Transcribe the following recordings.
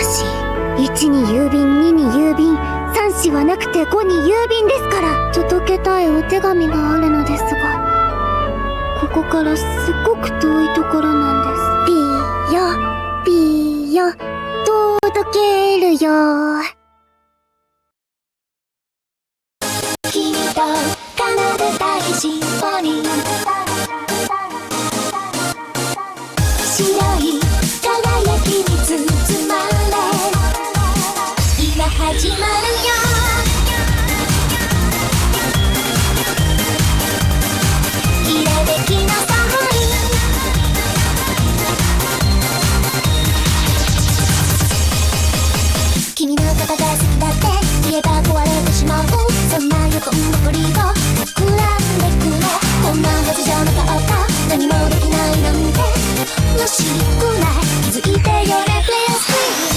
し、1に郵便、2に郵便、3子はなくて5に郵便ですから。届けたいお手紙があるのですが、ここからすっごく遠いところなんです。ピーヨ、届けるよ。君と奏でたいシンフォニー、白い輝きに包まれ、今始まるよ。きらめきのサイン、君のことが好きだって言えば壊れてしまう、そんな横残りを膨らんでくれ。こんなはずじゃなかった、何もできないなんてらしくない、気づいてよね Please please、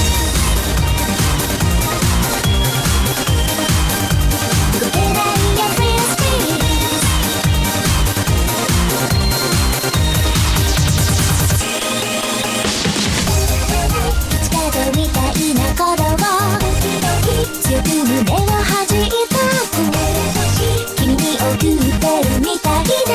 動けないよ Please please、 いつかとみたいな鼓動を強く胸を弾いたく、君に送ってるみたいな。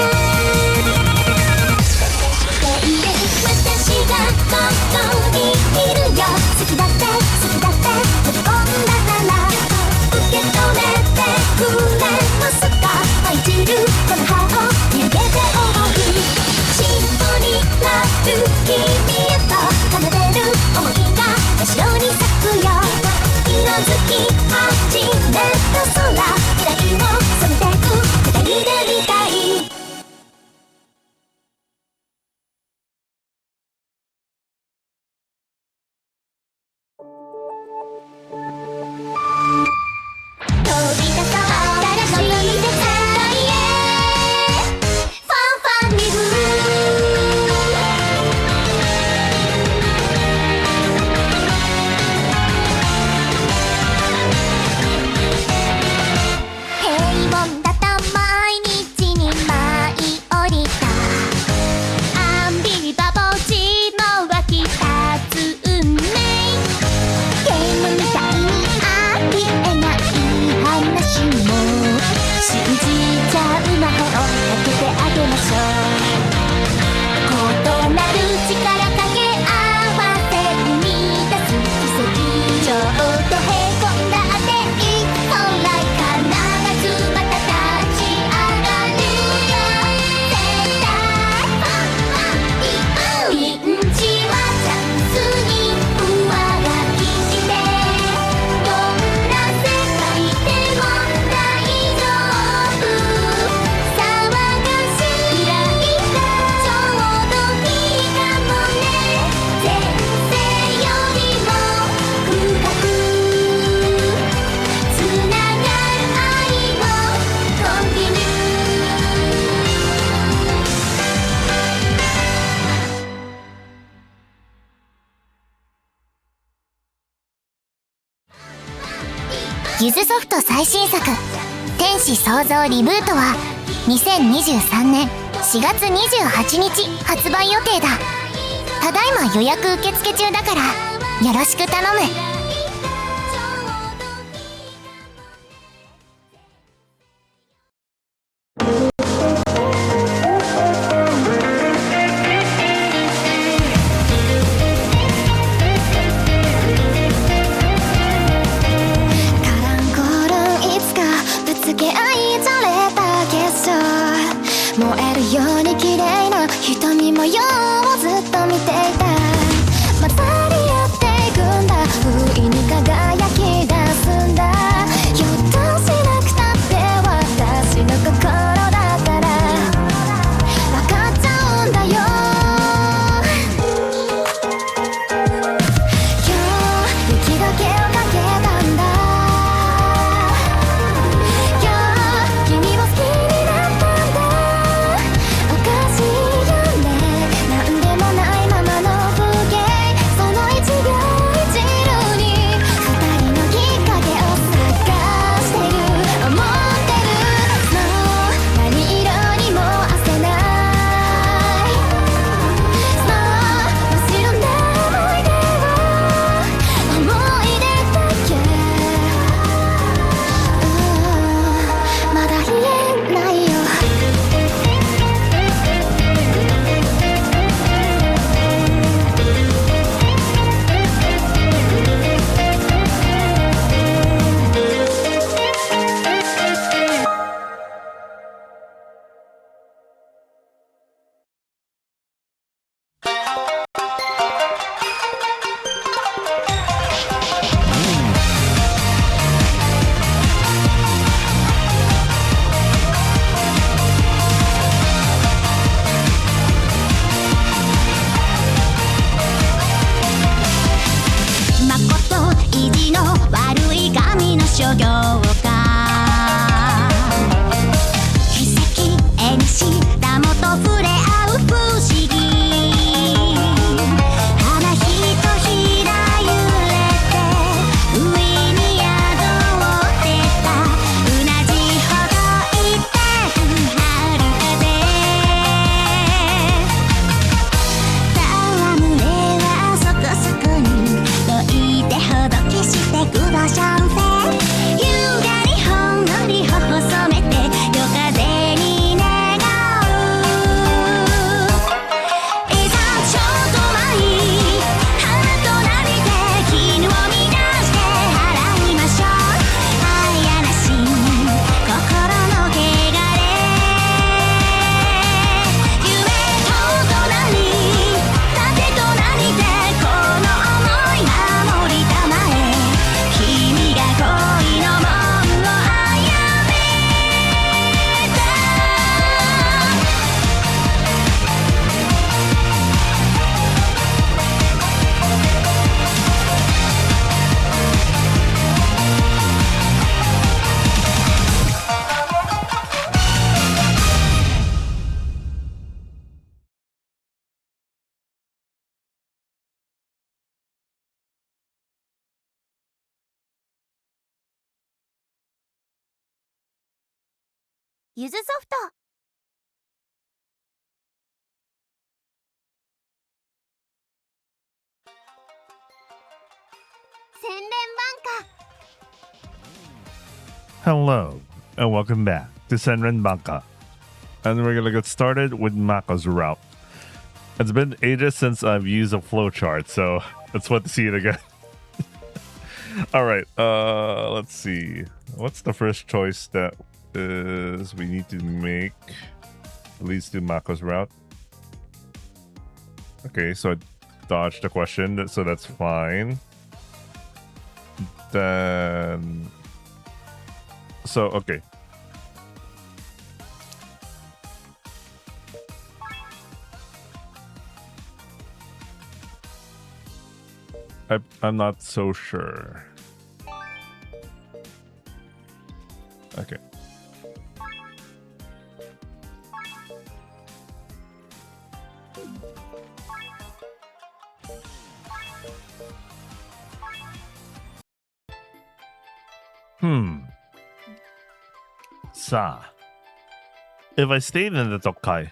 私がここにいるよ、好きだって好きだって飛び込んだなら受け止めてくれますか。舞い散るこの葉を逃げて追う、シンフォニーラブ、君へと奏でる想いが真っ白に咲くよ。色づき始めた空、未来を染めてく二人で見たい。飛び出そう新しい世界へ、ファンファンリブ。平凡だった毎日に舞い降りた、アンビリバボー地の湧き立つ運命、ゲームみたいにありえない話も信じちゃう魔法をかけてあげましょう。異なる力かけ合わせ生み出す奇跡、ちょっとへこんだっていい、本来必ずまた立ち上がるよ。絶対ファンファンリブ、ピンチはチャンスに上書きして、どんな世界でも大丈夫、騒がしいライブちょうどいいかもね。前世よりも深くつながる愛をコンティニュー。ゆずソフト最新作「天使創造リブート」は2023年4月28日発売予定だ。ただいま予約受付中だからよろしく頼む。カランコロンいつかぶつけ合いされた結晶、燃えるように綺麗な瞳模様をずっと見ていた。混ざり合っていくんだ、不意に輝き出すんだ。ひょっとしなくたって私の心だから分かっちゃうんだよ。今日雪解けをかけたんだ。今日君はゆずソフト。Senren Banka. Hello, and welcome back to Senren Banka. And we're gonna get started with Mako's route. It's been ages since I've used a flowchart, so it's fun to see it again. Alright, let's see. What's the first choice that is we need to make? Leads to Mako's route. Okay, so I dodged the question, so that's fine. Then... So, okay. I'm not so sure. Okay. If I stayed in the Tokai,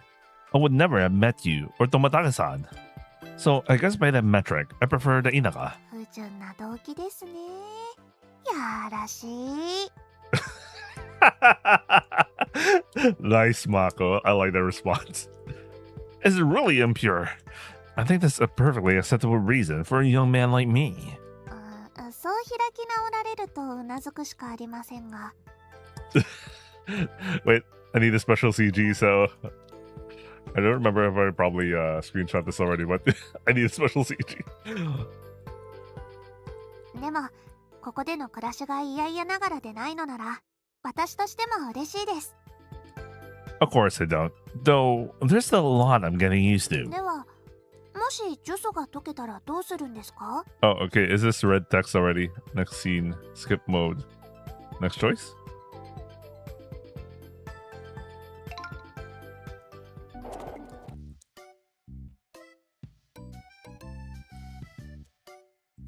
I would never have met you or Tomatake-san. So I guess by that metric, I prefer the Inaka. 不純な動機ですね。やらしい。Nice, Mako. I like that response. It's really impure. I think that's a perfectly acceptable reason for a young man like me. そう開き直られるとうなずくしかありませんが。Wait, I need a special CG, so I don't remember if I probably screenshot this already, but I need a special CG. でも、ここでの暮らしが嫌々ながらでないのなら、私としても嬉しいです。Of course I don't. Though, there's still a lot I'm getting used to. では、もし呪詛が解けたらどうするんですか？ Oh, okay. Is this red text already? Next scene. Skip mode. Next choice?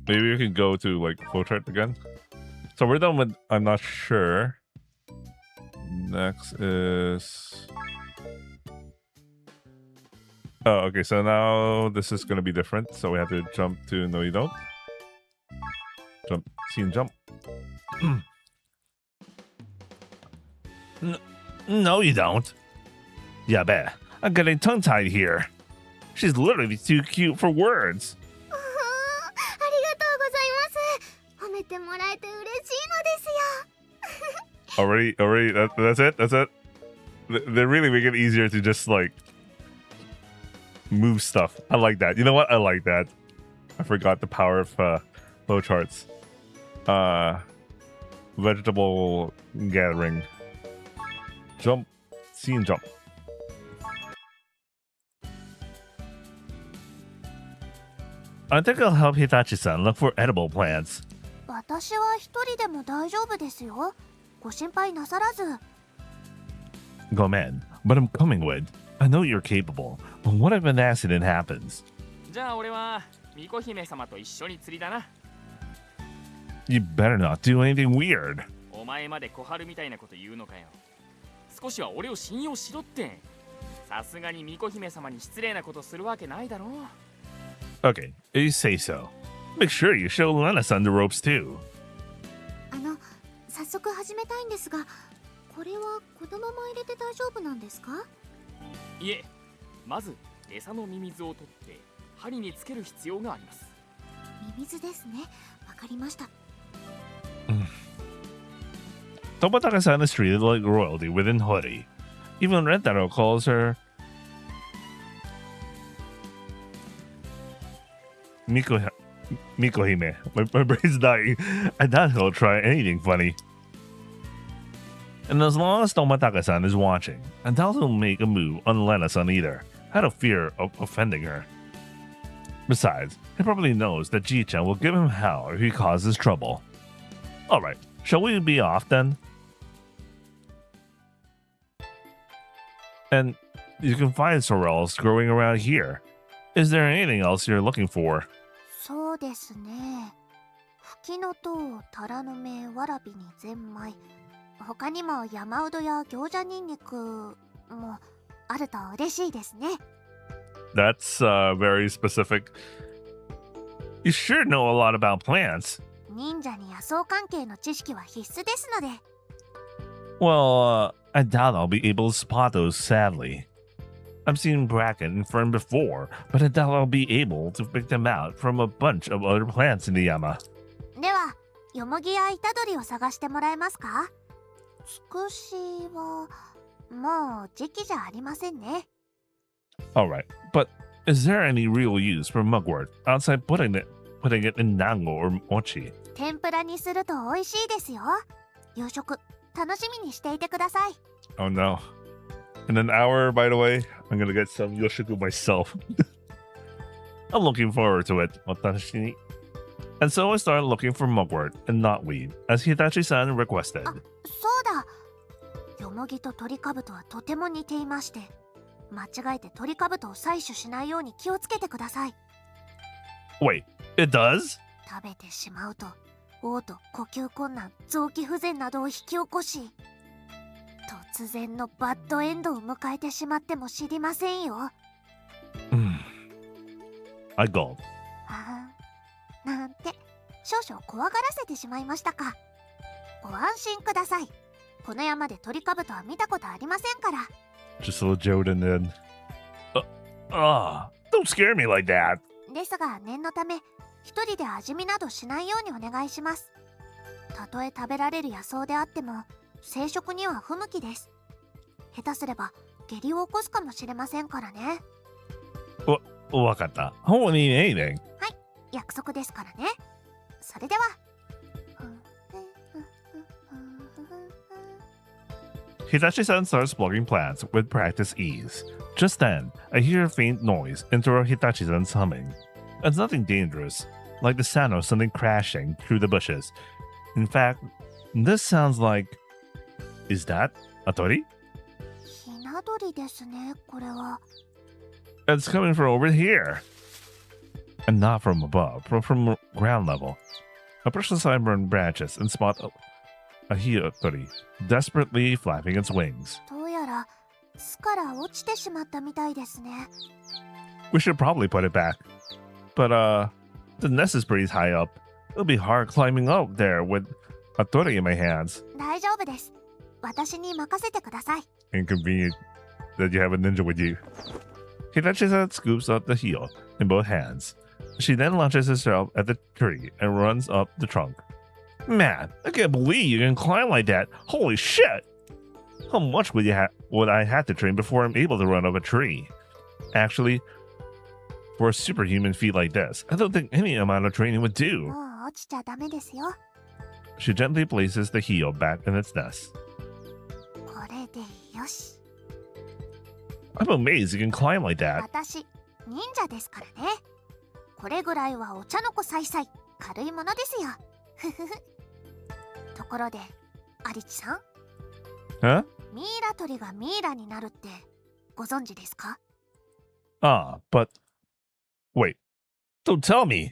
Maybe we can go to like flowchart again. So we're done with I'm not sure. Next is oh, okay, so now this is gonna be different. So we have to jump to no you don't. Jump, scene jump. No you don't. Yeah, bet. I'm getting tongue-tied here. She's literally too cute for words. 褒めてもらえて嬉しいのですよ。Already, that's it? That's it? They really make it easier to just like move stuff. I like that. You know what? I like that. I forgot the power of flowcharts. Vegetable gathering. Jump. Scene jump. I think I'll help Hitachi-san look for edible plants. 私は一人でも大丈夫ですよ。ご心配なさらず。Go man, but I'm coming with. I know you're capable, but what if an accident happens? じゃあ俺は巫女姫様と一緒に釣りだな。You better not do anything weird. お前まで小春みたいなこと言うのかよ。少しは俺を信用しろって。さすがに巫女姫様に失礼なことするわけないだろう。Okay, if you say so. Make sure you show Lena-san the ropes too. 早速始めたいんですが、これは子供も入れて大丈夫なんですか？いえ、まず餌のミミズを取って針につける必要があります。ミミズですね。わかりました。Tomatake-san is treated like royalty within Hori. Even Rentaro calls her Mikohime. My brain's dying. I doubt he'll try anything funny. And as long as Tomatake-san is watching, I doubt he'll make a move on Lena-san either, out of fear of offending her. Besides, he probably knows that Ji-chan will give him hell if he causes trouble. Alright, shall we be off then? And you can find sorrels growing around here. Is there anything else you're looking for? そうですね。フキノトウ、タラの芽、わらびにゼンマイ。他にも山うどや餃子ニンニクもあると嬉しいですね。 That's very specific. You sure know a lot about plants. 忍者に野草関係の知識は必須ですので。 Well, I doubt I'll be able to spot those, sadly. I've seen bracken and fern before, but I doubt I'll be able to pick them out from a bunch of other plants in the Yama. ではヨモギやイタドリを探してもらえますか？つくしはもう時期じゃありませんね。 Alright, but is there any real use for mugwort outside putting it in nango or mochi? 天ぷらにすると美味しいですよ。夕食楽しみにしていてください。 Oh no. In an hour, by the way, I'm gonna get some yoshiku myself. I'm looking forward to it. Watashi. And so I started looking for mugwort and knotweed, as Hitachi-san requested. そうだ。ヨモギとトリカブトはとても似ていまして、間違えてトリカブトを採取しないように気をつけてください。 Wait, it does? 食べてしまうと嘔吐、呼吸困難、臓器不全などを引き起こし、突然のバッドエンドを迎えてしまっても知りませんよ。I gulped. なんて少々怖がらせてしまいましたか。ご安心ください。この山でトリカブトは見たことありませんから。 Just a little Joden then. Don't scare me like that. ですが念のため一人で味見などしないようにお願いします。たとえ食べられる野草であっても生殖には不向きです。下手すれば下痢を起こすかもしれませんからね。Wakata. I won't eat anything. はい、約束ですからね。それでは。Hitachi-san starts plugging plants with practice ease. Just then, I hear a faint noise interrupt Hitachi-san's humming. It's nothing dangerous, like the sound of something crashing through the bushes. In fact, this sounds like... Is that a tori? ひな鳥ですね、これは。 It's coming from over here. And not from above, but from ground level. I brush the sideburn branches and spot a hiyotori, desperately flapping its wings. どうやら巣から落ちてしまったみたいですね。 We should probably put it back. But, the nest is pretty high up. It'll be hard climbing up there with a tori in my hands. 大丈夫です。私に任せてください。 Inconvenient that you have a ninja with you. Hitachi-san scoops up the heel in both hands. She then launches herself at the tree and runs up the trunk. Man, I can't believe you can climb like that. Holy shit! How much would I have to train before I'm able to run up a tree? Actually, for a superhuman feat like this, I don't think any amount of training would do. もう落ちちゃダメですよ。 She gently places the heel back in its nest. これでよし。 I'm amazed you can climb like that. 私、忍者ですからね。これぐらいはお茶の子さいさい、軽いものですよ。ふふふ。ところで、アリチさん、 Huh? ミイラ取りがミイラになるってご存知ですか？ But... Wait. Don't tell me!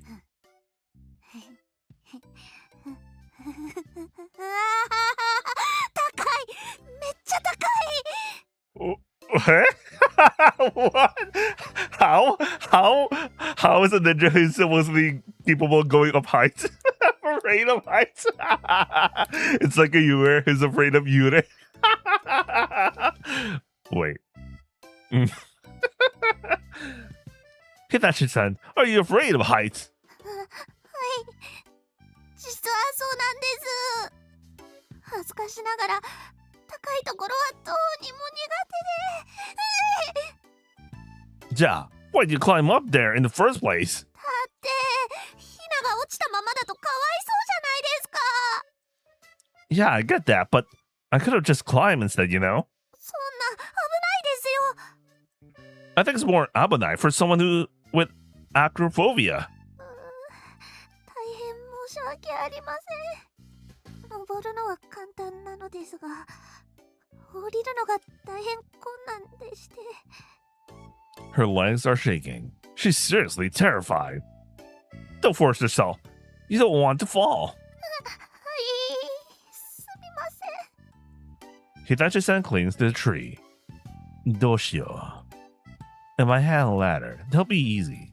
うわー、高い、めっちゃ高い。 What? What? How is a ninja who's supposedly capable of going up heights afraid of heights? It's like a Yure who's afraid of Yure. Wait. Hitachi-san, are you afraid of heights? はい、実はそうなんです。恥ずかしながら高いところはどうにも苦手で。じゃあ、why did you climb up there in the first place? だってヒナが落ちたままだとかわいそうじゃないですか。 Yeah, I get that, but I could have just climbed instead, you know? そんな危ないですよ。 I think it's more abonai for someone with acrophobia. 大変申し訳ありません。登るのは簡単なのですが、降りるのが大変困難でして。 Her legs are shaking. She's seriously terrified. Don't force yourself. You don't want to fall. はい、すみません。Hitachi-san clings to the tree. Doshio. If I had a ladder, that'll be easy.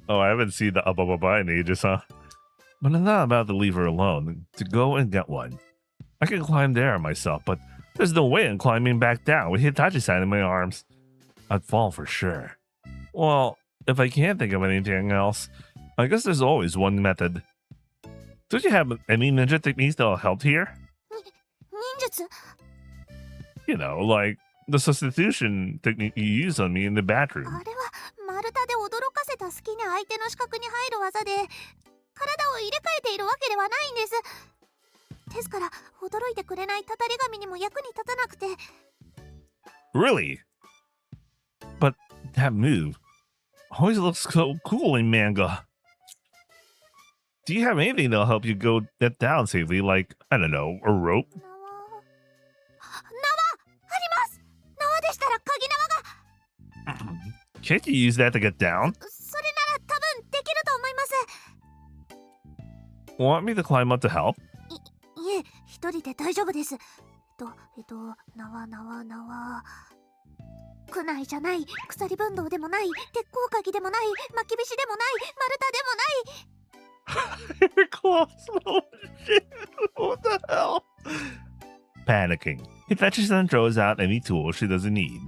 Oh, I haven't seen the ababa in ages, huh? But I'm not about to leave her alone to go and get one. I can climb there myself, but there's no way I'm climbing back down with Hitachi-san in my arms. I'd fall for sure. Well, if I can't think of anything else, I guess there's always one method. Don't you have any ninja techniques that'll help here? 忍術 You know, like the substitution technique you used on me in the bathroom. あれは丸太で驚かせた隙に相手の視覚に入る技で体を入れ替えているわけではないんです。ですから驚いてくれないたたり神にも役に立たなくて。 Really? But that move always looks so cool in manga. Do you have anything that'll help you go that down safely, like, I don't know, a rope? 縄あります。縄でしたら鍵縄が。 Can't you use that to get down? それなら多分できると思います。 Want me to climb up to help? いえ、一人で大丈夫です。縄。区内じゃない、鎖分動でもない、鉄鋼鍵でもない、巻き菱でもない、丸太でもない。 You're close. Oh shit. What the hell? Panicking, Hitachi-san throws out any tool she doesn't need.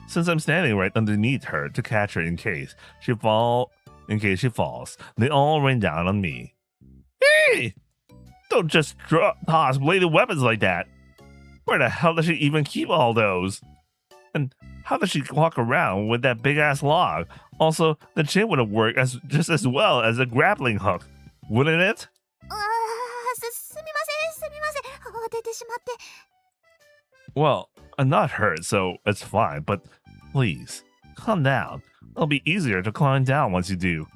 Since I'm standing right underneath her to catch her in case she falls, they all rain down on me. Hey! Don't just toss bladed weapons like that. Where the hell does she even keep all those? And how does she walk around with that big-ass log? Also, the chain would have worked just as well as a grappling hook, wouldn't it? すみません。慌ててしまって。 Well, I'm not hurt, so it's fine, but please, calm down. It'll be easier to climb down once you do.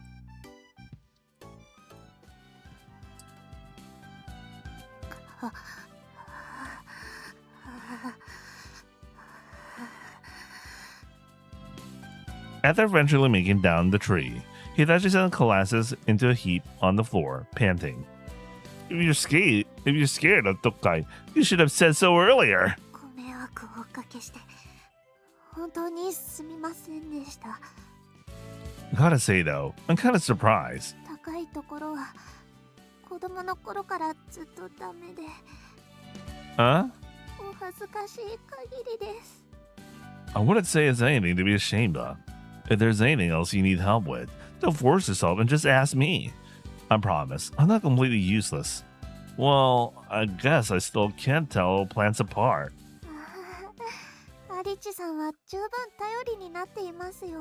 After eventually making down the tree, Hitachi-san collapses into a heap on the floor, panting. If you're scared of Tokai, you should have said so earlier. ご迷惑をおかけして本当にすみませんでした。 Gotta say though, I'm kind of surprised. 高いところは子供の頃からずっとダメで Huh? お恥ずかしい限りです。 I wouldn't say it's anything to be ashamed of. If there's anything else you need help with, don't force yourself and just ask me. I promise, I'm not completely useless. Well, I guess I still can't tell plants apart. アリチさんは十分頼りになっていますよ。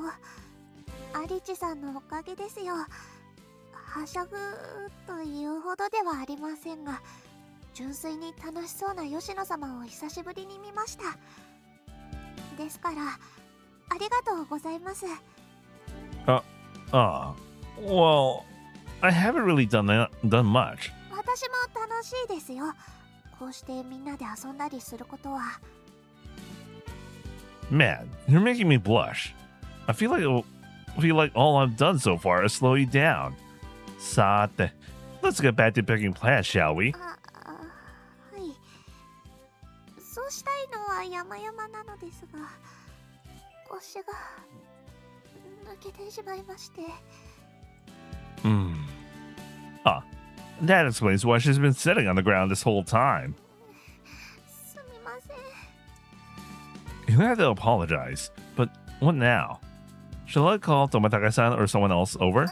アリチさんのおかげですよ。はしゃぐというほどではありませんが、純粋に楽しそうな吉野様を久しぶりに見ました。ですから、ありがとうございます。 Well, I haven't really done much. 私も楽しいですよ。こうしてみんなで遊んだりすることは。 Man, you're making me blush. I feel like all I've done so far is slow you down. Sate, let's get back to picking plants, shall we? はい。そうしたいのは山々なのですが、腰が抜けてしまいまして。 That explains why she's been sitting on the ground this whole time. すみません。 You have to apologize, but what now? Shall I call Tomatake-san or someone else over? い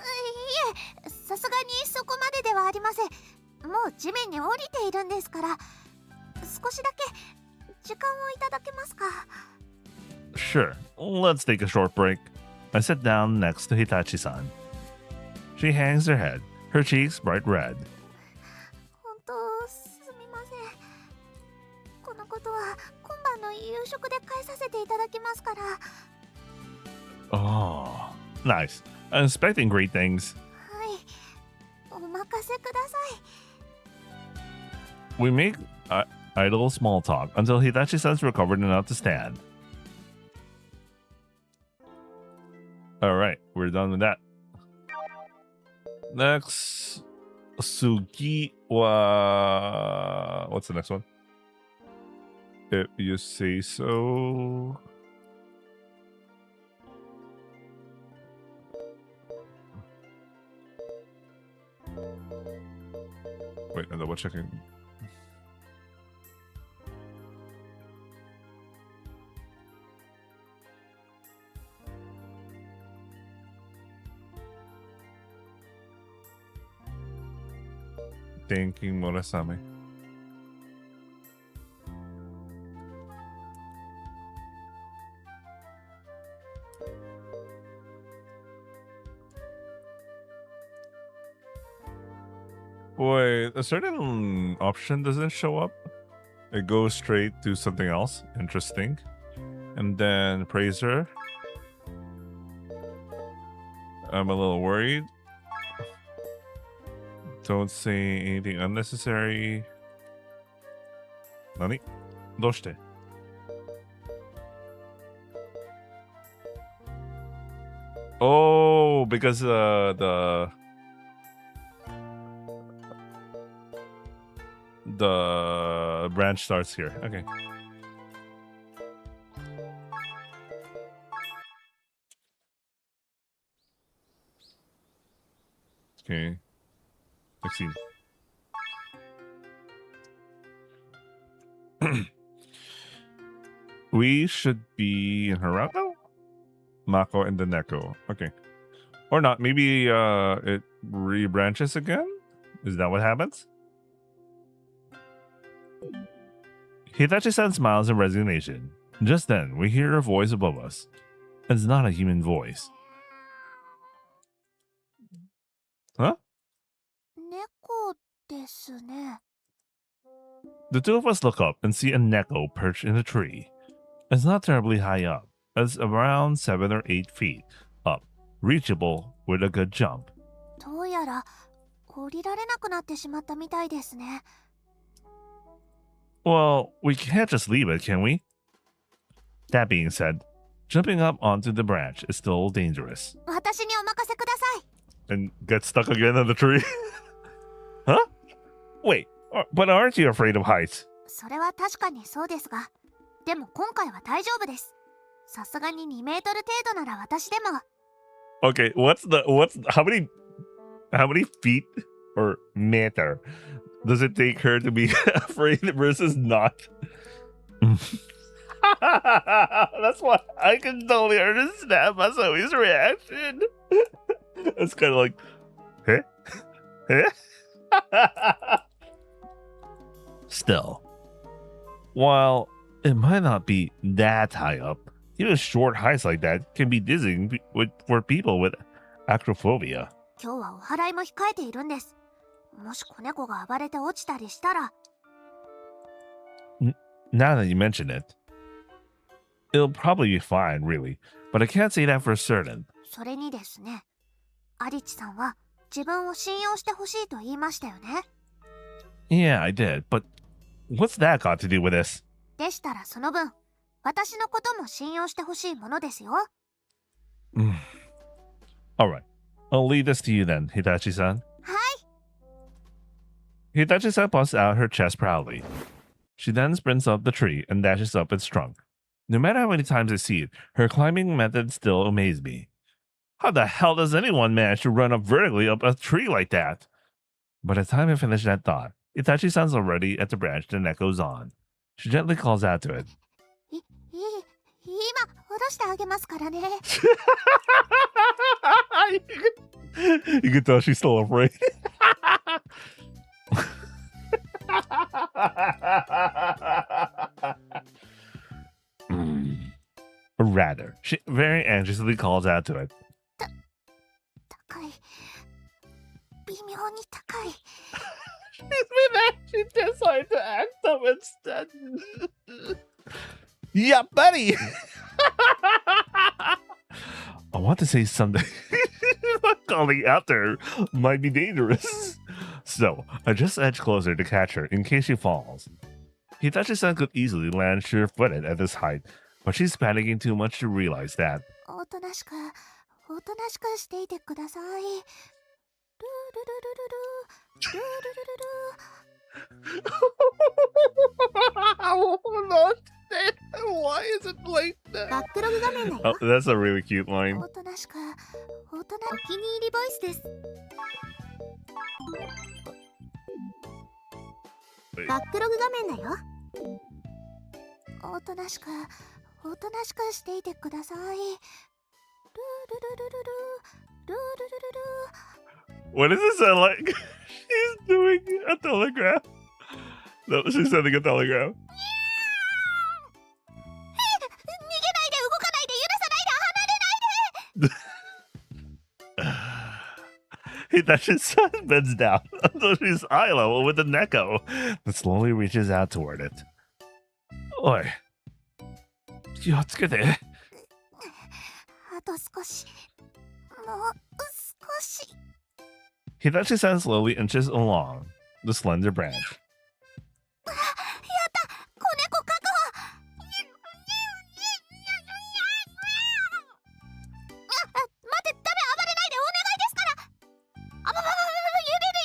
え、さすがにそこまでではありません。もう地面に降りているんですから、少しだけ時間をいただけますか。 Sure, let's take a short break. I sit down next to Hitachi-san. She hangs her head, her cheeks bright red. 本当すみません。このことは今晩の夕食で返させていただきますから。 Oh, nice. I'm expecting great things. はい、お任せください。 We make idle small talk until Hitachi-san's recovered enough to stand. Alright, we're done with that. Next, Sugi wa... What's the next one? If you say so. Wait, I'm double checking. Thanking Murasame. Boy, a certain option doesn't show up. It goes straight to something else. Interesting. And then praise her. I'm a little worried. Don't say anything unnecessary. Nani? Doshite? Oh, because the branch starts here. Okay. Okay. Next scene. We should be in Harako? Mako and the Neko. Okay. Or not. Maybe it rebranches again? Is that what happens? Hitachi-san smiles in resignation. Just then, we hear a voice above us. It's not a human voice. Huh? 猫ですね。 The two of us look up and see a Neko perched in a tree. It's not terribly high up. It's around 7 or 8 feet up, reachable with a good jump. どうやら降りられなくなってしまったみたいですね。 Well, we can't just leave it, can we? That being said, jumping up onto the branch is still dangerous. 私にお任せください。 And get stuck again on the tree? Huh? Wait, but aren't you afraid of heights? それは確かにそうですが、でも今回は大丈夫です。さすがに2メートル程度なら私でも。 Okay, how many feet or meter does it take her to be afraid versus not? That's why I can totally understand Masao's reaction. It's kind of like, huh? Huh? Still, while it might not be that high up, even short heights like that can be dizzying for people with acrophobia. 今日はお祓いも控えているんです。もし子猫が暴れて落ちたりしたら。 Now that you mention it, it'll probably be fine, really, but I can't say that for certain. それにですね、アリチさんは自分を信用してほしいと言いましたよね。 Yeah, I did, but what's that got to do with this? でしたらその分、私のことも信用してほしいものですよ。 Alright, I'll leave this to you then, Hitachi-san. はい。 Hitachi-san puffs out her chest proudly. She then sprints up the tree and dashes up its trunk. No matter how many times I see it, her climbing methods still amaze me. How the hell does anyone manage to run up vertically up a tree like that? By the time I finish that thought, Itachi-san's already at the branch the Neko's on. She gently calls out to it. 今下ろしてあげますからね。 You can tell she's still afraid. Or rather, she very anxiously calls out to it. 高い。微妙に高い。 She's been actually decided to act up instead. Yeah, buddy. I want to say something. Calling out there might be dangerous. So I just edge closer to catch her in case she falls. Hitachi-san could easily land sure-footed at this height, but she's panicking too much to realize that. おとなしくしていてください。ルルルルルル。Why is it like バ that? ックログ画面だ Oh, よ。 that's a really cute line. おとなしく、お気に入りボイスです。 Wait. バックログ画面だよ。おとなしくしていてください。ルールルルルルルルルル What does it sound like? She's doing a telegram. No, she's sending a telegram. 逃げないで、動かないで、許さないで、離れないで。 Hitachi's son bends down until she's eye level with the Neko that slowly reaches out toward it. Oi. 気をつけて。あと少し、もう少し。 Hitachi-san slowly inches along the slender branch. やった、子猫確保。待って、ダメ、暴れないで、お願いですから。あばばばば、揺れる。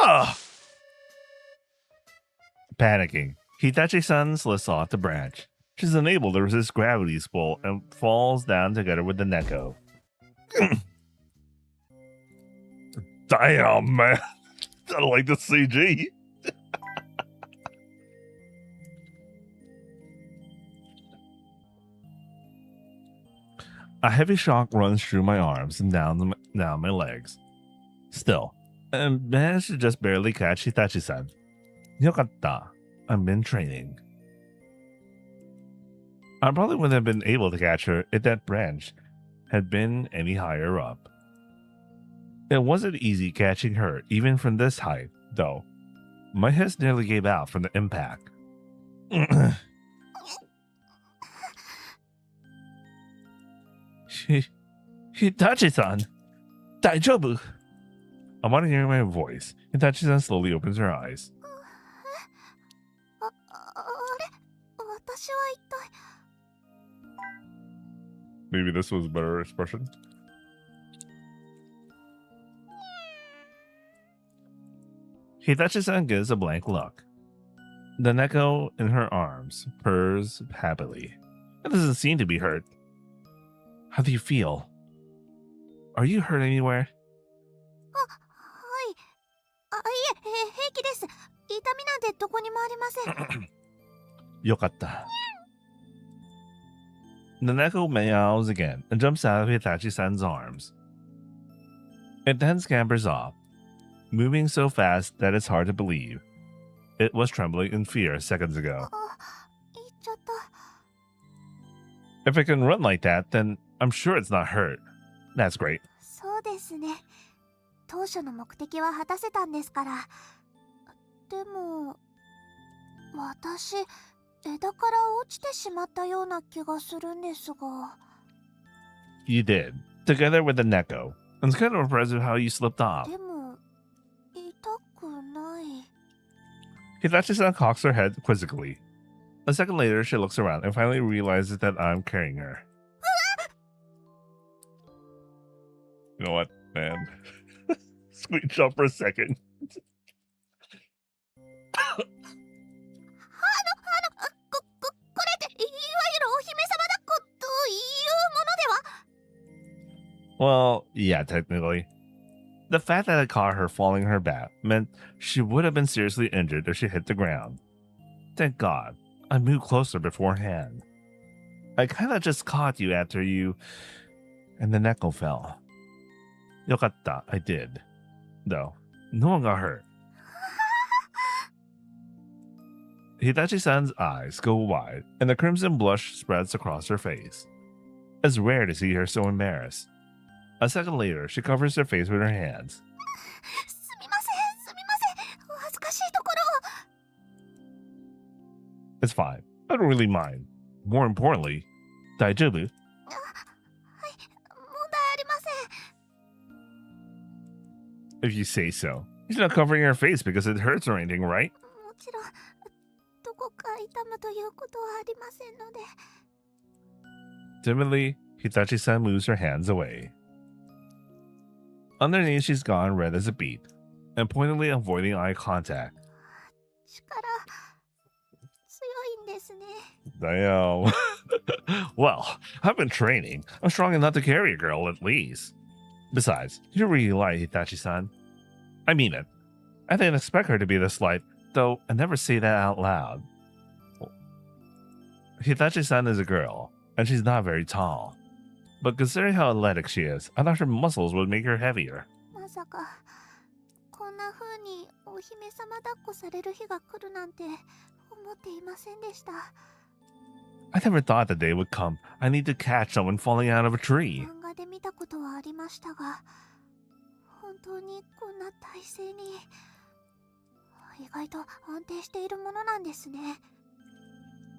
Ah! Panicking, Hitachi-san slips off the branch. She's unable to resist gravity's pull and falls down together with the Neko. Damn, man. I don't like the CG. A heavy shock runs through my arms and down my legs. Still, I managed to just barely catch Hitachi-san. Yokatta. I've been training. I probably wouldn't have been able to catch her if that branch had been any higher up. It wasn't easy catching her, even from this height, though. My hips nearly gave out from the impact. Hitachi-san! Daijoubu! Upon hearing my voice, Hitachi-san slowly opens her eyes. あれ、私は一体。 Maybe this was a better expression. Hitachi-san gives a blank look. The Neko in her arms purrs happily. It doesn't seem to be hurt. How do you feel? Are you hurt anywhere? はい。あ、いえ、平気です。痛みなんてどこにもありません。 Yokatta. The Neko meows again and jumps out of Hitachi-san's arms. It then scampers off, moving so fast that it's hard to believe. It was trembling in fear seconds ago. あ、行っちゃった。 If it can run like that, then I'm sure it's not hurt. That's great. そうですね。当初の目的は果たせたんですから。でも、私、枝から落ちてしまったような気がするんですが。 You did, together with the Neko. It's kind of impressive how you slipped off. でも、痛くない。 Hitachi-san cocks her head quizzically. A second later, she looks around and finally realizes that I'm carrying her. You know what, man? Squeak jump for a second. これって、いわゆるお姫様抱っこというものでは？ Well, yeah, technically. The fact that I caught her falling her back meant she would have been seriously injured if she hit the ground. Thank God, I moved closer beforehand. I kinda just caught you after you... and the Neko fell. Yokatta, I did. Though, no one got hurt. Hitachi-san's eyes go wide, and the crimson blush spreads across her face. It's rare to see her so embarrassed. A second later, she covers her face with her hands. すみません、すみません。お恥ずかしいところを。 It's fine. I don't really mind. More importantly, daijoubu? はい、問題ありません。 If you say so. She's not covering her face because it hurts or anything, right? もちろん、どこか痛むということはありませんので。 Timidly, Hitachi-san moves her hands away. Underneath, she's gone red as a beet, and pointedly avoiding eye contact. 力強いんですね。 Damn. Well, I've been training. I'm strong enough to carry a girl, at least. Besides, you're really light, Hitachi-san. I mean it. I didn't expect her to be this light, though I never say that out loud. Hitachi-san is a girl, and she's not very tall. But considering how athletic she is, I thought her muscles would make her heavier. まさかこんな風にお姫様抱っこされる日が来るなんて思っていませんでした。 I never thought the day would come. I need to catch someone falling out of a tree. 漫画で見たことはありましたが、本当にこんな体勢に意外と安定しているものなんですね。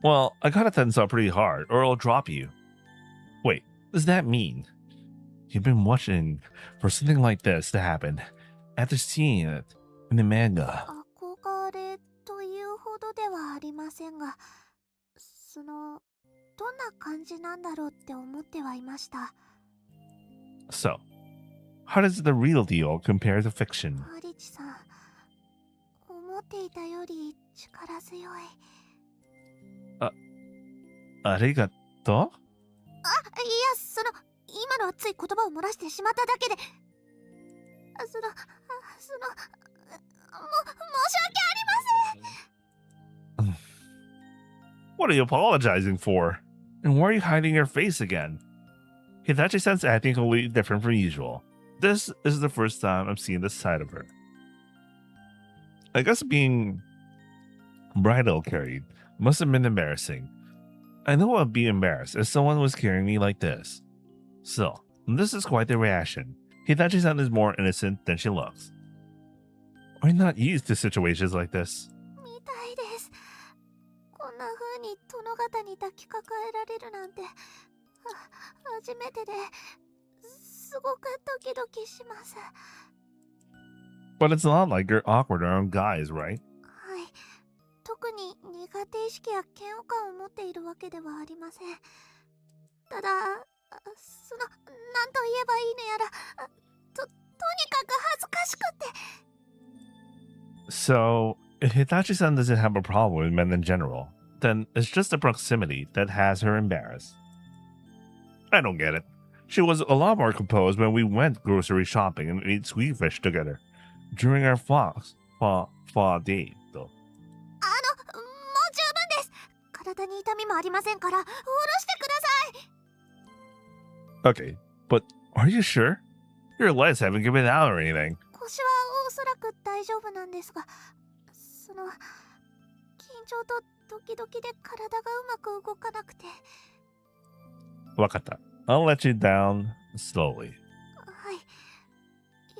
Well, I gotta tense up pretty hard, or I'll drop you. Wait, does that mean you've been watching for something like this to happen after seeing it in the manga? 憧れというほどではありませんが、どんな感じなんだろうって思ってはいました。 So, how does the real deal compare to fiction? ハリチさん、思っていたより力強い。 Arigato? いや、今のはつい言葉を漏らしてしまっただけで、申し訳ありません。 What are you apologizing for? And why are you hiding your face again? Hitachi-san's acting completely different from usual. This is the first time I'm seeing this side of her. I guess being bridal carried must have been embarrassing. I know I'd be embarrassed if someone was carrying me like this. Still, this is quite the reaction. Hitachi-san is more innocent than she looks. Are you not used to situations like this? みたいです。こんな風に殿方に抱きかかえられるなんて、初めてですごくドキドキします。 But it's not like you're awkward around guys, right? はい。特に苦手意識や嫌悪感を持っているわけではありません。ただ、なんと言えばいいのやら、とにかく恥ずかしくて。 So, if Hitachi-san doesn't have a problem with men in general, then it's just the proximity that has her embarrassed. I don't get it. She was a lot more composed when we went grocery shopping and ate sweet fish together during our fa date, though. もう十分です。体に痛みもありませんから、下ろしてください。 Okay, but are you sure? Your legs haven't given out or anything. 腰はおそらく大丈夫なんですが、緊張とドキドキで体がうまく動かなくて。 Wakata. I'll let you down slowly. はい。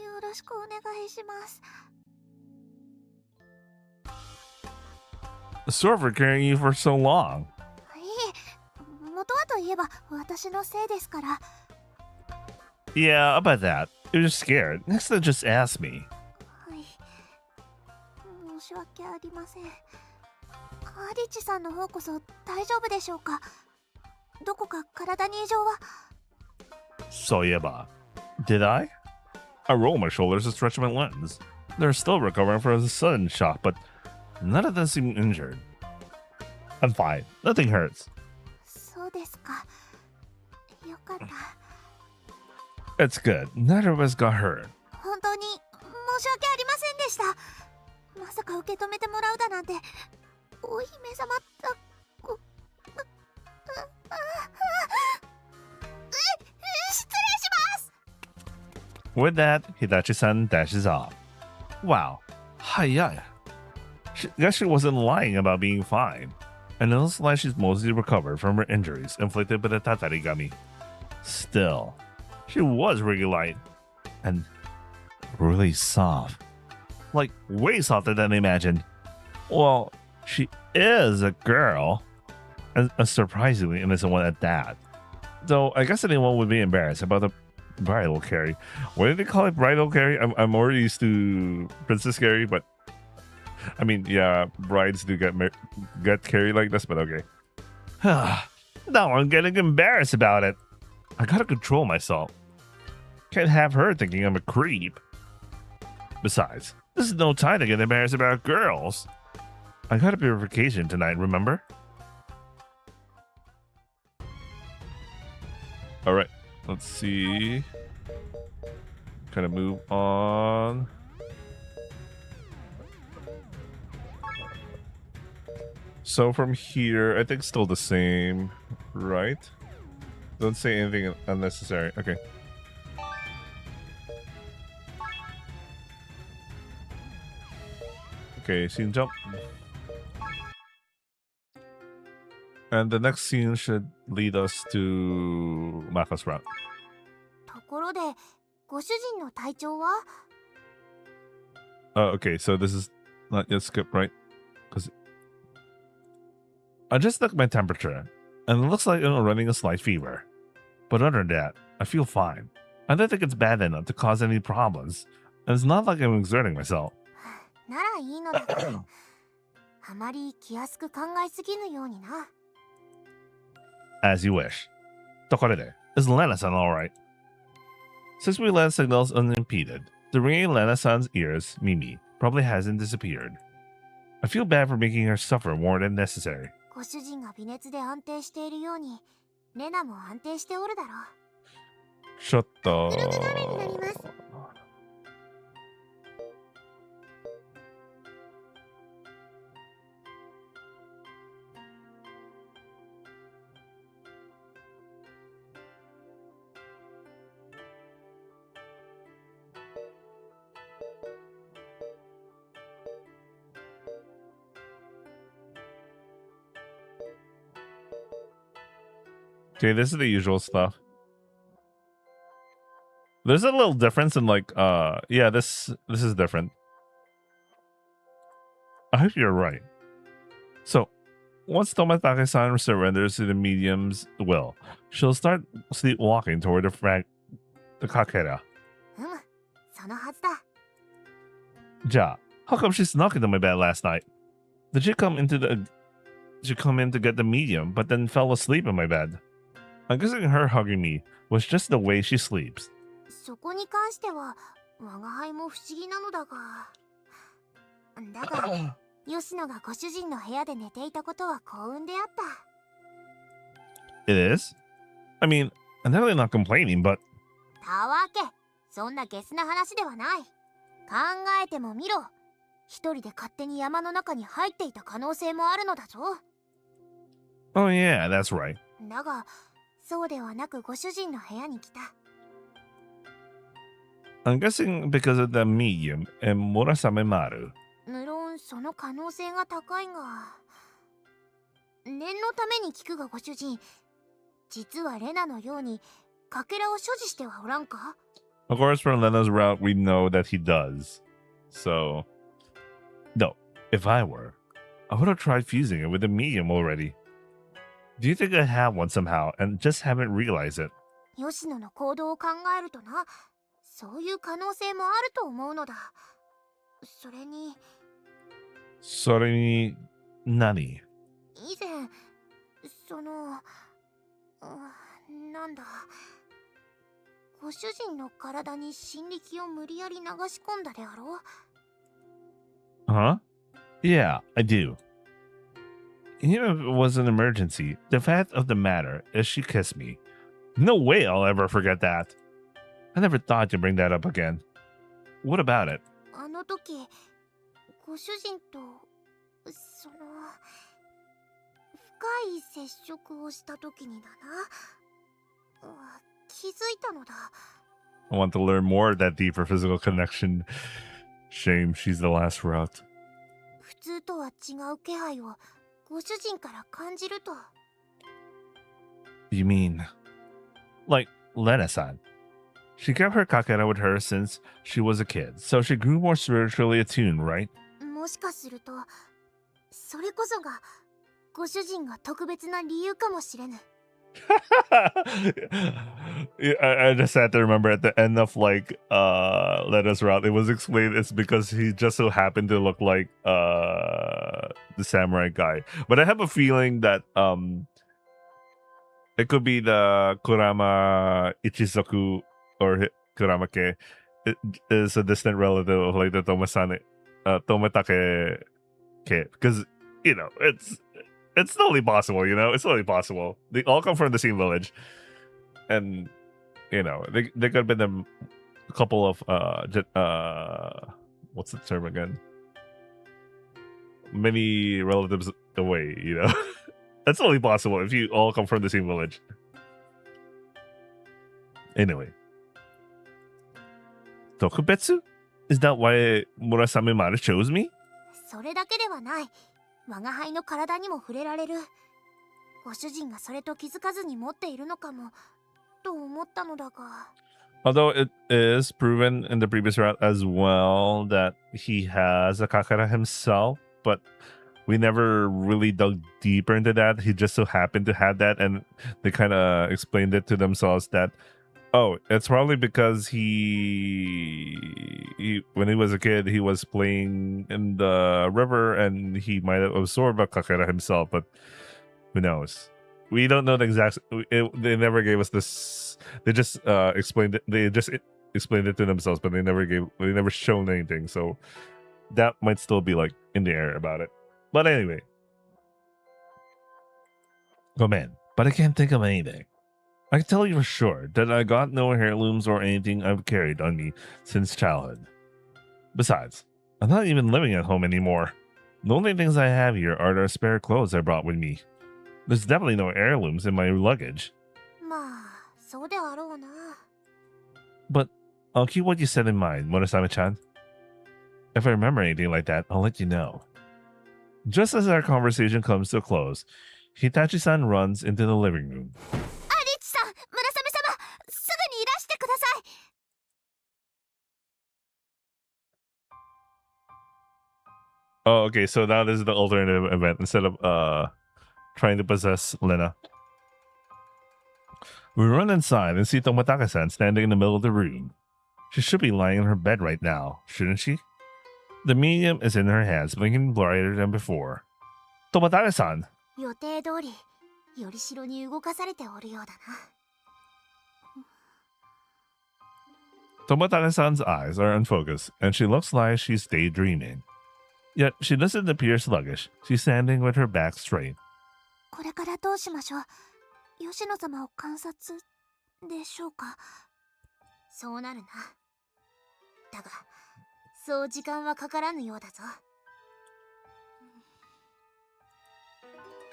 よろしくお願いします。 Sorry for carrying you for so long. いえ、元はといえば私のせいですから。 Yeah, about that. You're just scared. Next time, just ask me. はい。申し訳ありません。アリチさんの方こそ大丈夫でしょうか。どこか体に異常は。 Soyeba. Did I? I roll my shoulders to stretch my limbs. They're still recovering from a sudden shock, but none of them seem injured. I'm fine. Nothing hurts. そうですか。よかった。 It's good. Neither of us got hurt. 本当に申し訳ありませんでした。まさか受け止めてもらうだなんて。お姫様だっこ。失礼します。 With that, Hitachi-san dashes off. Wow. Hiya. Guess she wasn't lying about being fine. And it looks like she's mostly recovered from her injuries inflicted by the tatarigami. Still, she was really light. And really soft. Like, way softer than I imagined. Well, she is a girl. And a surprisingly innocent one at that. Though, I guess anyone would be embarrassed about the bridal carry. What did they call it? Bridal carry? I'm more used to princess carry, but I mean, yeah, brides do get carried like this, but okay. Now I'm getting embarrassed about it. I gotta control myself. Can't have her thinking I'm a creep. Besides, this is no time to get embarrassed about girls. I got a purification tonight, remember? Alright, let's see. Kind of move on. So from here, I think still the same, right? Don't say anything unnecessary. Okay. Okay, scene jump. And the next scene should lead us to Mako's route. ところで、ご主人の体調は？ Okay, so this is not yet skipped, right? Because I just took my temperature, and it looks like I'm running a slight fever. But other than that, I feel fine. I don't think it's bad enough to cause any problems, and it's not like I'm exerting myself. ならいいのだけど、あまり気安く考えすぎぬようにな。As you wish. ところで, is Lena-san alright? Since we left signals unimpeded, the ringing in Lena-san's ears, Mimi, probably hasn't disappeared. I feel bad for making her suffer more than necessary. ご主人が微熱で安定しているように、レナも安定しておるだろう。ちょっと。黒毛ラーメンになります。Okay, this is the usual stuff. There's a little difference in like yeah, this is different. I hope you're right. So once Tomatake-san surrenders to the medium's will, she'll start sleepwalking toward the kakera. そのはずだ。 Ja, how come she snuck into my bed last night? Did she come in to get the medium, but then fell asleep in my bed? I'm guessing her hugging me was just the way she sleeps. そこに関しては我が輩も不思議なのだが。だが、吉野がご主人の部屋で寝ていたことは幸運であった。It is? I mean, I'm definitely not complaining, but... たわけ、そんなゲスな話ではない。考えてもみろ。一人で勝手に山の中に入っていた可能性もあるのだぞ。Oh yeah, that's right. だが、そうではなくご主人の部屋に来た。I'm guessing because of the medium and Murasame Maru. 無論その可能性が高いが、念のために聞くがご主人、実はレナのようにかけらを所持してはおらんか？ Of course, from Lena's route, we know that he does. So, no, if I were, I would have tried fusing it with the medium already. Do you think I have one somehow and just haven't realized it? 吉野の行動を考えるとな、そういう可能性もあると思うのだ。それに、何? 以前、なんだ、ご主人の体に心力を無理やり流し込んだであろう？ Huh? Yeah, I do. Even if it was an emergency, the fact of the matter is she kissed me. No way I'll ever forget that. I never thought to bring that up again. What about it? あの時、ご主人と、深い接触をした時にだな。気づいたのだ。I want to learn more of that deeper physical connection. Shame she's the last route. 普通とは違う気配をご主人から感じると。You mean, like Lena-san? She kept her kakera with her since she was a kid, so she grew more spiritually attuned, right? もしかすると、それこそがご主人が特別な理由かもしれぬ。I just had to remember at the end of like Lena's route, it was explained it's because he just so happened to look like the samurai guy. But I have a feeling that It could be the Kurama Ichizoku or Kuramake. It is a distant relative of like the Tomatake kid. Because, it's totally possible, It's totally possible. They all come from the same village. And, they could have been a couple of, what's the term again? Many relatives away, That's totally possible if you all come from the same village. Anyway. Tokubetsu? Is that why Murasame Maru chose me? それだけではない。我が輩の体にも触れられる。ご主人がそれと気づかずに持っているのかもと思ったのだが。Although it is proven in the previous route as well that he has a kakara himself, but we never really dug deeper into that. He just so happened to have that, and they kind of explained it to themselves that, oh, it's probably because he when he was a kid, he was playing in the river, and he might have absorbed a kakara himself, but who knows? We don't know the exact. They never gave us this. They just explained it. They just explained it to themselves, but they never shown anything. So that might still be like in the air about it. But anyway, oh man, but I can't think of anything. I can tell you for sure that I got no heirlooms or anything I've carried on me since childhood. Besides, I'm not even living at home anymore. The only things I have here are the spare clothes I brought with me. There's definitely no heirlooms in my luggage. まあ、そうであろうな。But I'll keep what you said in mind, Murasame-chan. If I remember anything like that, I'll let you know. Just as our conversation comes to a close, Hitachi-san runs into the living room. あ、リッチさん、村雨様、すぐにいらしてください。Oh, okay, so now this is the alternative event instead of trying to possess Lena. We run inside and see Tomataka-san standing in the middle of the room. She should be lying in her bed right now, shouldn't she? The medium is in her hands, blinking brighter than before. Tomataka-san! 予定通り、よりしろに動かされておるようだな。Tomataka-san's eyes are unfocused, and she looks like she's daydreaming. Yet she doesn't appear sluggish. She's standing with her back straight. これからどうしましょう。吉野様を観察でしょうか。そうなるな。だが、そう時間はかからぬようだぞ。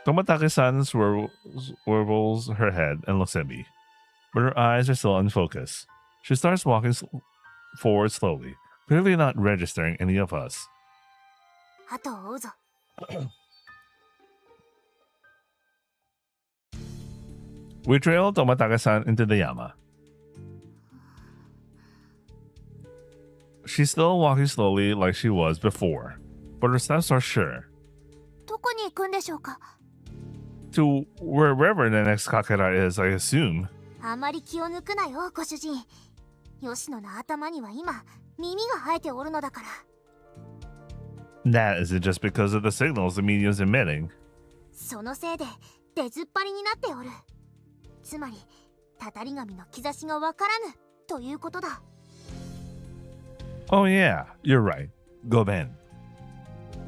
Tomataka-san swivels her head and looks at me, but her eyes are still unfocused. She starts walking forward slowly, clearly not registering any of us. 後を追うぞ。We trail Tomataka-san into the Yama. She's still walking slowly like she was before, but her steps are sure. どこに行くんでしょうか。To wherever the next kakera is, I assume. あまり気を抜くなよ、ご主人。吉野の頭には今、耳が生えておるのだから。That isn't just because of the signals the medium's emitting. そのせいで出ずっぱりになっておる。つまり、たたり神の兆しがわからぬということだ。Oh yeah, you're right. Go Ben.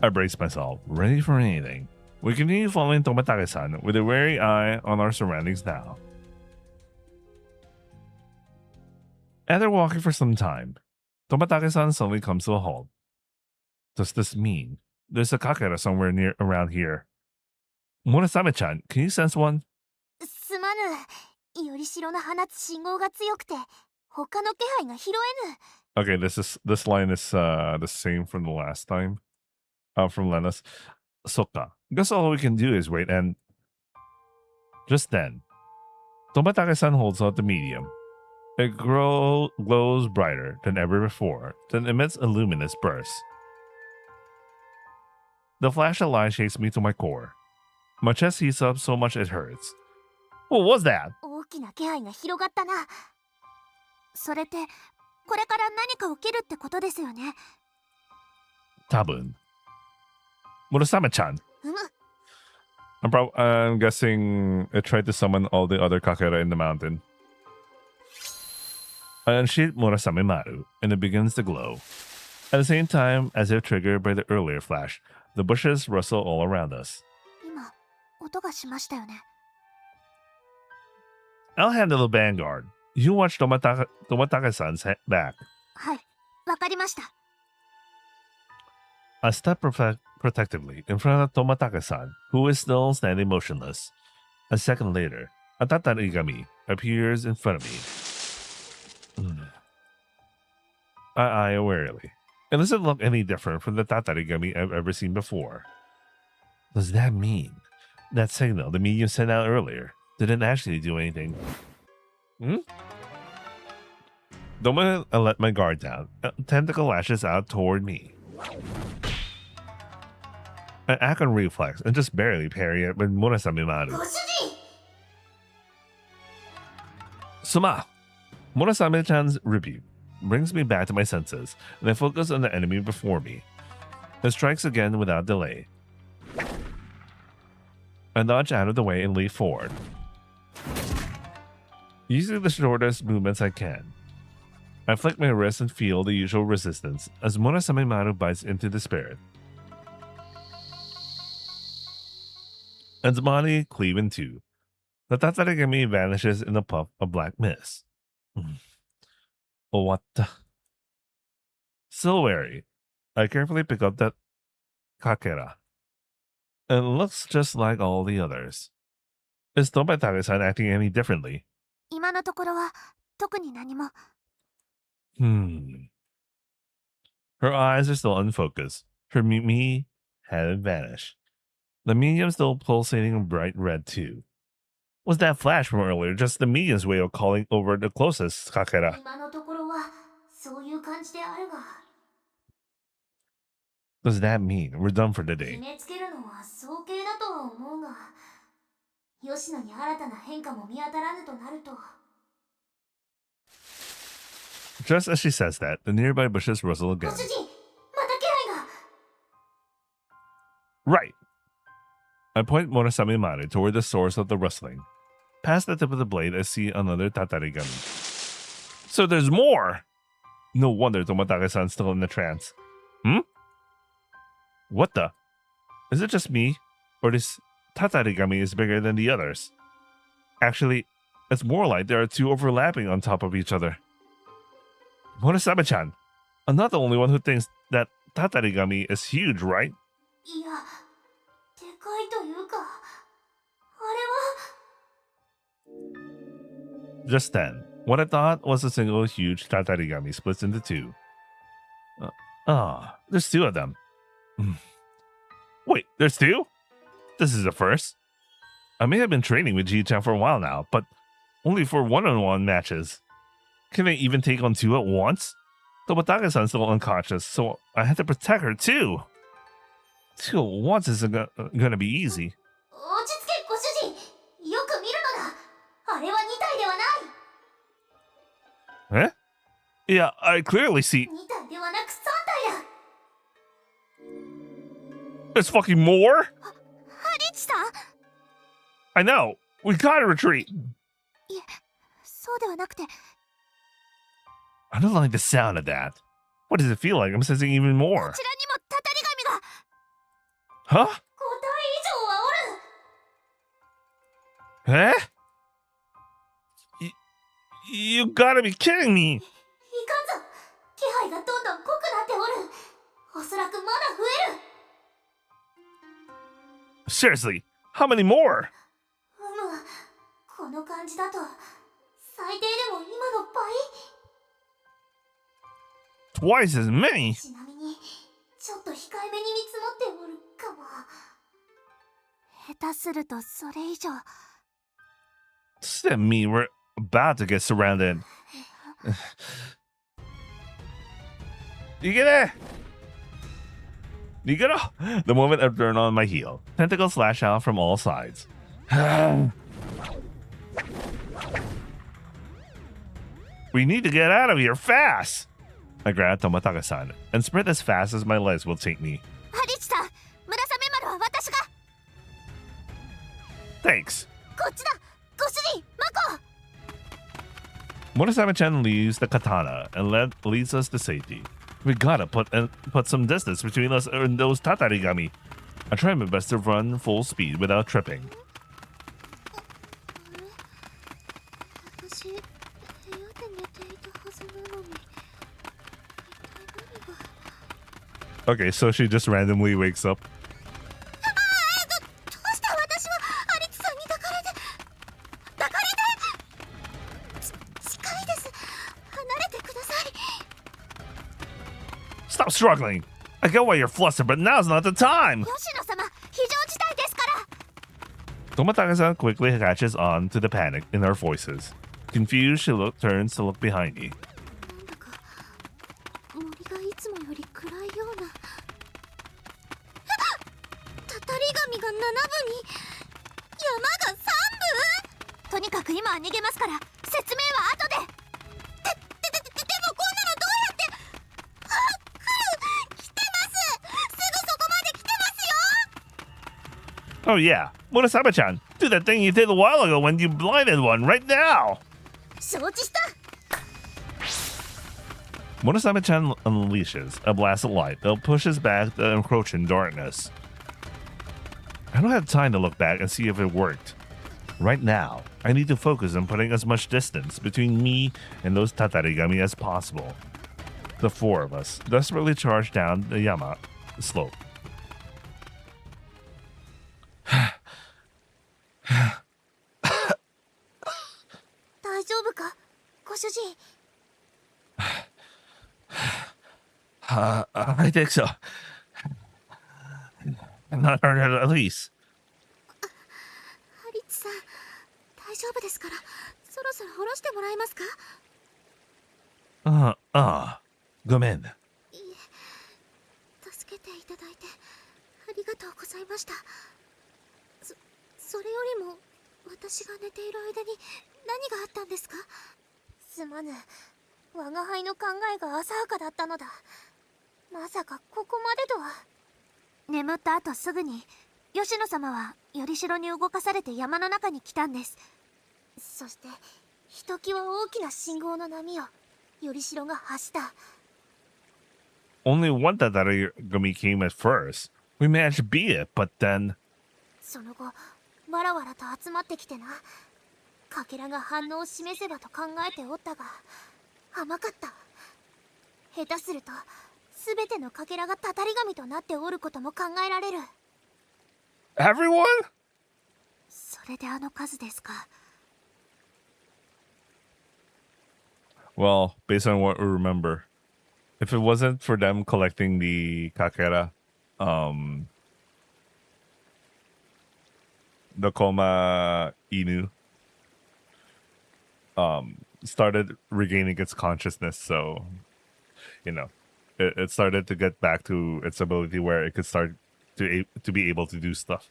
I brace myself, ready for anything. We continue following Tomataka-san with a wary eye on our surroundings now. After walking for some time, Tomataka-san suddenly comes to a halt. Does this mean there's a kakera somewhere around here? Murasame-chan, can you sense one? すまぬ。よりしろの放つ信号が強くて、他の気配が拾えぬ。Okay, this line is the same from the last time. From Lena's. Sokka. Guess all we can do is wait and... Just then, Tomataka-san holds out the medium. It glows brighter than ever before, then emits a luminous burst. The flash of light shakes me to my core. My chest heats up so much it hurts. What was that? 大きな気配が広がったな。それって、これから何か起きるってことですよね。多分。Murasame-chan. I'm guessing it tried to summon all the other Kakera in the mountain. I unsheath Murasame Maru, and it begins to glow. At the same time, as if triggered by the earlier flash, the bushes rustle all around us. 今音がしましたよね。 I'll handle the vanguard. You watch Tomatake-san's back. はい、わかりました。 I step protectively in front of Tomatake-san, who is still standing motionless. A second later, a Tatarigami appears in front of me. I eye it warily. It doesn't look any different from the Tatarigami I've ever seen before. Does that mean that signal the medium sent out earlier didn't actually do anything? The moment I let my guard down, a tentacle lashes out toward me. I act on reflex and just barely parry it with Murasame Maru. Suma! Murasame-chan's rebuke brings me back to my senses, and I focus on the enemy before me. It strikes again without delay. I dodge out of the way and leap forward, using the shortest movements I can. I flick my wrist and feel the usual resistance as Murasame Maru bites into the spirit. Its body cleave in two. The Tatarigami vanishes in a puff of black mist. What the? Still wary, I carefully pick up that Kakera. It looks just like all the others. Is Tomatake-san acting any differently? 今のところは特に何も。 Her eyes are still unfocused. Her me hadn't vanished. The medium still pulsating bright red too. Was that flash from earlier just the medium's way of calling over the closest Kakera? 今のところはそういう感じであるが。 Does that mean we're done for the 決 day? めつけるのは早計だとは思うが、吉野に新たな変化も見当たらぬとなると。 Just as she says that, the nearby bushes rustle ご again. 主人、また気配が。 Right! I point Murasame Maru toward the source of the rustling. Past the tip of the blade, I see another Tatarigami. So there's more! No wonder Tomatake-san's still in the trance. What the? Is it just me? Or this Tatarigami is bigger than the others? Actually, it's more like there are two overlapping on top of each other. Murasame-chan, I'm not the only one who thinks that Tatarigami is huge, right? いや、でかいというか、あれは。 Just then, what I thought was a single huge Tatarigami splits into two. There's two of them. Wait, there's two? This is a first. I may have been training with Ji-chan for a while now, but only for one-on-one matches. Can I even take on two at once? Tomatake-san's still unconscious, so I had to protect her too. Two at once isn't gonna be easy. 落ち着け、ご主人。よく見るのだ。あれは2体ではない。 Eh? Yeah, I clearly see. 2体ではなく3体だ。 There's fucking more? ハリチさん。 I know. We gotta retreat. いえ、そうではなくて。 I don't like the sound of that. What does it feel like? I'm sensing even こ more. ちらにもタタリ神が。 Huh? 5体以上はおる。 Eh? You gotta be kidding me. いかんぞ。気配がどんどん濃くなっておる。おそらくまだ増える。 Seriously, how many more? この感じだと最低でも今の倍。 Twice as many? ちなみにちょっと控えめに見積もっておるかも。下手するとそれ以上。 Does that mean we're about to get surrounded? You get it? You get it? The moment I turn on my heel, tentacles lash out from all sides. We need to get out of here fast! I grab Tomatake-san and sprint as fast as my legs will take me. ハリチさん、村雨丸は私が。Thanks. こっちだご主人マコ Murasame-chan leaves the katana and leads us to safety. We gotta put some distance between us and those tatarigami. I try my best to run full speed without tripping. 私部屋で寝ていたはずなのに一体何が Okay, so she just randomly wakes up. どうして私はアリツさんに抱かれて近いです離れてください Stop struggling. I get why you're flustered, but now's not the time. 吉野様非常事態ですから Tomataka-san quickly catches on to the panic in our voices. Confused, she turns to look behind me. なんだか森がいつもより暗いようなたたり神が7部に山が3部とにかく今は逃げますから説明は後ででもこんなのどうやって来る来てますすぐそこまで来てますよ Oh yeah, Murasame-chan, do that thing you did a while ago when you blinded one right now. 承知した Murasame-chan unleashes a blast of light that pushes back the encroaching darkness. I don't have time to look back and see if it worked. Right now, I need to focus on putting as much distance between me and those tatarigami as possible. The four of us desperately charge down the Yama slope. 大丈夫かご主人 I think so. I'm not hurt at least. ハリッツさん大丈夫ですからそろそろ下ろしてもらえますか Go in. いえ助けていただいてありがとうございましたそれよりも私が寝ている間に何があったんですかすまぬ我が輩の考えが浅はかだったのだまさかここまでとは眠った後すぐに吉野様はよりしろに動かされて山の中に来たんですそしてひときわ大きな信号の波をよりしろが発した Only one tatarigami came at first. We managed to beat it, but then... その後わらわらと集まってきてなかけらが反応を示せばと考えておったが甘かった下手すると全てのかけらがたたり神となっておることも考えられる Everyone? それであの数ですか Well, based on what we remember, if it wasn't for them collecting the kakera, the Koma Inu started regaining its consciousness, so you know it started to get back to its ability where it could start to be able to do stuff.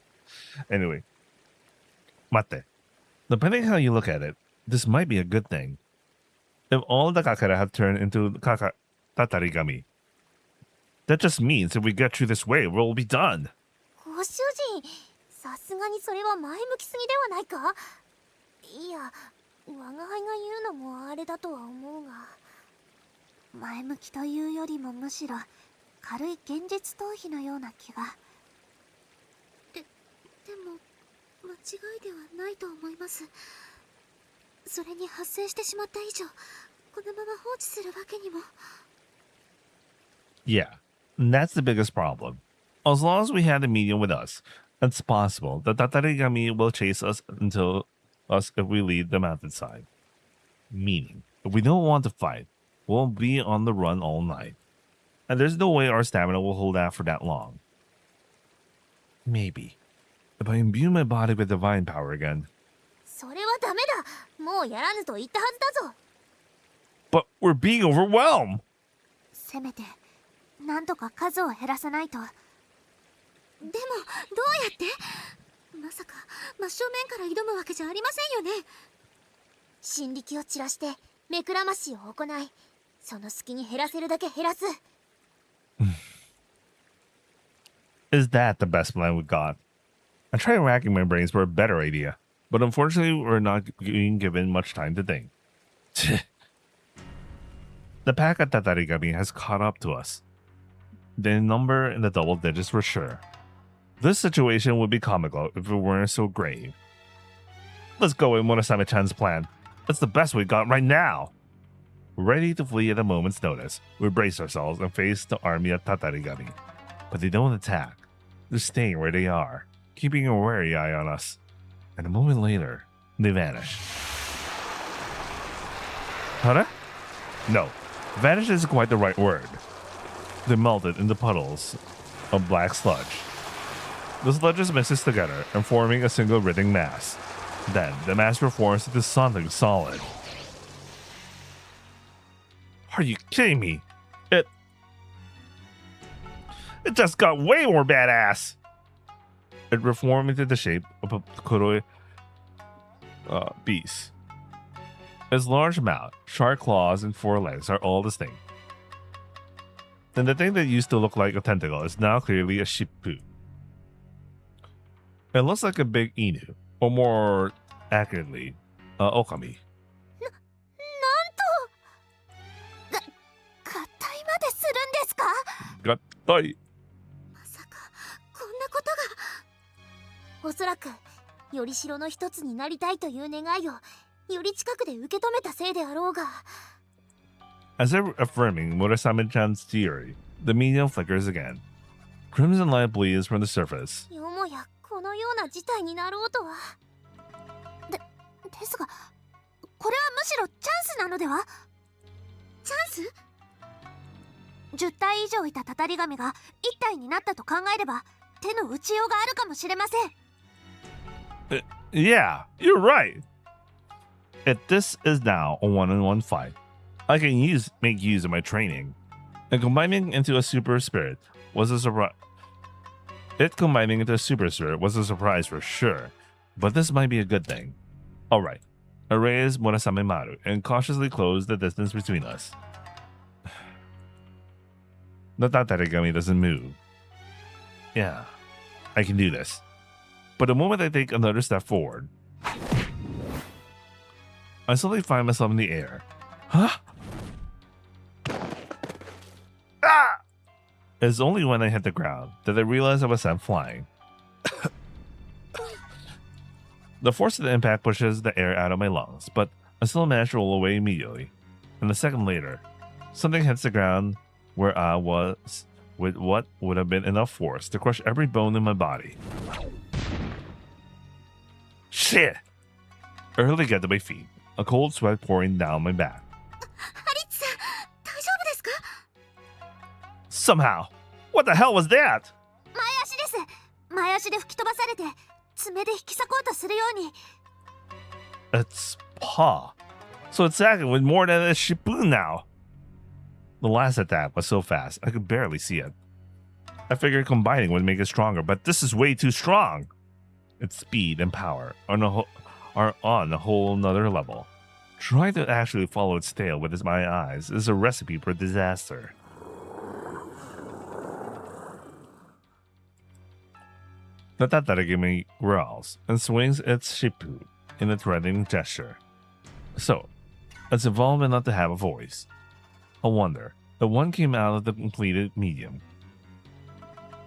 Anyway, Mate, depending how you look at it, this might be a good thing. If all the kakera have turned into tatarigami, that just means if we get through this wave, we'll be done. ご主人さすがにそれは前向きすぎではないかいや我が輩が言うのもあれだとは思うが前向きというよりもむしろ軽い現実逃避のような気がでも間違いではないと思いますそれに発生してしまった以上このまま放置するわけにも Yeah, that's the biggest problem. As long as we have the medium with us, it's possible that tatarigami will chase us until us if we leave the mountainside. Meaning, if we don't want to fight, we'll be on the run all night. And there's no way our stamina will hold out for that long. Maybe, if I imbue my body with divine power again. それはダメだもうやらぬと言ったはずだぞ But we're being overwhelmed! せめてなんとか数を減らさないとでもどうやってまさか真正面から挑むわけじゃありませんよね心力を散らして目くらましを行いその隙に減らせるだけ減らす Is that the best plan we got? I tried racking my brains for a better idea, but unfortunately we're not being given much time to think. The pack at Tatarigami has caught up to us. The number in the double digits for sure. This situation would be comical if it weren't so grave. Let's go with Murasame-chan's plan. That's the best we got right now. Ready to flee at a moment's notice, we brace ourselves and face the army at Tatarigami. But they don't attack. They're staying where they are, keeping a wary eye on us. And a moment later, they vanish. Huh? No, vanish isn't quite the right word. They melted into puddles of black sludge. The sludges mixes together and forming a single writhing mass. Then the mass reforms into something solid. Are you kidding me? It just got way more badass. It reformed into the shape of a kuroi beast. Its large mouth, sharp claws, and 4 legs are all distinct. And the thing that used to look like a tentacle is now clearly a shippu. It looks like a big inu, or more accurately, okami. 合体までするんですか？合体。まさかこんなことが。おそらくより城の一つになりたいという願いをより近くで受け止めたせいであろうが。As if affirming Murasame-chan's theory, the medium flickers again. Crimson light bleeds from the surface. よもやこのような事態になろうとは。ですが、これはむしろチャンスなのでは？チャンス？10体以上いたたたり神が1体になったと考えれば手の打ちようがあるかもしれません。Yeah, you're right. If this is now a one-on-one fight, I can make use of my training. And combining into a super spirit was a surprise. Combining into a super spirit was a surprise for sure, but this might be a good thing. Alright, I raise Murasame Maru and cautiously close the distance between us. The Tatarigami doesn't move. Yeah, I can do this. But the moment I take another step forward, I suddenly find myself in the air. Huh? Ah! It's only when I hit the ground that I realize I was sent flying. The force of the impact pushes the air out of my lungs, but I still manage to roll away immediately. And a second later, something hits the ground where I was with what would have been enough force to crush every bone in my body. Shit! I hurriedly get to my feet, a cold sweat pouring down my back. Somehow, what the hell was that? 前足です。前足で吹き飛ばされて爪で引き裂こうとするように。It's paw. So it's acting with more than a shippu now. The last attack was so fast, I could barely see it. I figured combining would make it stronger, but this is way too strong. Its speed and power are on a whole nother level. Trying to actually follow its tail with my eyes is a recipe for disaster. The Tatarigami growls and swings its shippu in a threatening gesture. So, it's evolved enough to have a voice. I wonder if one came out of the completed medium.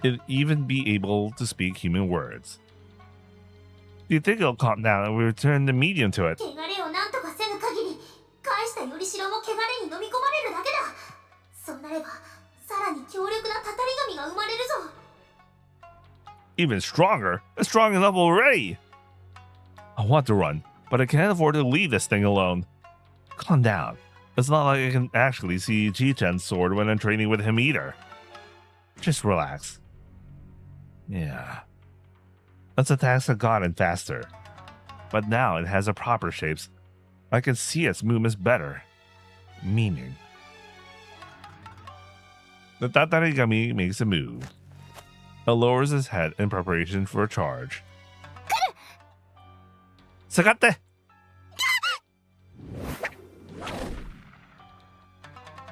It'd even be able to speak human words. Do you think it'll calm down and we return the medium to it? 汚れをなんとかせぬ限り、返したよりしろも汚れに飲み込まれるだけだ。そうなれば、さらに強力なたたり神が生まれるぞ。Even stronger? It's strong enough already! I want to run, but I can't afford to leave this thing alone. Calm down. It's not like I can actually see Chi-chan's sword when I'm training with him either. Just relax. Yeah. Its attacks have gotten faster. But now it has a proper shapes. I can see its movements better. Meaning. The Tatarigami makes a move. It lowers its head in preparation for a charge. Sagate!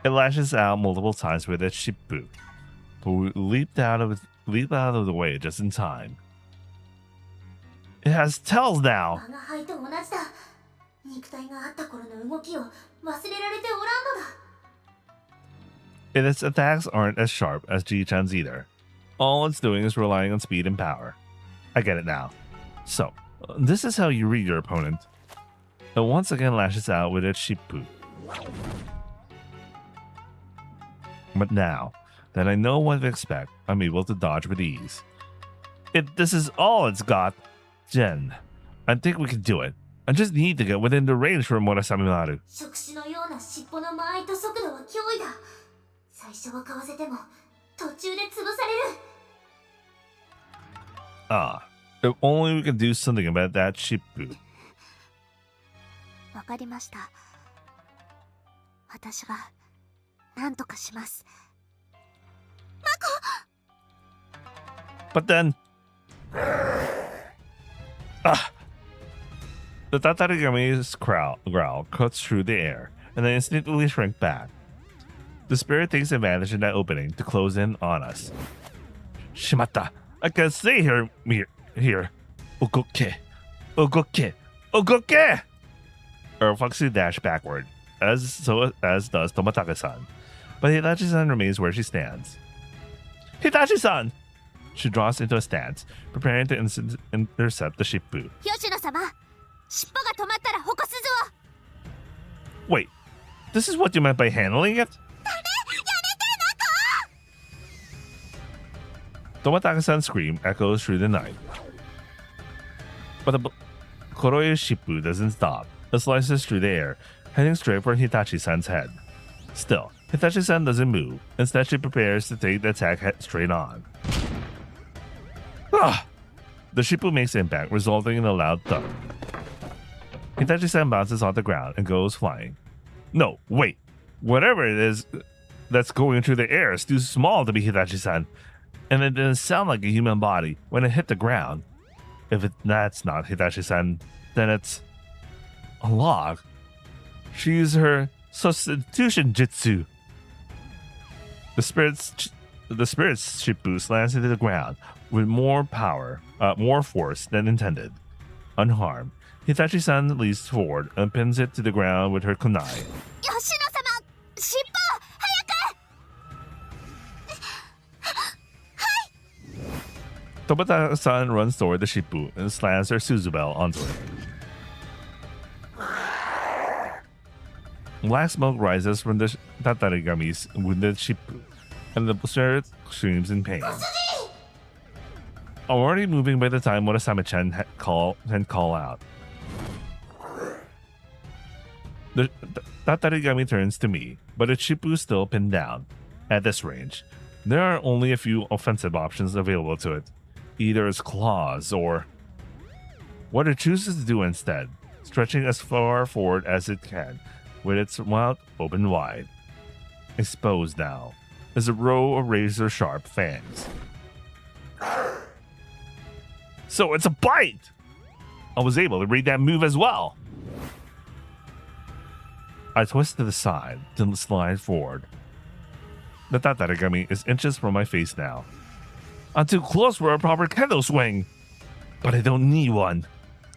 It lashes out multiple times with its shippu, but we leaped out of the way just in time. It has tails now. 我が輩と同じだ。肉体があった頃の動きを忘れられておらんのだ。And its attacks aren't as sharp as Ji-chan's either. All it's doing is relying on speed and power. I get it now. So, this is how you read your opponent. It once again lashes out with its Shippu. But now that I know what to expect, I'm able to dodge with ease. This is all it's got. Jen, I think we can do it. I just need to get within the range for Murasame Maru. 触手のような尻尾の間合いと速度は脅威だ。最初はかわせても途中で潰される。Ah, if only we could do something about that Shippu. わかりました。私が何とかします。But then... The Tatarigami's growl cuts through the air, and then instinctively shrink back. The spirit takes advantage of that opening to close in on us. Shimatta! I can't stay here. Ugoke! Ugoke! Ugoke! Or Foxy dash backward, as does Tomatake-san. But Hitachi-san remains where she stands. Hitachi-san! She draws into a stance, preparing to intercept the Shippu. 吉野様、尻尾が止まったら矛筋を。Wait, this is what you meant by handling it? Tomatake-san's scream echoes through the night. But the Koroyu Shippu doesn't stop. It slices through the air, heading straight for Hitachi-san's head. Still, Hitachi-san doesn't move. Instead, she prepares to take the attack head straight on. The Shippu makes impact, resulting in a loud thud. Hitachi-san bounces off the ground and goes flying. No, wait. Whatever it is that's going through the air is too small to be Hitachi-san, and it didn't sound like a human body when it hit the ground. If that's not Hitachi-san, then it's a log. She used her substitution jutsu. The spirit's Shippu slams into the ground with more force than intended. Unharmed, Hitachi-san leaps forward and pins it to the ground with her kunai. 吉野様、尻尾早く。 Tomatake-san runs toward the Shippu and slams her Suzubel onto it. Black smoke rises from the Tatarigami's wounded Shippu, and the spirit screams in pain. Already moving by the time Murasame-chan can call out. The Tatarigami turns to me, but its Shippu is still pinned down. At this range, there are only a few offensive options available to it. Either its claws or... What it chooses to do instead, stretching as far forward as it can, with its mouth open wide. Exposed now is a row of razor-sharp fangs. So it's a bite! I was able to read that move as well. I twist to the side, then slide forward. The Tatarigami is inches from my face now. I'm too close for a proper kendo swing, but I don't need one.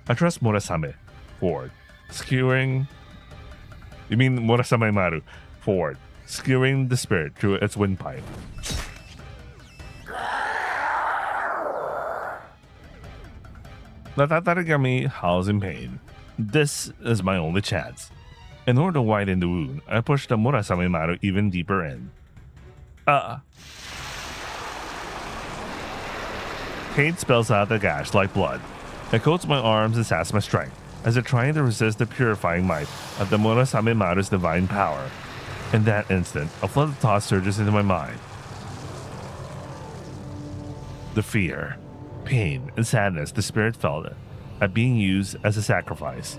I trust Murasame forward, skewering... You mean Murasame Maru forward, skewering the spirit through its windpipe. The Tatarigami howls in pain. This is my only chance. In order to widen the wound, I push the Murasame Maru even deeper in. Pain spells out the gash like blood. It coats my arms and saps my strength, as if trying to resist the purifying might of the Murasame Maru's divine power. In that instant, a flood of thoughts surges into my mind. The fear, pain, and sadness the spirit felt at being used as a sacrifice.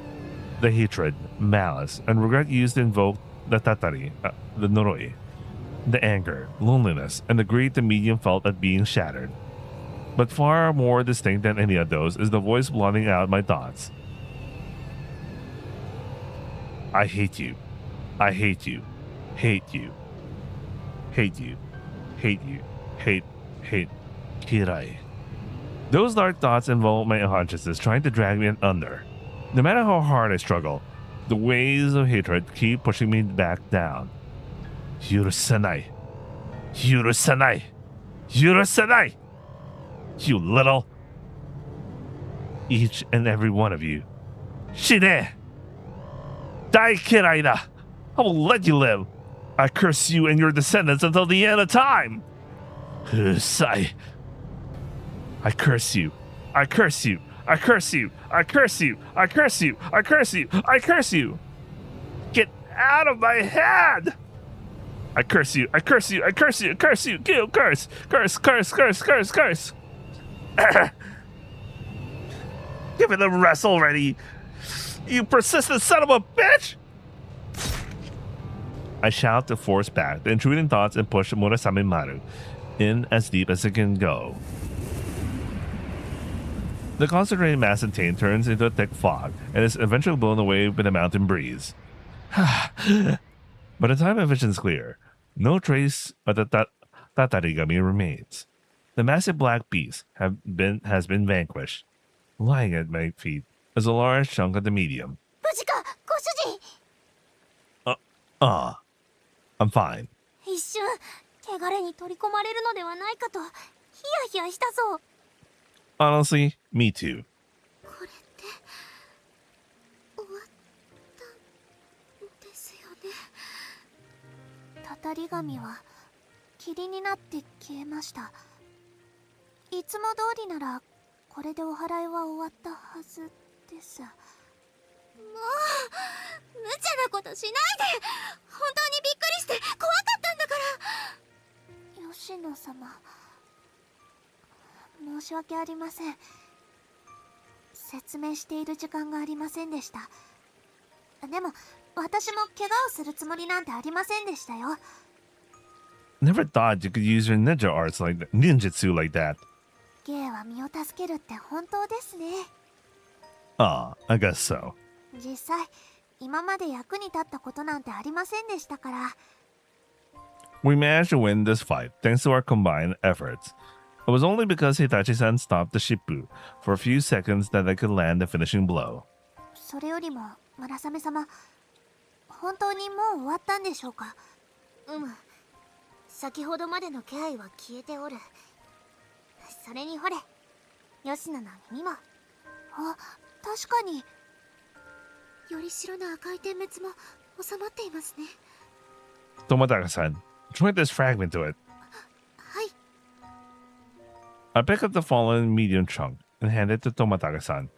The hatred, malice, and regret used to invoke the Tatari, the Noroi. The anger, loneliness, and the greed the medium felt at being shattered. But far more distinct than any of those is the voice blotting out my thoughts. I hate you. I hate you. Hate you. Hate you. Hate you. Hate. Kirai. Those dark thoughts involve my consciousness trying to drag me under. No matter how hard I struggle, the waves of hatred keep pushing me back down. Yurusanai. Yurusanai. Yurusanai! You little. Each and every one of you. Shine! Dai Kiraida! I will let you live. I curse you and your descendants until the end of time. Husai. I curse you. I curse you. I curse you. I curse you. I curse you. I curse you. I curse you. Get out of my head. I curse you. I curse you. I curse you. I curse you. Kill. Curse. Curse. Curse. Curse. Curse. Curse. Give me the rest already. You persistent son of a bitch. I shout to force back the intruding thoughts and push Murasame Maru in as deep as it can go. The concentrated mass contained turns into a thick fog and is eventually blown away by the mountain breeze. By the time my vision's clear, no trace of the Tatarigami remains. The massive black beast has been vanquished. Lying at my feet is a large chunk of the medium. 無事か、ご主人。 I'm fine. 一瞬、汚れに取り込まれるのではないかと、ヒヤヒヤしたぞ。 Honestly, me too. これって終わったんですよね。たたり神は霧になって消えました。いつも通りならこれでお祓いは終わったはずです。もう無茶なことしないで。本当にびっくりして怖かったんだから。吉野様、申し訳ありません。説明している時間がありませんでした。でも私も怪我をするつもりなんてありませんでしたよ。 Never thought you could use your ninja arts like that, ninjutsu like that. 芸は身を助けるって本当ですね。 I guess so. 実際今まで役に立ったことなんてありませんでしたから。 We managed to win this fight thanks to our combined efforts. It was only because Hitachi-san stopped the Shippu for a few seconds that I could land the finishing blow. それよりも村雨様、本当にもう終わったんでしょうか。先ほどまでの気配は消えておる。それにほれ、吉野の耳も。確かに。より白の赤い点滅も収まっていますね。 Tomodaga-san, join this fragment to it. はい。 I pick up the fallen medium chunk and hand it to Tomodaga-san.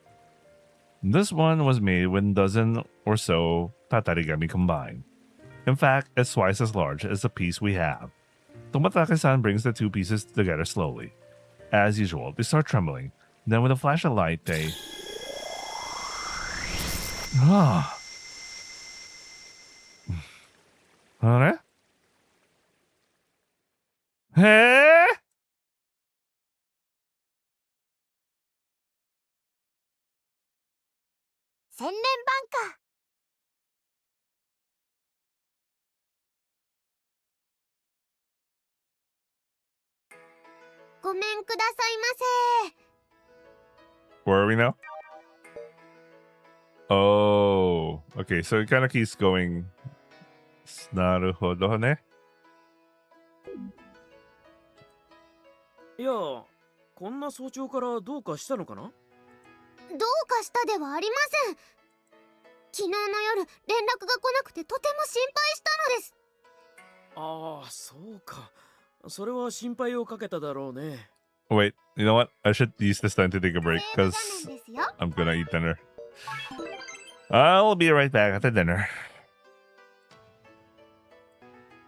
This one was made with a dozen or so tatarigami combined. In fact, it's twice as large as the piece we have. Tomodaga-san brings the two pieces together slowly. As usual, they start trembling. Then with a flash of light, they... Huh? Hey? 洗練バンカ。ごめんくださいませ。 Where are we now? Oh, okay, so it kind of keeps going. なるほどね。いや、こんな早朝からどうかしたのかな？どうかしたではありません。昨日の夜連絡が来なくてとても心配したのです。ああ、そうか。それは心配をかけただろうね。Wait, you know what? I should use this time to take a break セール because 画面ですよ。 I'm gonna eat dinner. I'll be right back after dinner.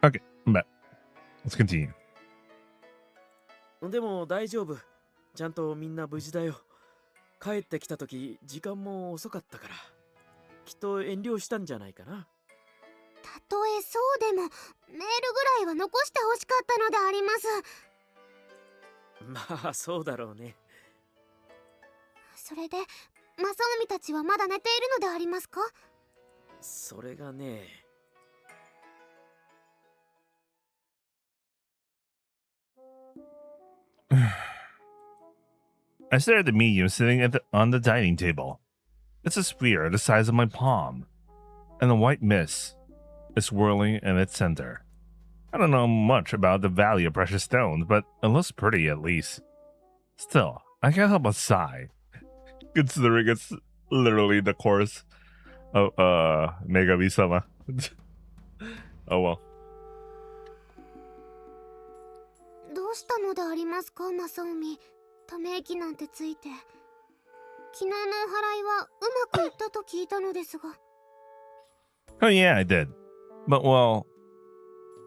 Okay, I'm back. Let's continue. でも大丈夫。ちゃんとみんな無事だよ。帰ってきた時、時間も遅かったから。きっと遠慮したんじゃないかな。たとえそうでもメールぐらいは残してほしかったのであります。まあそうだろうね。それで正臣たちはまだ寝ているのでありますか？それがね。I stare at the medium sitting on the dining table. It's a sphere the size of my palm, and the white mist is swirling in its center. I don't know much about the value of precious stones, but it looks pretty at least. Still, I can't help but sigh, considering it's literally the course of Megami-sama. Oh well. どうしたのでありますか、正臣。ため息なんてついて。昨日のお祓いはうまくいったと聞いたのですが。Oh yeah, I did. But well,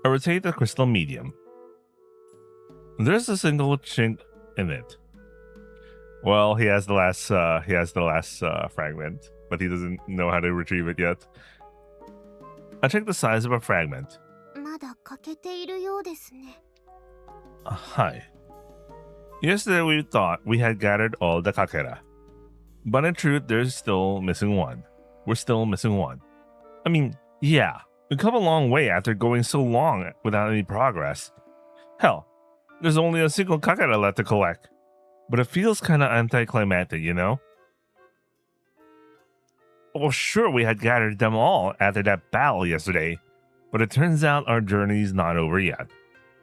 I rotate the crystal medium. There's a single chink in it. Well, he has the last fragment, but he doesn't know how to retrieve it yet. I check the size of a fragment. まだ欠けているようですね。Hi. Yesterday we thought we had gathered all the kakera. But in truth, there's still missing one. We're still missing one. I mean, yeah, we come a long way after going so long without any progress. Hell, there's only a single kakera left to collect. But it feels kind of anticlimactic, you know? Well, sure, we had gathered them all after that battle yesterday, but it turns out our journey's not over yet.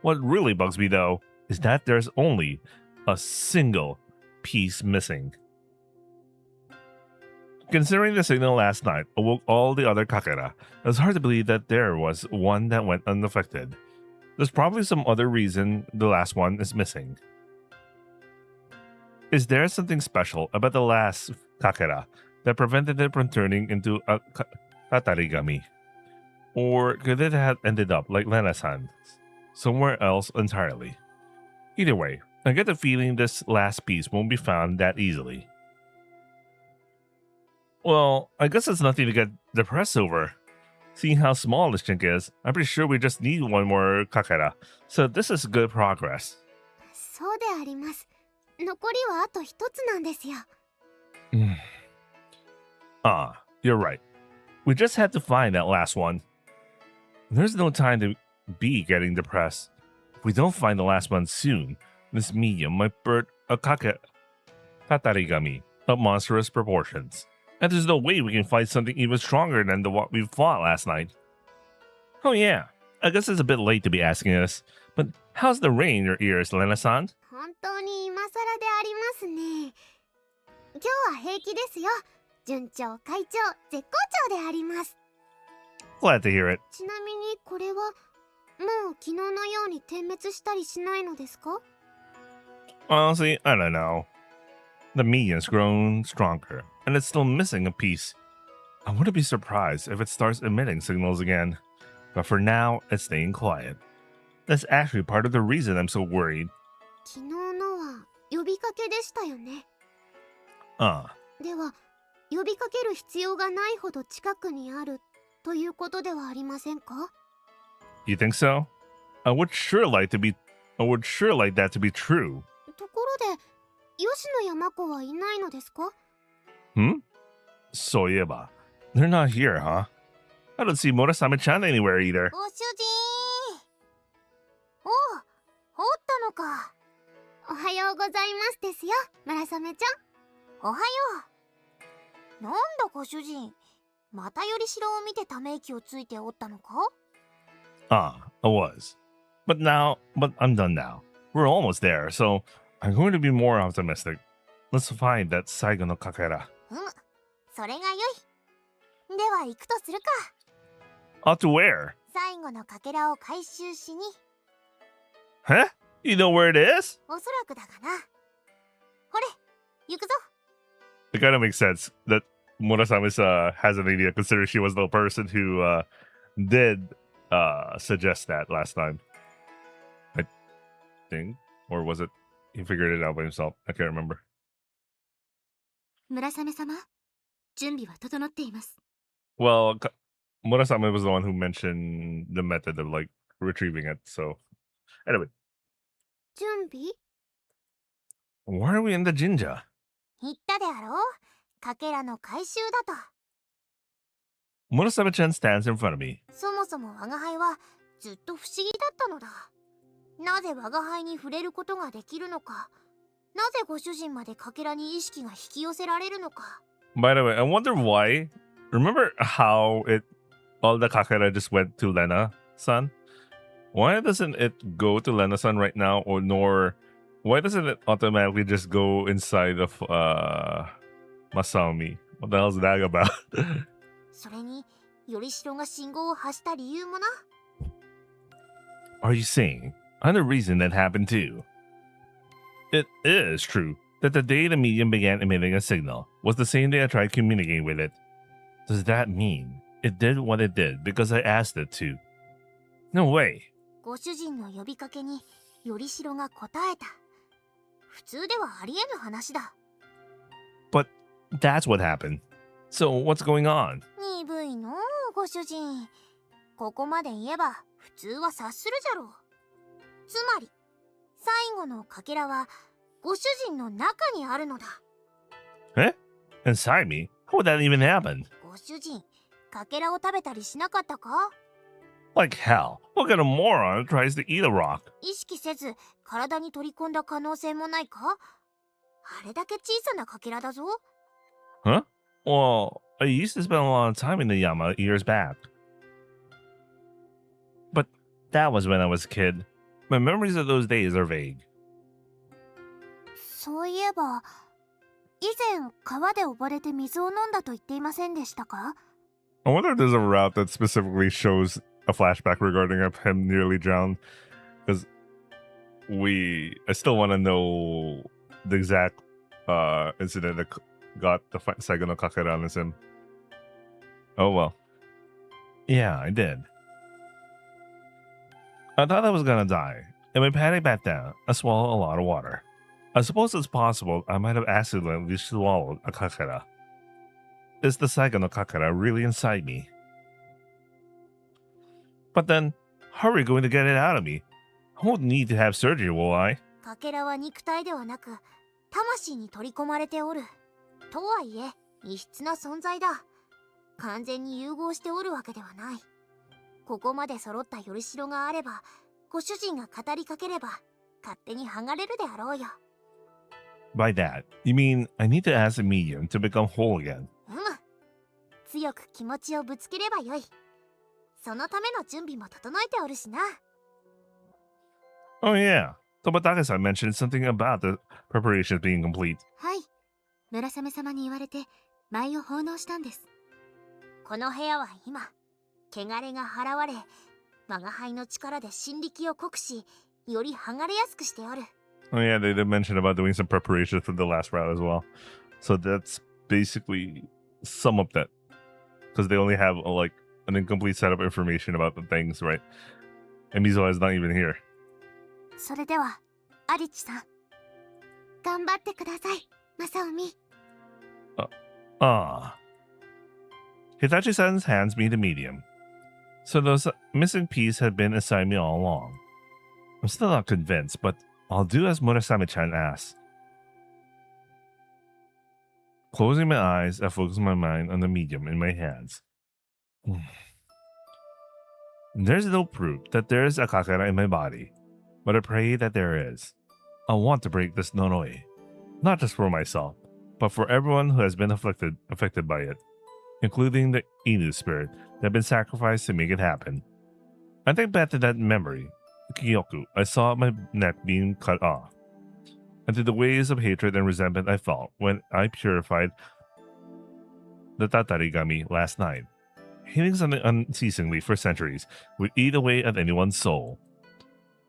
What really bugs me, though, is that there's only a single piece missing. Considering the signal last night awoke all the other kakera, it's hard to believe that there was one that went unaffected. There's probably some other reason the last one is missing. Is there something special about the last kakera that prevented it from turning into a katarigami? Or could it have ended up like Lena-san, somewhere else entirely? Either way, I get the feeling this last piece won't be found that easily. Well, I guess it's nothing to get depressed over. Seeing how small this chink is, I'm pretty sure we just need one more kakera, so this is good progress. そうであります。残りはあと一つなんですよ。You're right. We just had to find that last one. There's no time to be getting depressed. If we don't find the last one soon, this medium might birth a katarigami of monstrous proportions. And there's no way we can fight something even stronger than what we fought last night. Oh yeah, I guess it's a bit late to be asking this, but how's the rain in your ears, Lena-san? 本当に今更でありますね。今日は平気ですよ。順調、会長、絶好調であります。Glad to hear it. ちなみにこれはもう昨日のように点滅したりしないのですか？ Honestly, I don't know. The medium's grown stronger, and it's still missing a piece. I wouldn't be surprised if it starts emitting signals again. But for now, it's staying quiet. That's actually part of the reason I'm so worried. 昨日のは呼びかけでしたよね。では、呼びかける必要がないほど近くにあるということではありませんか？ You think so? I would sure like that to be true. ところで、吉野やマコはいないのですか？ So yeah, they're not here, huh? I don't see Murasame-chan anywhere either. ご主人。おったのか。おはようございますですよ、村雨ちゃん。おはよう。なんだご主人、またよりしろを見てため息をついておったのか？ I was. But I'm done now. We're almost there, so I'm going to be more optimistic. Let's find that Saigo no Kakera. それがよい。では行くとするか。Off to where? 最後のかけらを回収しに。Huh? You know where it is? おそらくだがな。ほれ、行くぞ。It kind of makes sense that Murasame has an idea, considering she was the person who did suggest that last time. I think. Or was it he figured it out by himself? I can't remember. 村雨様、準備は整っています。 Well, Murasame was the one who mentioned the method of like retrieving it, so anyway. 準備？ Why are we in the jinja? 言ったであろう。かけらの回収だと。 Murasame-chan stands in front of me. そもそも我が輩はずっと不思議だったのだ。なぜ我が輩に触れることができるのか、なぜご主人までかけらに意識が引き寄せられるのか。 By the way, I wonder why. Remember how all the kakera just went to Lena-san? Why doesn't it go to Lena-san right now, or nor why doesn't it automatically just go inside of Masami? What the hell is that about? それによりしろが信号を発した理由もな。 Are you saying another reason that happened too? It is true that the day the medium began emitting a signal was the same day I tried communicating with it. Does that mean it did what it did because I asked it to? No way. ご主人の呼びかけによりしろが答えた。普通ではありえぬ話だ。 But that's what happened. So what's going on? 鈍いのご主人。ここまで言えば普通は察するじゃろう。つまり最後のかけらはご主人の中にあるのだ。 Eh? Inside me? How would that even happen? ご主人、かけらを食べたりしなかったか？ Like hell. What kind of moron tries to eat a rock? 意識せず体に取り込んだ可能性もないか？あれだけ小さなかけらだぞ。 Huh? Well, I used to spend a lot of time in the Yama years back. But that was when I was a kid. My memories of those days are vague. そういえば以前川で溺れて水を飲んだと言っていませんでしたか？ I wonder if there's a route that specifically shows a flashback regarding of him nearly drowned. Because I still want to know the exact incident that got the Saigo no Kakera on him. Oh well. Yeah, I did. I thought I was gonna die. In my panic back down, I swallowed a lot of water. I suppose it's possible I might have accidentally swallowed a Kakera. Is the Saigo no Kakera really inside me? But then, how are we going to get it out of me? I won't need to have surgery, will I? かけらは肉体ではなく魂に取り込まれておる。とはいえ異質な存在だ。完全に融合しておるわけではない。ここまで揃ったよりしろがあれば、ご主人が語りかければ勝手に剥がれるであろうよ。 By that, you mean I need to ask the medium to become whole again? 強く気持ちをぶつければよい。そのための準備も整えておるしな。 Oh yeah, Tobatake-san mentioned something about the preparations being complete. はい、村雨様に言われて舞を奉納したんです。この部屋は今汚れが払われ、我が輩の力で新力を濃くし、より剥がれやすくしておる。 Oh yeah, they did mention about doing some preparations for the last route as well. So that's basically some of that. Because they only have like an incomplete set of information about the things, right? And Mizuha is not even here. それでは、アリチさん。頑張ってください、マサオミ。Hitachi-san's hands me the medium. So those missing piece had been assigned me all along. I'm still not convinced, but I'll do as Murasame-chan asks. Closing my eyes, I focus my mind on the medium in my hands. There's no proof that there is a kakera in my body, but I pray that there is. I want to break this Noroi, not just for myself, but for everyone who has been affected by it, including the Inu spirit that had been sacrificed to make it happen. I think back to that memory, Kyoku, I saw my neck being cut off, and to the waves of hatred and resentment I felt when I purified the Tatarigami last night. Hating something unceasingly for centuries would eat away at anyone's soul.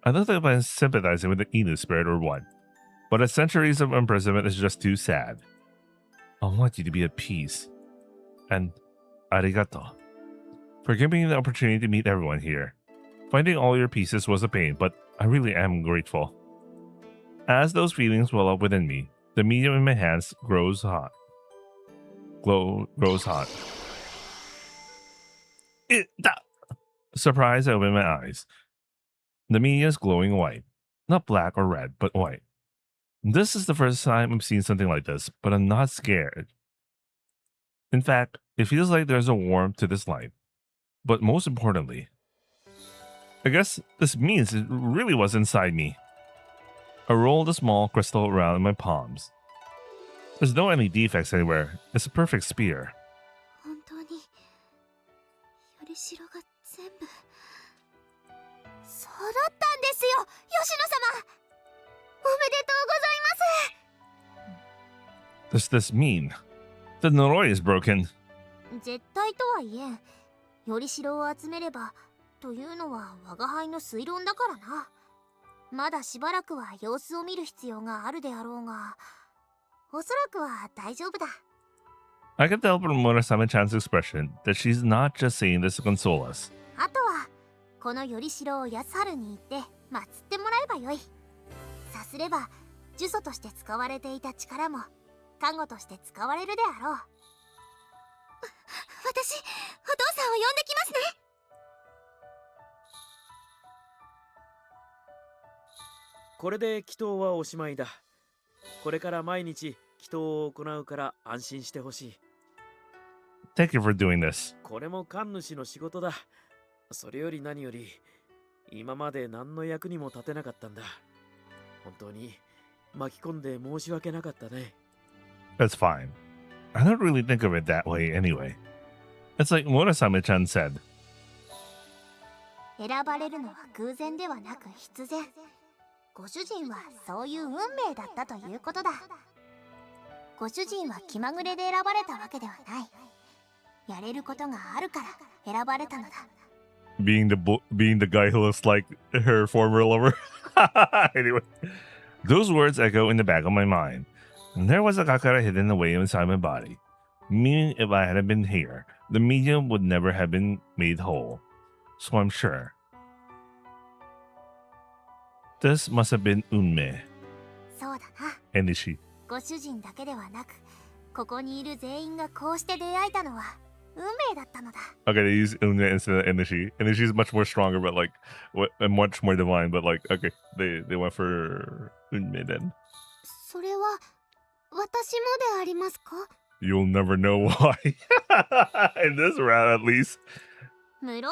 I don't think I'm sympathizing with the Inu spirit or what, but a centuries of imprisonment is just too sad. I want you to be at peace. And arigato for giving me the opportunity to meet everyone here. Finding all your pieces was a pain, but I really am grateful. As those feelings well up within me, the medium in my hands grows hot. Grows hot. Surprised, I open my eyes. The medium is glowing white. Not black or red, but white. This is the first time I've seen something like this, but I'm not scared. In fact, it feels like there's a warmth to this light. But most importantly, I guess this means it really was inside me. I rolled a small crystal around in my palms. There's no any defects anywhere. It's a perfect spear. 本当によりしろが全部揃ったんですよ、吉野様。おめでとうございます。 Does this mean the Noroi is broken? 絶対とは言えん。よりしろを集めればというのは我が輩の推論だからな。まだしばらくは様子を見る必要があるであろうが、おそらくは大丈夫だ。 I can tell from Murasame-chan's expression that she's not just saying this to console us. あとはこのよりしろを安春に行って祀ってもらえばよい。さすれば呪詛として使われていた力も加護として使われるであろう。私、お父さんを呼んできますね。これで祈祷はおしまいだ。これから毎日祈祷を行うから安心してほしい。Thank you for doing this. これも神主の仕事だ。それより何より、今まで何の役にも立てなかったんだ。本当に巻き込んで申し訳なかったね。That's fine. I don't really think of it that way anyway. It's like Murasame-chan said. 選ばれるのは偶然ではなく必然。ご主人はそういう運命だったということだ。ご主人は気まぐれで選ばれたわけではない。やれることがあるから選ばれたのだ。Being the guy who looks like her former lover. Anyway, those words echo in the back of my mind. And there was a kakara hidden away inside my body. Meaning if I hadn't been here, the medium would never have been made whole. So I'm sure. This must have been Unme. そうだな。 Enishi. ご主人だけではなく、ここにいる全員がこうして出会えたのは運命だったのだ。 Okay, they use Unme instead of Enishi. Enishi's much more stronger, but like, and much more divine. But like, okay, they went for Unme then. それは私もでありますか？ You'll never know why. In this round, at least. 無論だ。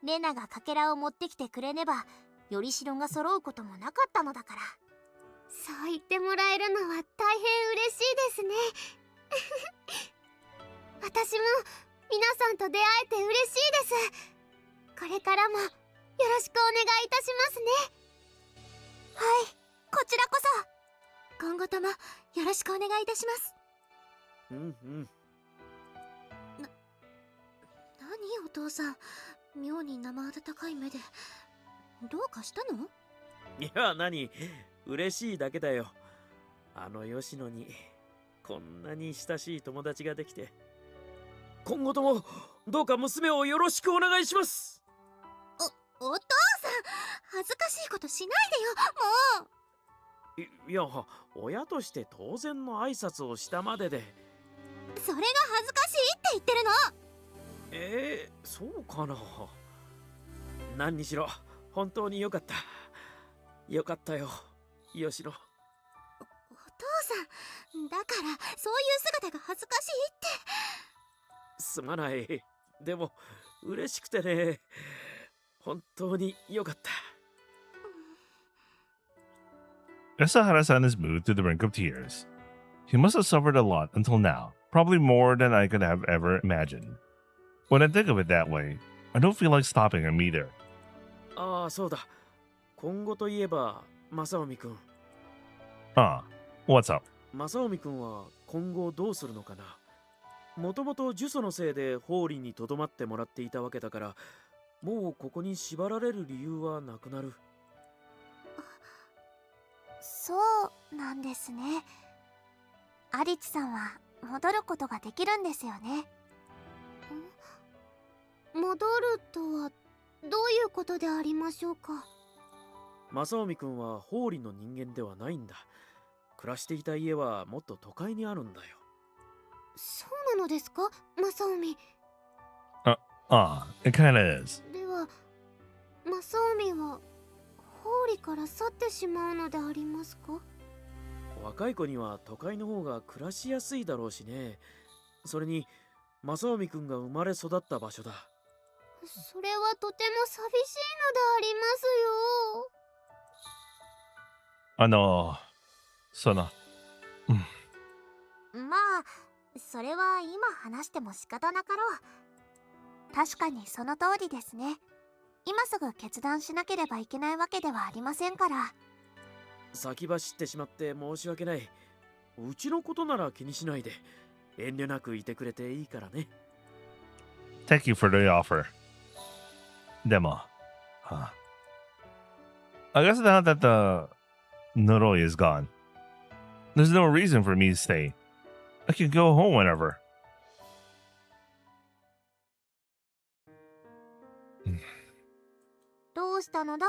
レナがかけらを持ってきてくれねば、よりしろが揃うこともなかったのだから。そう言ってもらえるのは大変嬉しいですね。私も皆さんと出会えて嬉しいです。これからもよろしくお願いいたしますね。はい、こちらこそ今後ともよろしくお願いいたします。うんうん。何お父さん、妙に生温かい目で。どうかしたの？いや、何、嬉しいだけだよ。あの吉野にこんなに親しい友達ができて。今後ともどうか娘をよろしくお願いします。お父さん、恥ずかしいことしないでよ、もう。いや、親として当然の挨拶をしたまでで。それが恥ずかしいって言ってるの。そうかな。何にしろ本当によかった。よかったよ、吉野。お父さん、だからそういう姿が恥ずかしいって。すまない。でも嬉しくてね。本当によかった。Yasuhara-san is moved to the brink of tears. He must have suffered a lot until now, probably more than I could have ever imagined. When I think of it that way, I don't feel like stopping him either. ああ、そうだ。今後といえば、正臣くん。What's up? 正臣くんは今後どうするのかな。もともと呪詛のせいで法理にとどまってもらっていたわけだから、もうここに縛られる理由はなくなる。そうなんですね。アリチさんは戻ることができるんですよね。戻るとはどういうことでありましょうか？正臣くんは法理の人間ではないんだ。暮らしていた家はもっと都会にあるんだよ。そうなのですか、正臣。It kinda is. では正臣は法理から去ってしまうのでありますか？若い子には都会の方が暮らしやすいだろうしね。それに正臣くんが生まれ育った場所だ。それはとても寂しいのでありますよ。あの、その、うん。まあそれは今話しても仕方なかろう。確かにその通りですね。今すぐ決断しなければいけないわけではありませんから。先走ってしまって申し訳ない。うちのことなら気にしないで。遠慮なくいてくれていいからね。Thank you for the offer. でも、I guess now that the Noroi is gone, there's no reason for me to stay. I can go home whenever. どうしたのだ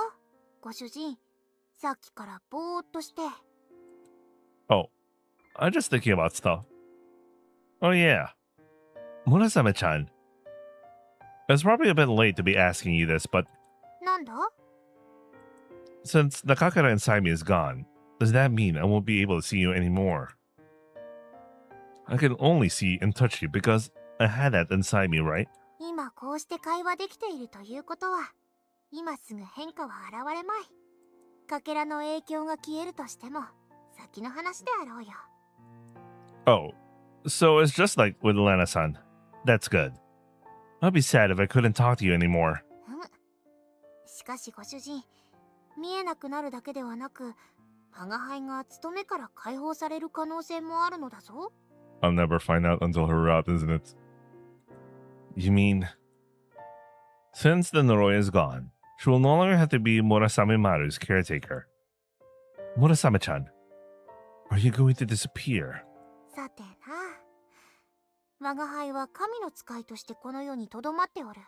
ご主人。さっきからぼーっとして。Oh, I'm just thinking about stuff. Oh yeah, Murasame-chan. It's probably a bit late to be asking you this, but なんだ since the Kakara inside me is gone, does that mean I won't be able to see you anymore? I can only see and touch you because I had that inside me, right? 今こうして会話できているということは、今すぐ変化は現れまい。かけらの影響が消えるとしても、先の話であろうよ。Oh, so it's just like with Lana-san. That's good. I'd be sad if I couldn't talk to you anymore. しかしご主人、見えなくなるだけではなく、我が輩が務めから解放される可能性もあるのだぞ。I'll never find out until her route, isn't it? You mean, since the Noroi is gone, she will no longer have to be Murasame Maru's caretaker. Murasame-chan, are you going to disappear? さてな、我が輩は神の使いとしてこの世にとどまっておる。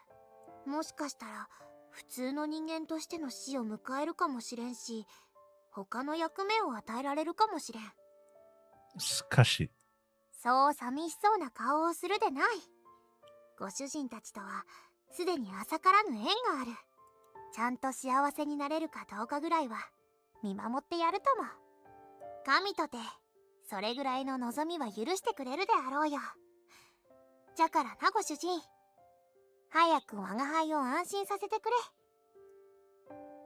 もしかしたら普通の人間としての死を迎えるかもしれんし、他の役目を与えられるかもしれん。しかし、そう寂しそうな顔をするでない。ご主人たちとはすでに浅からぬ縁がある。ちゃんと幸せになれるかどうかぐらいは見守ってやるとも。神とてそれぐらいの望みは許してくれるであろうよ。じゃからなご主人、早く我が輩を安心させてく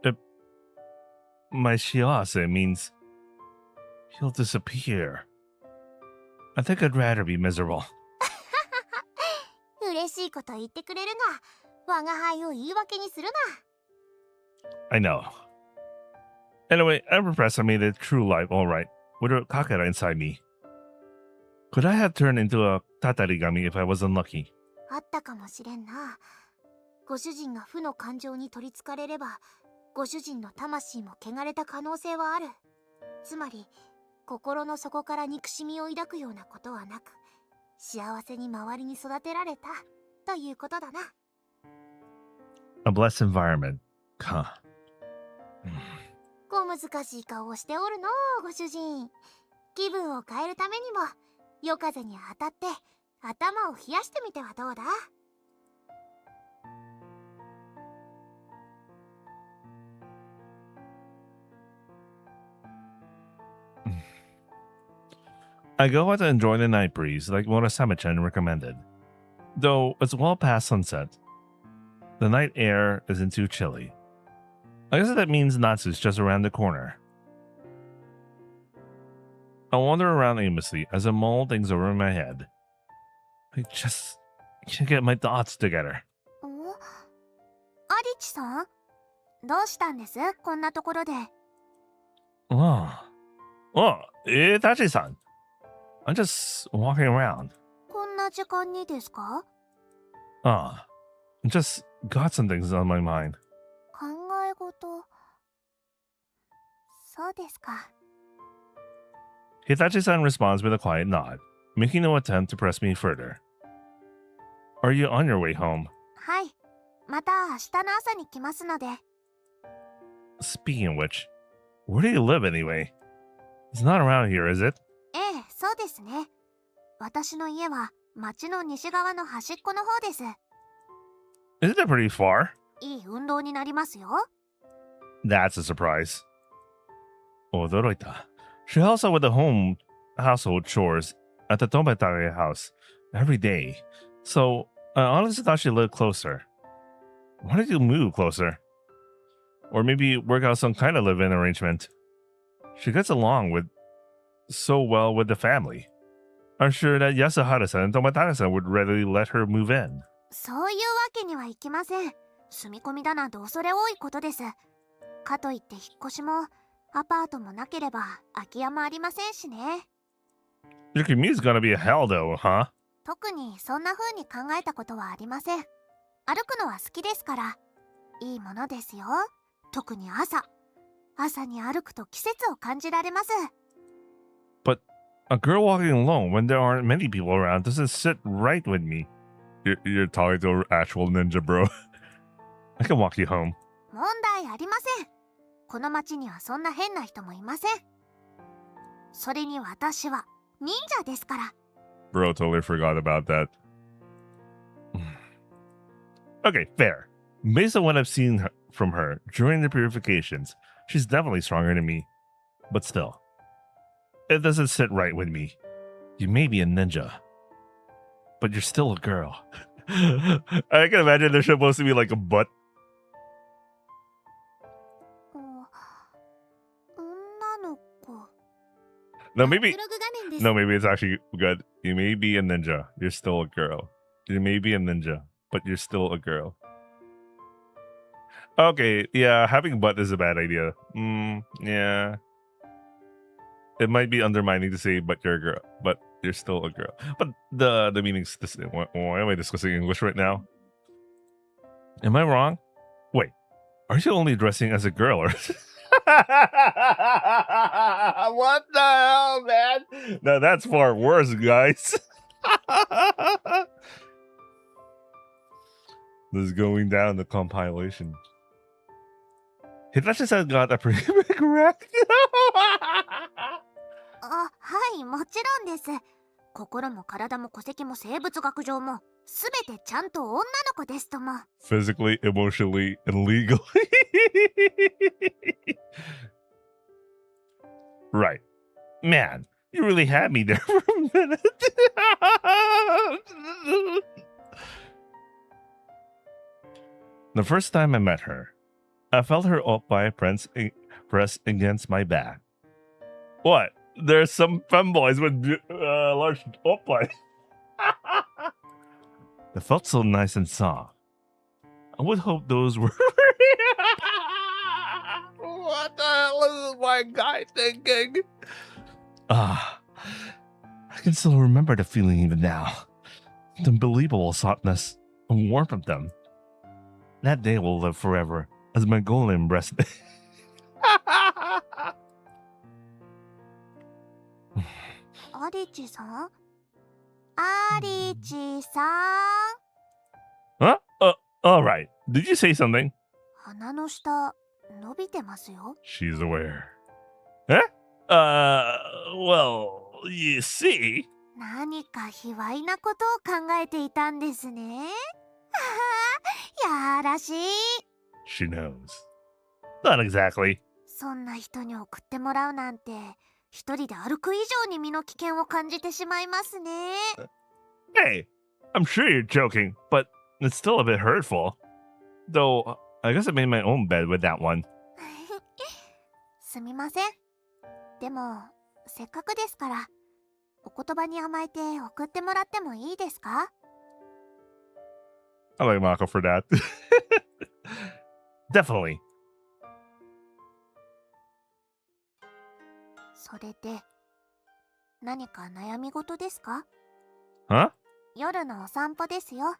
れ。My shiase means he'll disappear. I think I'd rather be miserable. 嬉しいこと言ってくれるが、我が輩を言い訳にするな。I know. Anyway, I'm impressed I made it through life all right, with a kakera inside me. Could I have turned into a tatarigami if I was unlucky? あったかもしれんな。ご主人が負の感情に取りつかれれば、ご主人の魂も汚れた可能性はある。つまり、心の底から憎しみを抱くようなことはなく、幸せに周りに育てられたということだな。A blessed environment. か。小難しい顔をしておるのご主人。気分を変えるためにも夜風に当たって頭を冷やしてみてはどうだ。I go out to enjoy the night breeze like Murasame-chan recommended. Though it's well past sunset, the night air isn't too chilly. I guess that means Natsu's just around the corner. I wander around aimlessly as I mull things over in my head. I just can't get my thoughts together. アリチさん、どうしたんですこんなところで。Oh, Itachi-san. I'm just walking around. こんな時間にですか？ Just got some things on my mind. 考え事。そうですか。Hitachi-san responds with a quiet nod, making no attempt to press me further. Are you on your way home? はい。また明日の朝に来ますので。Speaking of which, where do you live anyway? It's not around here, is it? ええ、そうですね。私の家は町の西側の端っこの方です。Isn't it pretty far? いい運動になりますよ。That's a surprise. 驚いた. She helps out with the household chores at the Tometare house every day. So, I honestly thought she lived closer. Why did you move closer? Or maybe work out some kind of live-in arrangement. She gets along so well with the family. I'm sure that Yasuhara-san and Tomatana-san would readily let her move in. そういうわけにはいきません。住み込みだなんて恐れ多いことです。かといって引っ越しもアパートもなければ空き家もありませんしね。Your commute's gonna be a hell though, huh? 特にそんな風に考えたことはありません。歩くのは好きですから。いいものですよ。特に朝に歩くと季節を感じられます。 But a girl walking alone when there aren't many people around doesn't sit right with me. You're talking to an actual ninja, bro. I can walk you home. 問題ありません。この町にはそんな変な人もいません。それに私は忍者ですから。 Bro, totally forgot about that. Okay, fair. Based on what I've seen from her during the purifications, she's definitely stronger than me. But still, it doesn't sit right with me. You may be a ninja, but you're still a girl. I can imagine there's supposed to be like a butt. 女の子。 No, maybe ブログ画面です。 no, maybe it's actually good. You may be a ninja. You're still a girl. You may be a ninja, but you're still a girl. Okay, yeah, having butt is a bad idea. Yeah. It might be undermining to say, but you're a girl, but you're still a girl. But the meaning's the same. Why am I discussing English right now? Am I wrong? Wait, are you only dressing as a girl or? What the hell, man? Now that's far worse, guys. This is going down the compilation. Hitachi-san got a pretty big wreck. あ、はい、もちろんです。心も体も戸籍も生物学上もすべてちゃんと女の子ですとも。 Physically, emotionally, and legally. Right. Man, you really had me there for a minute. The first time I met her, I felt her oppai press against my back. What? There's some femboys with large oppai. It felt so nice and soft. I would hope those were... What the hell is my guy thinking? I can still remember the feeling even now. The unbelievable softness and warmth of them. That day will live forever as my golden breast. Arichi-san? Arichi-san? Huh? Alright. Did you say something? 鼻の下伸びてますよ。 She's aware. Huh? Well, you see. 何か卑猥なことを考えていたんですね。やらしい。 She knows. Not exactly. そんな人に送ってもらうなんて、一人で歩く以上に身の危険を感じてしまいますね。Hey, I'm sure you're joking, but it's still a bit hurtful. Though, I guess I made my own bed with that one. すみません。でも、せっかくですから、お言葉に甘えて送ってもらってもいいですか？ I like Mako for that. Definitely. それで、何か悩み事ですか？ Huh? 夜のお散歩ですよ。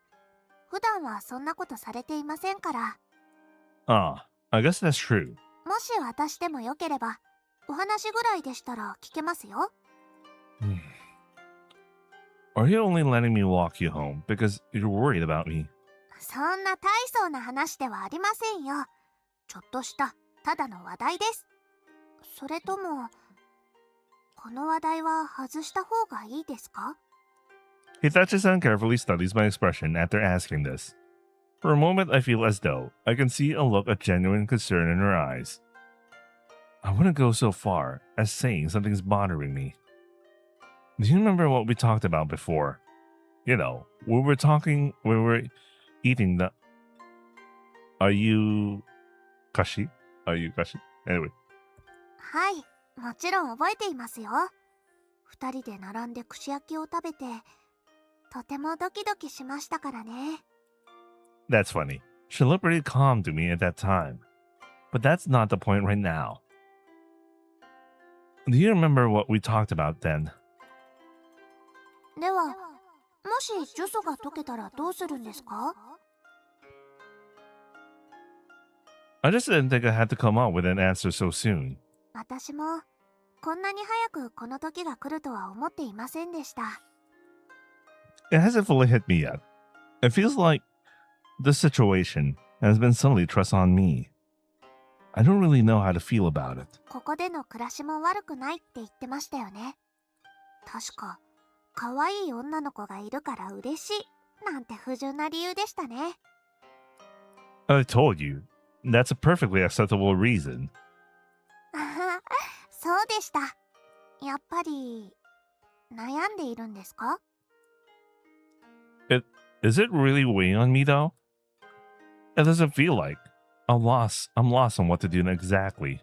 普段はそんなことされていませんから。 I guess that's true. もし私でもよければ、お話ぐらいでしたら聞けますよ。Are you only letting me walk you home because you're worried about me? そんな大層な話ではありませんよ。ちょっとしたただの話題です。それとも、この話題は外した方がいいですか？ Hitachi-san carefully studies my expression after asking this. For a moment, I feel as though I can see a look of genuine concern in her eyes. I wouldn't go so far as saying something's bothering me. Do you remember what we talked about before? You know, we were eating the... Are you kashi? Anyway. はい、もちろん覚えていますよ。二人で並んで串焼きを食べて、とてもドキドキしましたからね。That's funny. She looked pretty calm to me at that time. But that's not the point right now. Do you remember what we talked about then? では、もし呪詛が解けたらどうするんですか？ I just didn't think I had to come up with an answer so soon. 私も、こんなに早くこの時が来るとは思っていませんでした。It hasn't fully hit me yet. It feels like this situation has been suddenly thrust on me. I don't really know how to feel about it. ここでの暮らしも悪くないって言ってましたよね。確か、可愛い女の子がいるから嬉しいなんて不純な理由でしたね。I told you, that's a perfectly acceptable reason. そうでした。やっぱり、悩んでいるんですか？ Is it really weighing on me though? It doesn't feel like I'm lost on what to do exactly.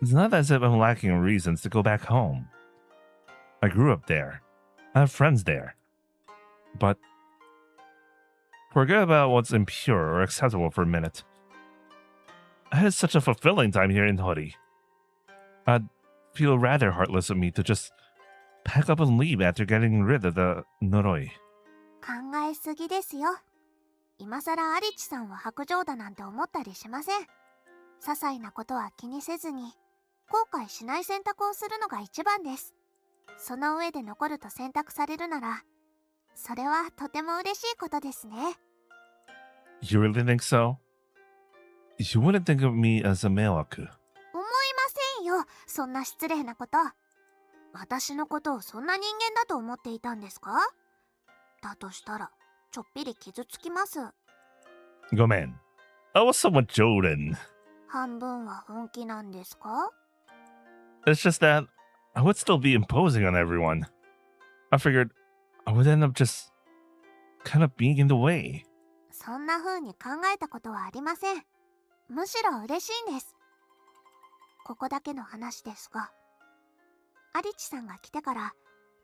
It's not as if I'm lacking reasons to go back home. I grew up there. I have friends there. But forget about what's impure or acceptable for a minute. I had such a fulfilling time here in Hori. I'd feel rather heartless of me to just pack up and leave after getting rid of the Noroi. 考えすぎですよ。今さらアリチさんは薄情だなんて思ったりしません。些細なことは気にせずに、後悔しない選択をするのが一番です。その上で残ると選択されるなら、それはとても嬉しいことですね。You really think so? You wouldn't think of me as a meiwaku. 思いませんよ、そんな失礼なこと。私のことをそんな人間だと思っていたんですか？だとしたら、ちょっぴり傷つきます。ごめん. I was somewhat joking. 半分は本気なんですか？ It's just that I would still be imposing on everyone. I figured I would end up just kind of being in the way. そんな風に考えたことはありません。むしろ嬉しいんです。ここだけの話ですが、アリチさんが来てから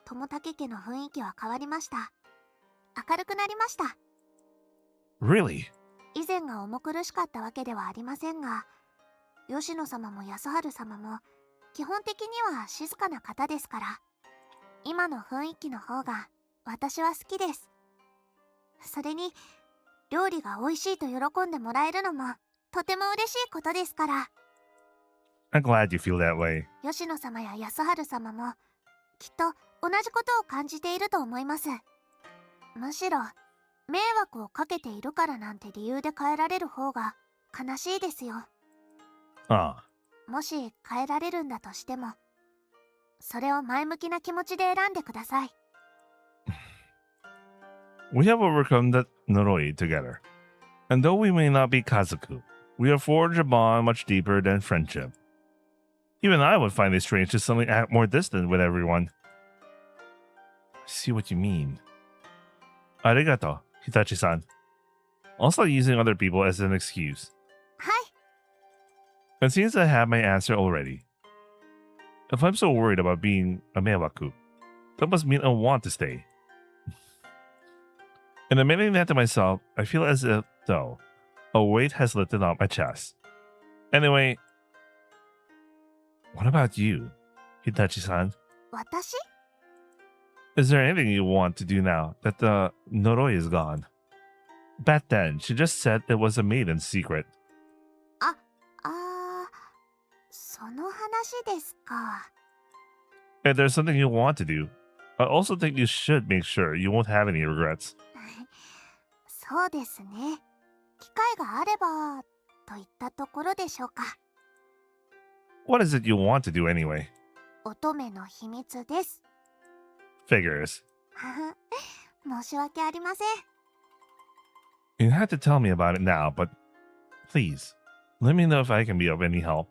友武家の雰囲気は変わりました。明るくなりました。 Really? 以前が重苦しかったわけではありませんが、吉野様も安春様も基本的には静かな方ですから、今の雰囲気の方が私は好きです。それに料理が美味しいと喜んでもらえるのもとても嬉しいことですから。 I'm glad you feel that way. 吉野様や安春様もきっと同じことを感じていると思います。むしろ迷惑をかけているからなんて理由で変えられる方が悲しいですよ。Ah. もし変えられるんだとしても、それを前向きな気持ちで選んでください。We have overcome the Noroi together. And though we may not be Kazoku, we have forged a bond much deeper than friendship. Even I would find it strange to suddenly act more distant with everyone. I see what you mean. Arigato, Hitachi-san. Also using other people as an excuse. はい。 It seems I have my answer already. If I'm so worried about being a meiwaku, that must mean I want to stay. And admitting that to myself, I feel as if, though, a weight has lifted off my chest. Anyway, what about you, Hitachi-san? 私？ Is there anything you want to do now that the Noroi is gone? Back then, she just said it was a maiden's secret. その話ですか。 If there's something you want to do, I also think you should make sure you won't have any regrets. そうですね。機会があればといったところでしょうか。 What is it you want to do anyway? 乙女の秘密です。 Figures. 申し訳ありません。 You have to tell me about it now, but please, let me know if I can be of any help.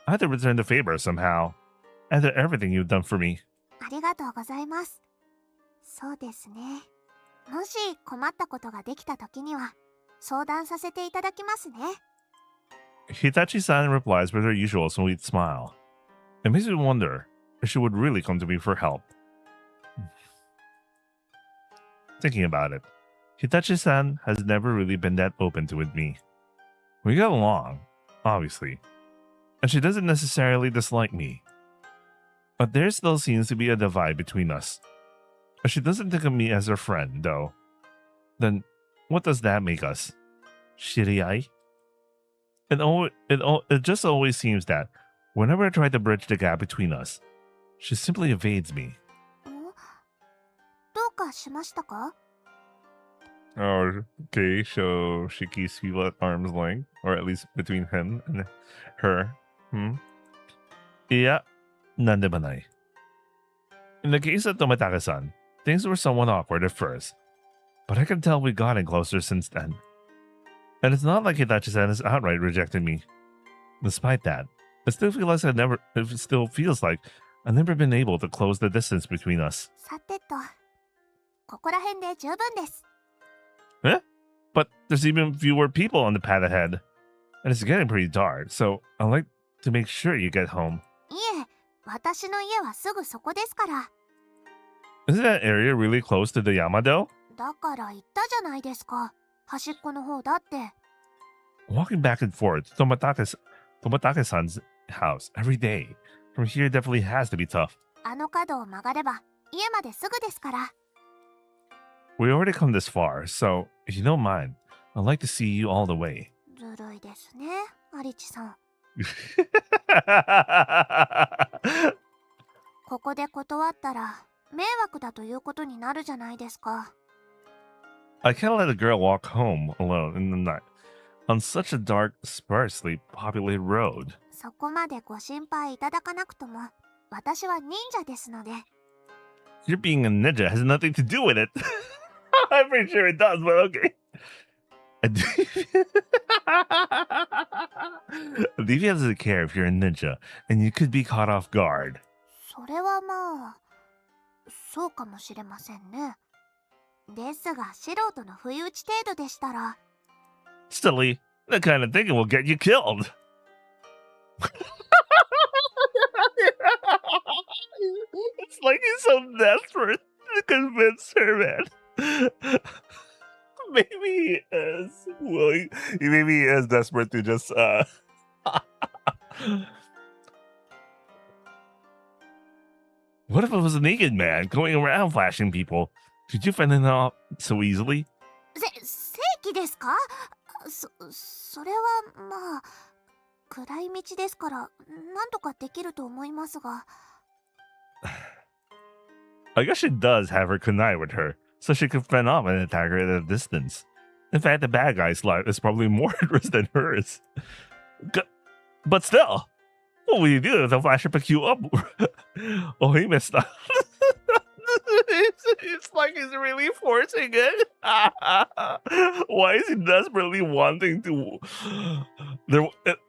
I have to return the favor somehow, after everything you've done for me. ありがとうございます。そうですね。もし困ったことができた時には相談させていただきますね。 Hitachi-san replies with her usual sweet smile. It makes me wonder if she would really come to me for help. Thinking about it, Hitachi-san has never really been that open to with me. We get along, obviously, and she doesn't necessarily dislike me. But there still seems to be a divide between us. If she doesn't think of me as her friend, though, then what does that make us? Shiriai? It just always seems that whenever I try to bridge the gap between us, she simply evades me. どうかしましたか? Oh, okay, so she keeps people at arm's length, or at least between him and her. Yeah, nandemanai. In the case of Tomitaka-san, things were somewhat awkward at first, but I can tell we've gotten closer since then. And it's not like Hitachi-san has outright rejected me. Despite that, it still feels like I've never been able to close the distance between us. さてと、ここら辺で十分です。Eh? But there's even fewer people on the path ahead. And it's getting pretty dark, so I'd like to make sure you get home. いえ、私の家はすぐそこですから。Isn't that area really close to the Yamado? だから言ったじゃないですか。端っこの方だって。Walking back and forth to Tomitaka-san's house every day from here definitely has to be tough. あの角を曲がれば家まですぐですから。We already come this far, so if you don't mind, I'd like to see you all the way. ずるいですね、アリチさん。ここで断ったら迷惑だということになるじゃないですか。I can't let a girl walk home alone in the night on such a dark, sparsely populated road. そこまでご心配いただかなくとも、私は忍者ですので。Your being a ninja has nothing to do with it. I'm pretty sure it does, but okay. Olivia doesn't care if you're a ninja, and you could be caught off guard. それはまあ、そうかもしれませんね。ですが、素人の不意打ち程度でしたら。Silly, that kind of thinking will get you killed. It's like he's so desperate to convince her, man. Maybe he is. Well, maybe he is desperate to just What if it was a naked man going around flashing people? Could you find it out so easily? 正規ですか？それはまあ暗い道ですからなんとかできると思いますが。I guess she does have her kunai with her, so she can fend off an attacker at a distance. In fact, the bad guy's life is probably more at risk than hers. But still, what will you do if the flasher pick you up? Oh, he messed up. It's like he's really forcing it. Why is he desperately wanting to?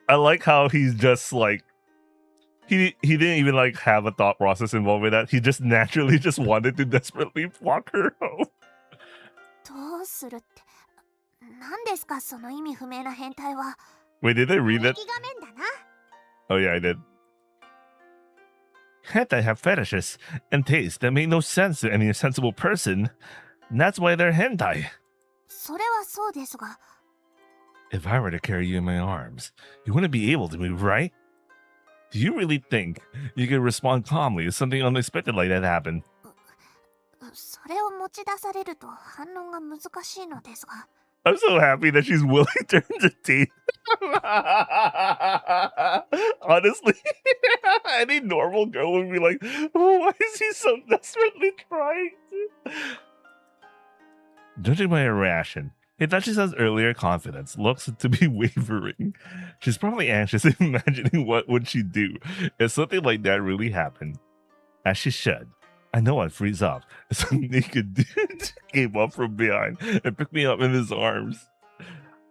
I like how he's just like he didn't even like have a thought process involved with that. He just naturally just wanted to desperately walk her home. どうするって何ですかその意味不明な変態は。Wait, did I read that? 画面だな。Oh yeah, I did. Hentai have fetishes and tastes that make no sense to any sensible person. And that's why they're hentai. それはそうですが。If I were to carry you in my arms, you wouldn't be able to move, right? Do you really think you could respond calmly if something unexpected like that happened? それを持ち出されると反論が難しいのですが。I'm so happy that she's willing to entertain. Honestly, any normal girl would be like, why is he so desperately trying to? Judging by her reaction, Hitachi-san's earlier confidence looks to be wavering. She's probably anxious imagining what would she do if something like that really happened. As she should. I know I'd freeze up if some naked dude came up from behind and picked me up in his arms.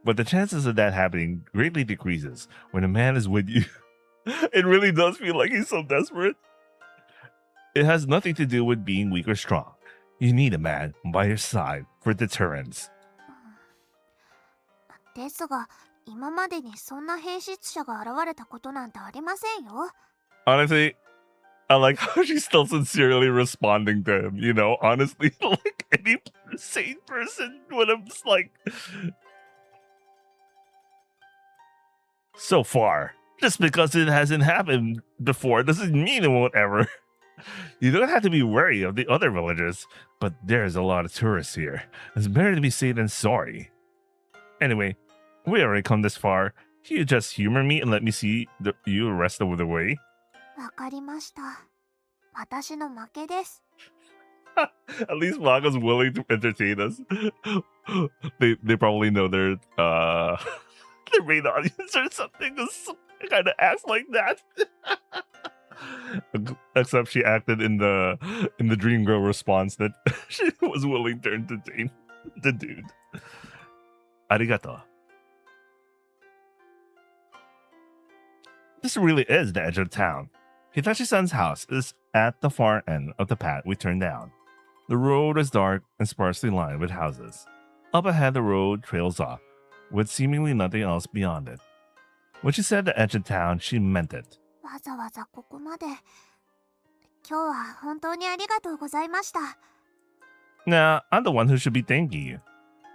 But the chances of that happening greatly decreases when a man is with you. It really does feel like he's so desperate. It has nothing to do with being weak or strong. You need a man by your side for deterrence. ですが、今までにそんな変質者が現れたことなんてありませんよ。Honestly, I like how she's still sincerely responding to him. You know, honestly, like any sane person would have like. So far, just because it hasn't happened before doesn't mean it won't ever. You don't have to be wary of the other villages, but there's a lot of tourists here. It's better to be safe than sorry. Anyway, we already come this far. Can you just humor me and let me see you the rest of the way? わかりました。私の負けです。At least Mako's willing to entertain us. They probably know their their main audience or something. Kind of acts like that. Except she acted in the Dream Girl response that she was willing to entertain the dude. Arigato. This really is the edge of town. Hitachi-san's house is at the far end of the path we turned down. The road is dark and sparsely lined with houses. Up ahead, the road trails off, with seemingly nothing else beyond it. When she said the edge of town, she meant it. わざわざここまで。今日は本当にありがとうございました。Nah, I'm the one who should be thanking you.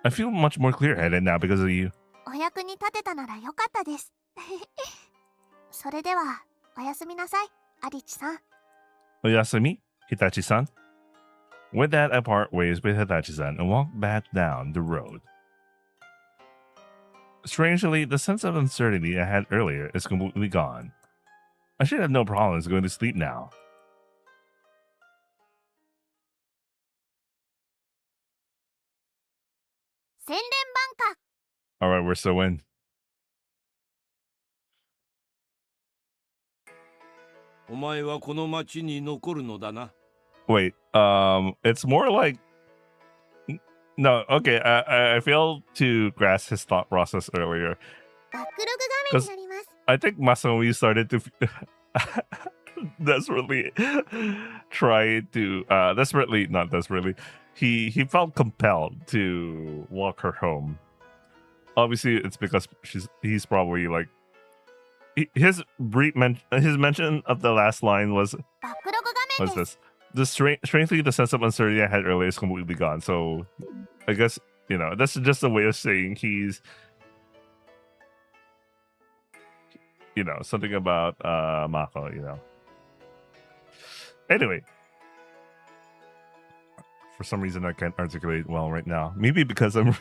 I feel much more clear-headed now because of you. お役に立てたならよかったです。それでは、おやすみなさい、アリチさん。Oyasumi, Hitachi-san. With that, I part ways with Hitachi-san and walk back down the road. Strangely, the sense of uncertainty I had earlier is completely gone. I should have no problems going to sleep now. Senren Banka. Alright, we're so in. お前はこの町に残るのだな。 Wait, it's more like no, okay, I failed to grasp his thought process earlier. バックログ画面になります。I think Masaomi started to desperately try to not desperately. He felt compelled to walk her home. Obviously, it's because he's probably like his mention of the last line was バックログ画面 what's です。 this? Strangely, the sense of uncertainty I had earlier is completely gone. So, I guess that's just a way of saying he's something about Mako. Anyway, for some reason I can't articulate well right now. Maybe because I'm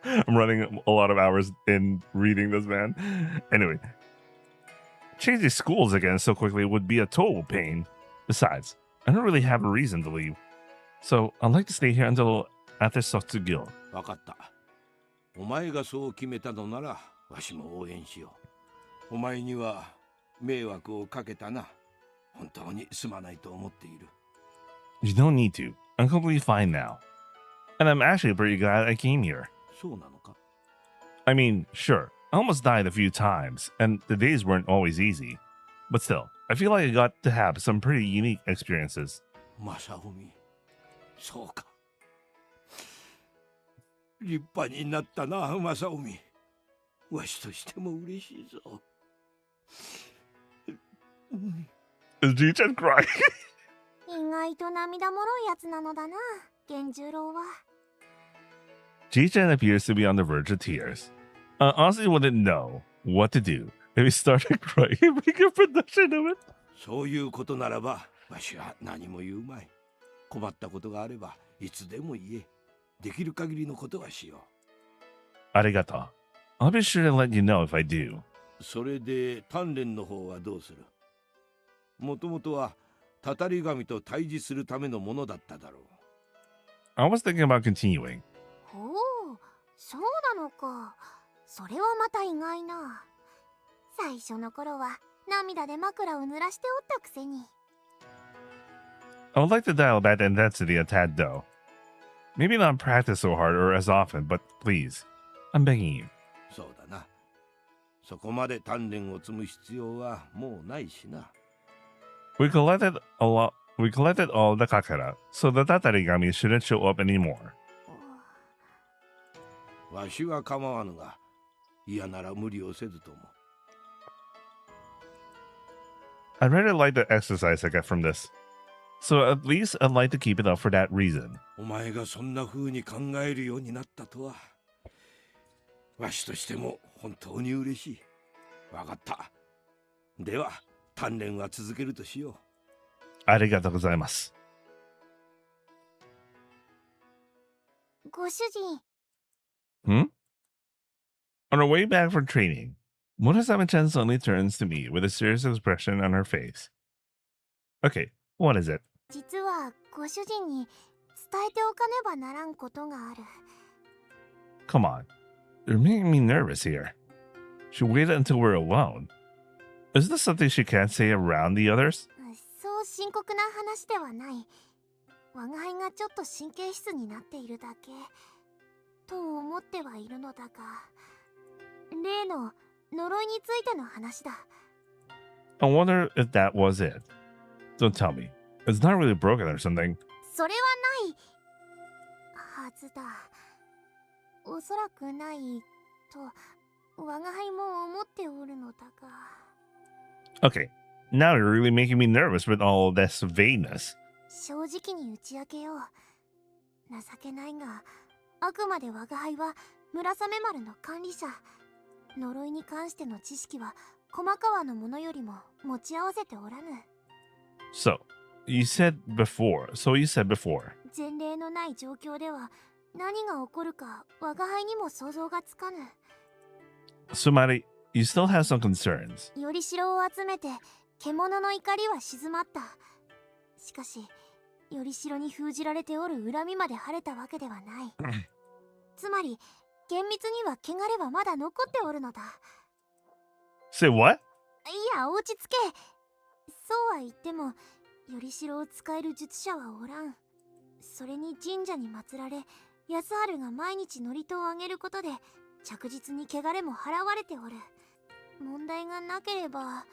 I'm running a lot of hours in reading this, man. Anyway, changing schools again so quickly would be a total pain. Besides, I don't really have a reason to leave, so I'd like to stay here until after Sotsugyou. わかった。お前がそう決めたのなら、わしも応援しよう。お前には迷惑をかけたな。本当にすまないと思っている。You don't need to. I'm completely fine now. And I'm actually pretty glad I came here. そうなのか？ I mean, sure, I almost died a few times, and the days weren't always easy. But still, I feel like I got to have some pretty unique experiences. マサオミ、そうか。立派になったな、マサオミ。わしとしても嬉しいぞ。Is G-chan crying? 意外と涙もろいやつなのだな、源十郎は。G-chan appears to be on the verge of tears. I honestly wouldn't know what to do if he started crying and make a production of it. そういうことならば、わしは何も言うまい。困ったことがあれば、いつでも言え。できる限りのことはしよう。Arigato. I'll be sure to let you know if I do. それで鍛錬の方はどうする？もともとはたたり神と対峙するためのものだっただろう。I was thinking about continuing. ほう、そうなのか。それはまた意外な。最初の頃は涙で枕を濡らしておったくせに。I would like to dial back the intensity a tad though. Maybe not practice so hard or as often, but please, I'm begging you. そうだな。そこまで鍛錬を積む必要はもうないしな。We collected all the kakara, so the tatarigami shouldn't show up anymore. わしは構わぬが、嫌なら無理をせずとも。I really like the exercise I get from this. So at least I'd like to keep it up for that reason. お前がそんな風に考えるようになったとは、わしとしても本当に嬉しい。わかった。では、鍛錬は続けるとしよう。ありがとうございます。ご主人。Hmm? On our way back from training, Murasame-chan suddenly turns to me with a serious expression on her face. Okay, what is it? 実はご主人に伝えておかねばならんことがある。Come on, you're making me nervous here. She waited until we're alone. Is this something she can't say around the others? そう深刻な話ではない。我が輩がちょっと神経質になっているだけと思ってはいるのだが、例の呪いについての話だ。I wonder if that was it. Don't tell me. It's not really broken or something. それはないはずだ。おそらくないと我が輩も思っておるのだが。Okay, now you're really making me nervous with all this vagueness. 正直に打ち明けよう。情けないが、あくまで我が輩は村雨丸の管理者。呪いに関しての知識は駒川のものよりも持ち合わせておらぬ。So you said before. 前例のない状況では何が起こるか我が輩にも想像がつかぬ。Sumari, you still have some concerns. よりしろを集めて獣の怒りは静まった。しかしよりしろに封じられておる恨みまで晴れたわけではない。つまり厳密には汚れはまだ残っておるのだ。Say what? いや、落ち着け。そうは言ってもよりしろを使える術者はおらん。それに神社に祀られ、安春が毎日祝詞をあげることで着実に汚れも払われておる。問題がなければ、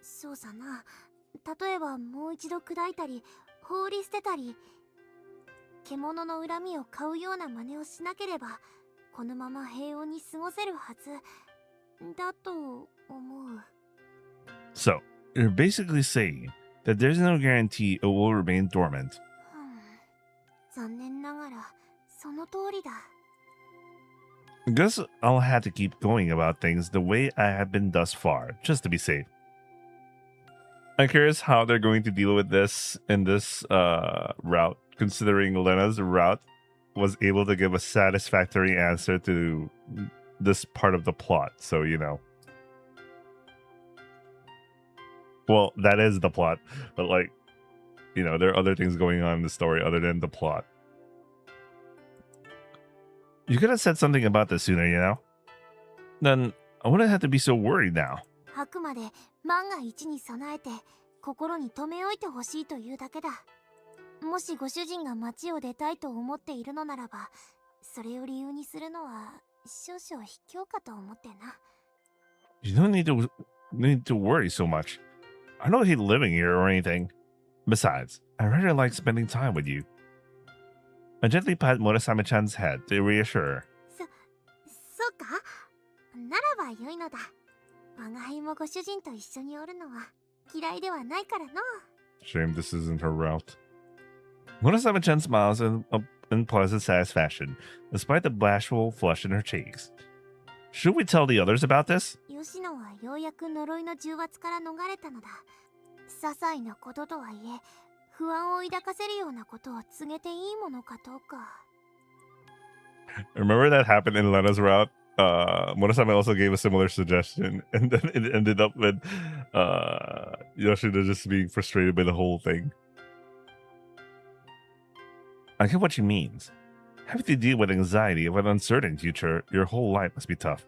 そうさな。例えばもう一度砕いたり放り捨てたり、獣の恨みを買うような真似をしなければこのまま平穏に過ごせるはずだと思う。 So you're basically saying that there's no guarantee it will remain dormant. 残念ながらその通りだ。 Guess I'll have to keep going about things the way I have been thus far, just to be safe. I'm curious how they're going to deal with this in this route, considering Lena's route was able to give a satisfactory answer to this part of the plot. So, you know. Well, that is the plot, but like, you know, there are other things going on in the story other than the plot. You could have said something about this sooner, you know? Then I wouldn't have to be so worried now. あくまで万が一に備えて心に留め置いてほしいというだけだ。もしご主人が町を出たいと思っているのならば、それを理由にするのは少々卑怯かと思ってな。 You don't need to worry so much. I don't hate living here or anything. Besides, I rather like spending time with you. I gently pat Murasame-chan's head to reassure her. そうか？ならば良いのだ。我が輩もご主人と一緒におるのは嫌いではないからの。 Shame this isn't her route. Murasame-chan smiles in pleasant satisfaction, despite the bashful flush in her cheeks. Should we tell the others about this? 吉野はようやく呪いの重圧から逃れたのだ。些細なこととはいえ、不安を抱かせるようなことを告げていいものかどうか。 Remember that happened in Lena's route? Murasame also gave a similar suggestion, and then it ended up with Yoshida just being frustrated by the whole thing. I get what she means. Having to deal with anxiety of an uncertain future your whole life must be tough.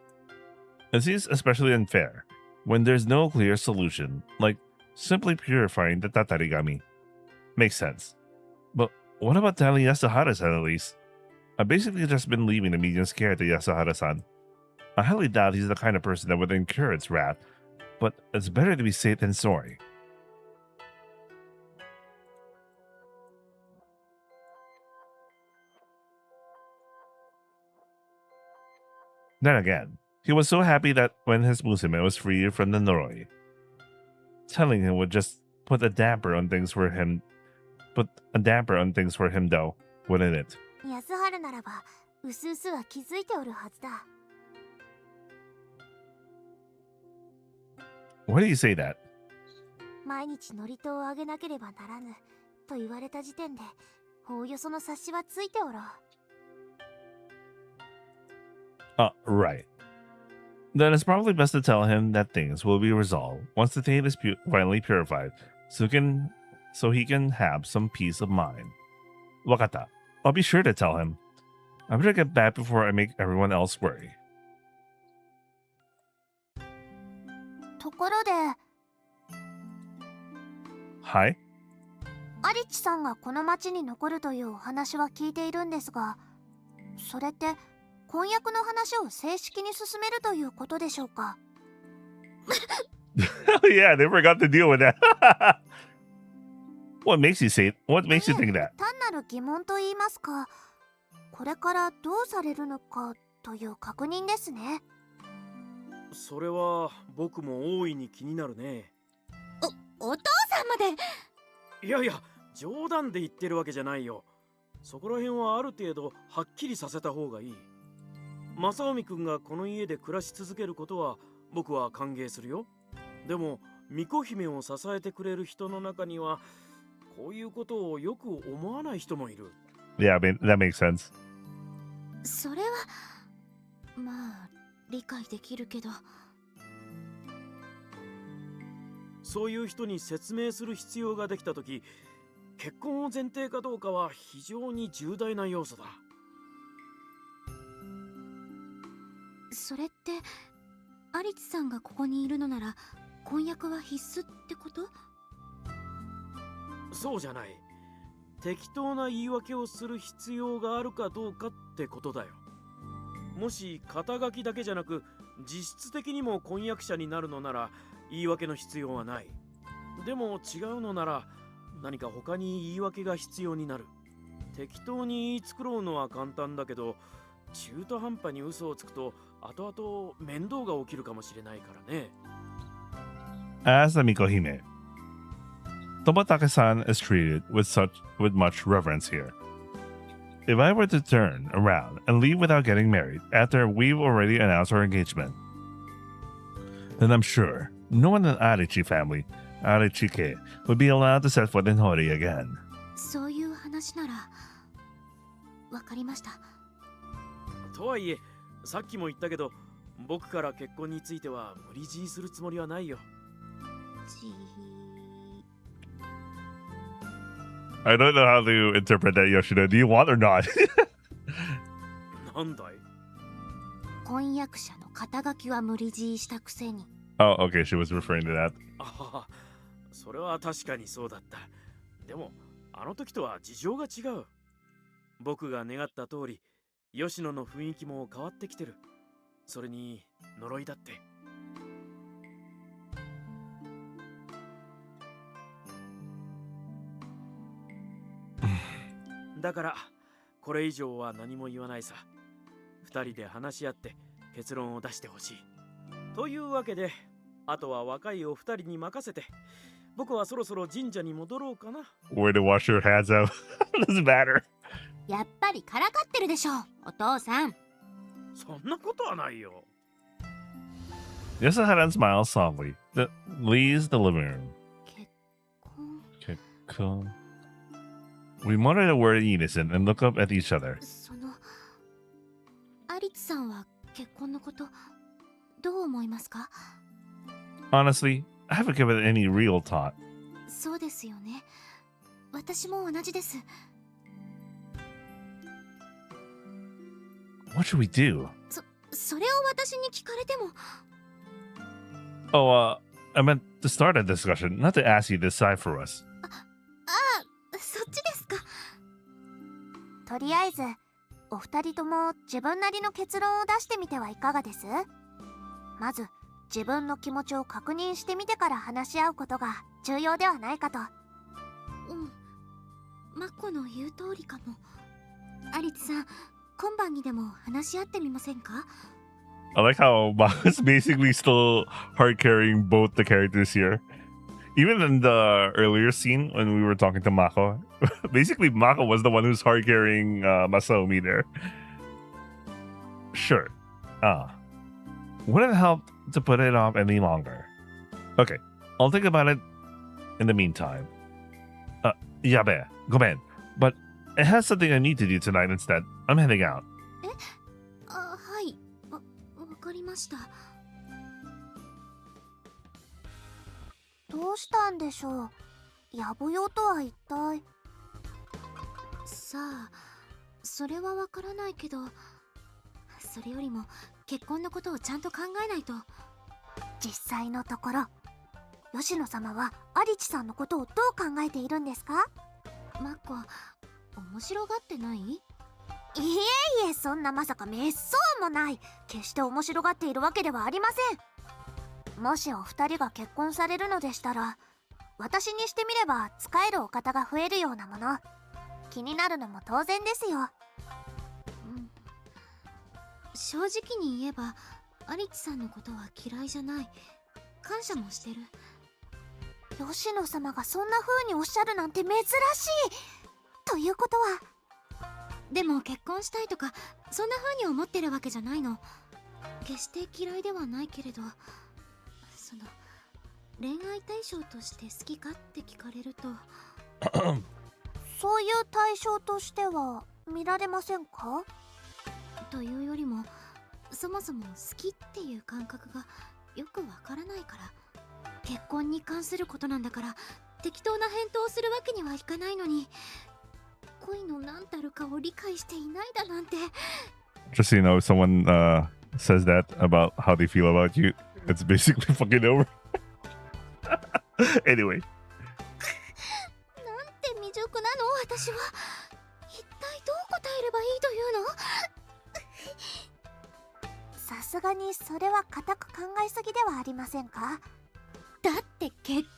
It seems especially unfair when there's no clear solution, like simply purifying the tatarigami. Makes sense. But what about telling Yasuhara-san at least? I've basically just been leaving the medium scared to Yasuhara-san. I highly doubt he's the kind of person that would incur its wrath, but it's better to be safe than sorry. Then again, he was so happy that when his musume was freed from the Noroi. telling him would just put a damper on things for him. Put a damper on things for him, though, wouldn't it? 安春ならばうすうすは気づいておるはずだ。 Why do you say that? 毎日祝詞をあげなければならぬと言われた時点でおおよその察しはついておろう。 Right. Then it's probably best to tell him that things will be resolved once the taint is finally purified, so he can have some peace of mind. Wakata. I'll be sure to tell him. I better get back before I make everyone else worry. ところで Hi? アリチさんがこの町に残るというお話は聞いているんですが、それって婚約の話を正式に進めるということでしょうか？ Oh yeah, they forgot to deal with that. What makes you think that? 単なる疑問と言いますか、これからどうされるのかという確認ですね。それは僕も大いに気になるね。お父さんまで。いやいや、冗談で言ってるわけじゃないよ。そこら辺はある程度はっきりさせた方がいい。正臣君がこの家で暮らし続けることは僕は歓迎するよ。でも巫女姫を支えてくれる人の中にはこういうことをよく思わない人もいる。Yeah, that makes sense. それはまあ理解できるけど。そういう人に説明する必要ができたとき、結婚を前提かどうかは非常に重大な要素だ。それってアリチさんがここにいるのなら婚約は必須ってこと？そうじゃない。適当な言い訳をする必要があるかどうかってことだよ。もし肩書きだけじゃなく実質的にも婚約者になるのなら言い訳の必要はない。でも違うのなら何か他に言い訳が必要になる。適当に言い繕うのは簡単だけど、中途半端に嘘をつくと後々面倒が起きるかもしれないからね。As the Mikohime, Toмотake-san is treated with much reverence here. If I were to turn around and leave without getting married after we've already announced our engagement, then I'm sure no one in the Arichi family, Arichike, would be allowed to set foot in Hori again. そういう話ならわかりました。とはいえ、さっきも言ったけど、僕から結婚については無理強いするつもりはないよ。I don't know how to interpret that, Yoshida. Do you want or not? なんだい？婚約者の肩書きは無理強いしたくせに。Oh, okay. She was referring to that. ああ、それは確かにそうだった。でも、あの時とは事情が違う。僕が願った通り、吉野の雰囲気も変わってきてる。それに、呪いだって。だから、これ以上は何も言わないさ。二人で話し合って結論を出してほしい。というわけで、あとは若いお二人に任せて、僕はそろそろ神社に戻ろうかな。Where to wash your hands out? Doesn't matter. やっぱりからかってるでしょ、お父さん。そんなことはないよ。Yasuharan smiles softly, leaves the living room. 結婚。 We muttered a word in unison and look up at each other. そのアリツさんは結婚のことどう思いますか？ Honestly, I haven't given it any real thought. そうですよね。私も同じです。 What should we do? それを私に聞かれても。 Oh, I meant to start a discussion, not to ask you to decide for us. そっちですか。とりあえずお二人とも自分なりの結論を出してみてはいかがです？まず自分の気持ちを確認してみてから話し合うことが重要ではないかと。マコの言う通りかも。アリツさん、今晩にでも話し合ってみませんか？ I like how Mako's basically still hard carrying both the characters here. Even in the earlier scene when we were talking to Mako, basically Mako was the one who's hard carrying Masaomi there. Sure. Wouldn't help to put it off any longer. Okay, I'll think about it in the meantime. Yabe, gomen. But it has something I need to do tonight instead. I'm heading out. はい。わかりました。どうしたんでしょう。やぼよとは一体。さあ、それはわからないけど、それよりも結婚のことをちゃんと考えないと。実際のところ、吉野様はアリチさんのことをどう考えているんですか？マコ、面白がってない？いえいえ、そんなまさかめっそうもない。決して面白がっているわけではありません。もしお二人が結婚されるのでしたら、私にしてみれば使えるお方が増えるようなもの。気になるのも当然ですよ。正直に言えば、アリチさんのことは嫌いじゃない。感謝もしてる。吉野様がそんな風におっしゃるなんて珍しい。ということは、でも結婚したいとかそんな風に思ってるわけじゃないの。決して嫌いではないけれど、その恋愛対象として好きかって聞かれるとそういう対象としては見られませんか？というよりも、そもそも好きっていう感覚がよくわからないから。結婚に関することなんだから適当な返答をするわけにはいかないのに、恋の何たるかを理解していないだなんて。 Just so you know, if someone says that about how they feel about you, it's basically fucking over. Anyway. なんて未熟なの私は。一体どう答えればいいというの？さすがにそれは固く考えすぎではありませんか？だって結婚よ。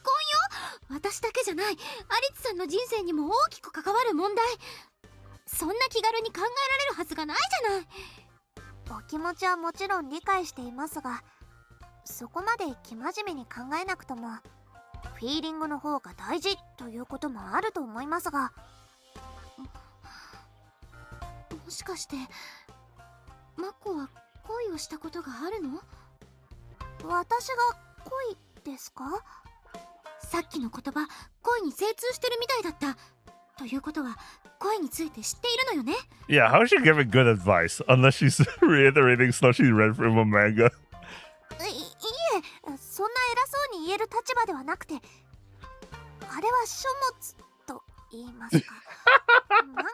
私だけじゃない、アリツさんの人生にも大きく関わる問題。そんな気軽に考えられるはずがないじゃない。お気持ちはもちろん理解していますが、そこまで生真面目に考えなくともフィーリングの方が大事ということもあると思いますが。もしかしてマコは恋をしたことがあるの？私が恋ですか？さっきの言葉、恋に精通してるみたいだった。ということは恋について知っているのよね。 Yeah, how is she giving good advice unless she's reiterating stuff she read from a manga? いえ、そんな偉そうに言える立場ではなくて、あれは書物と言いますか漫画な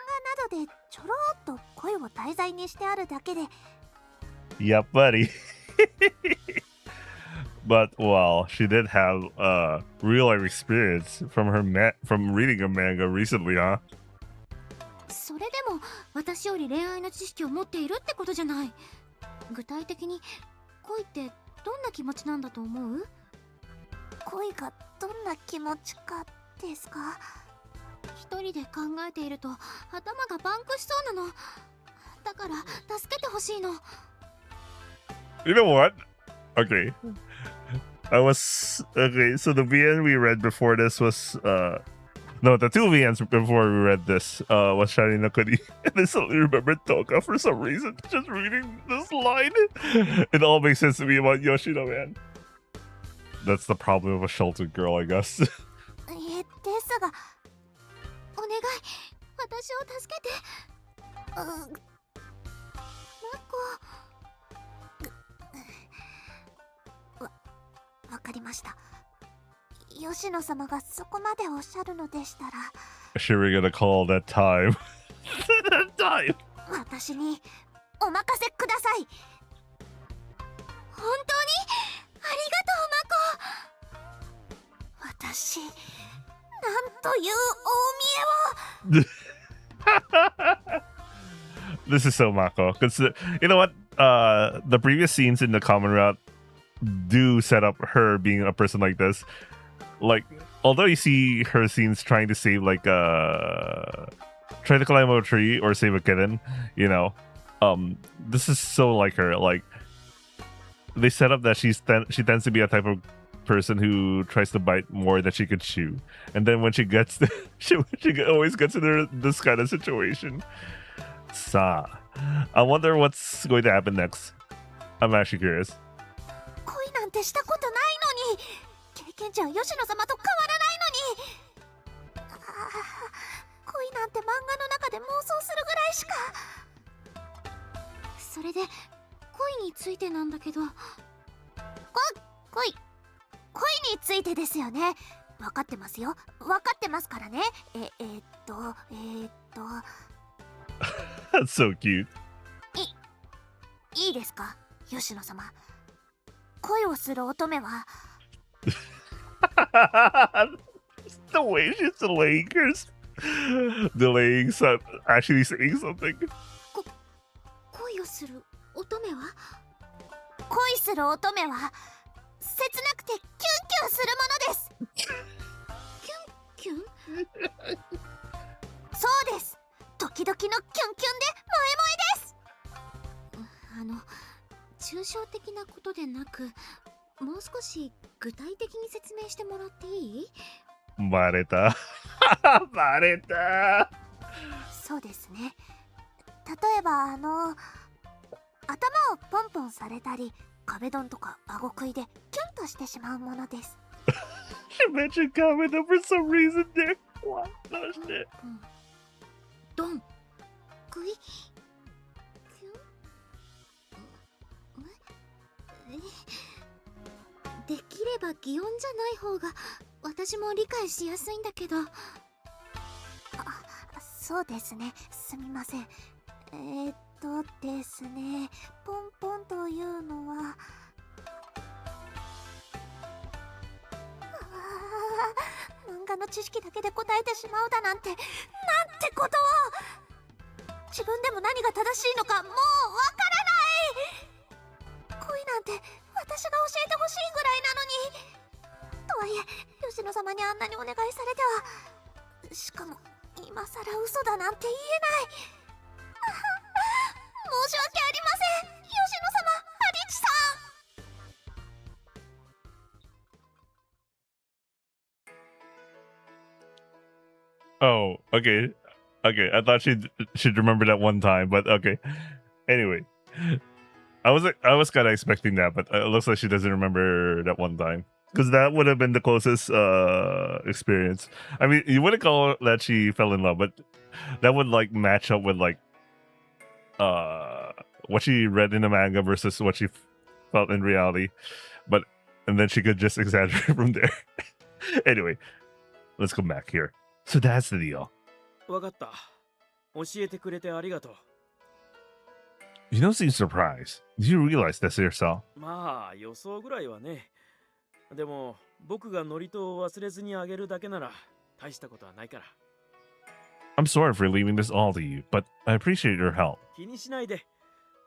どでちょろっと恋を題材にしてあるだけで。Yeah, buddy. But well, she did have real life experience from from reading a manga recently, huh? それでも私より恋愛の知識を持っているってことじゃない。具体的に恋ってどんな気持ちなんだと思う？恋がどんな気持ちかですか？一人で考えていると頭がパンクしそうなの。だから助けてほしいの。 You know what? Okay. Okay, so the VN we read before this was no, the two VNs before we read this was Shiny no Kuni. And I suddenly remembered Toka for some reason. Just reading this line. It all makes sense to me about Yoshino, man. That's the problem of a sheltered girl, I guess. ですが、お願い、私を助けて。マコ。わかりました。吉野様がそこまでおっしゃるのでしたら。Sure, we're gonna call that time. That time. 私にお任せください。本当にありがとう、マコ。私、なんという大見えを。This is so Mako. Because you know what? The previous scenes in the common route do set up her being a person like this. Like, although you see her scenes trying to save, like, try to climb a tree or save a kitten, you know, this is so like her. Like, they set up that she tends to be a type of person who tries to bite more than she could chew, and then when she gets she always gets in this kind of situation. Sa, I wonder what's going to happen next. I'm actually curious. 恋なんてしたことないのに、経験値は吉野様と変わらないのに。恋なんて漫画の中で妄想するぐらいしか。それで恋についてなんだけど、恋についてですよね。分かってますよ、分かってますからね。That's so cute. いいですか、吉野様。恋をする乙女はThe way she's delaying actually saying something. 恋をする乙女は恋する乙女は切なくてキュンキュンするものです。キュンそうです、時々のキュンキュンで萌え萌えです。抽象的なことでなく、もう少し具体的に説明してもらっていい？バレた。バレた。そうですね。例えば頭をポンポンされたり、壁ドンとか顎食いでキュンとしてしまうものです。She mentioned coming up for some reason there. What the shit? ドン食いキュンできれば擬音じゃない方が私も理解しやすいんだけど。そうですね、すみません。ですね、ポンポンというのは漫画の知識だけで答えてしまうだなんて、なんてことを。自分でも何が正しいのかもうわからない。恋なんて私が教えてほしいぐらいなのに。とはいえ吉野様にあんなにお願いされては、しかも今さら嘘だなんて言えない。申し訳ありません、吉野様、ハリチさん。Oh, okay. Okay, I thought she'd remember that one time, but okay. Anyway, I was kind of expecting that, but it looks like she doesn't remember that one time, because that would have been the closest experience. I mean, you wouldn't call that she fell in love, but that would like match up with like what she read in the manga versus what she felt in reality, and then she could just exaggerate from there. Anyway, let's go back here. So that's the deal. わかった。教えてくれてありがとう。You don't seem surprised. Did you realize this yourself? まあ予想ぐらいはね。でも僕がノリと忘れずにあげるだけなら大したことはないから。I'm sorry for leaving this all to you, but I appreciate your help. 気にしないで。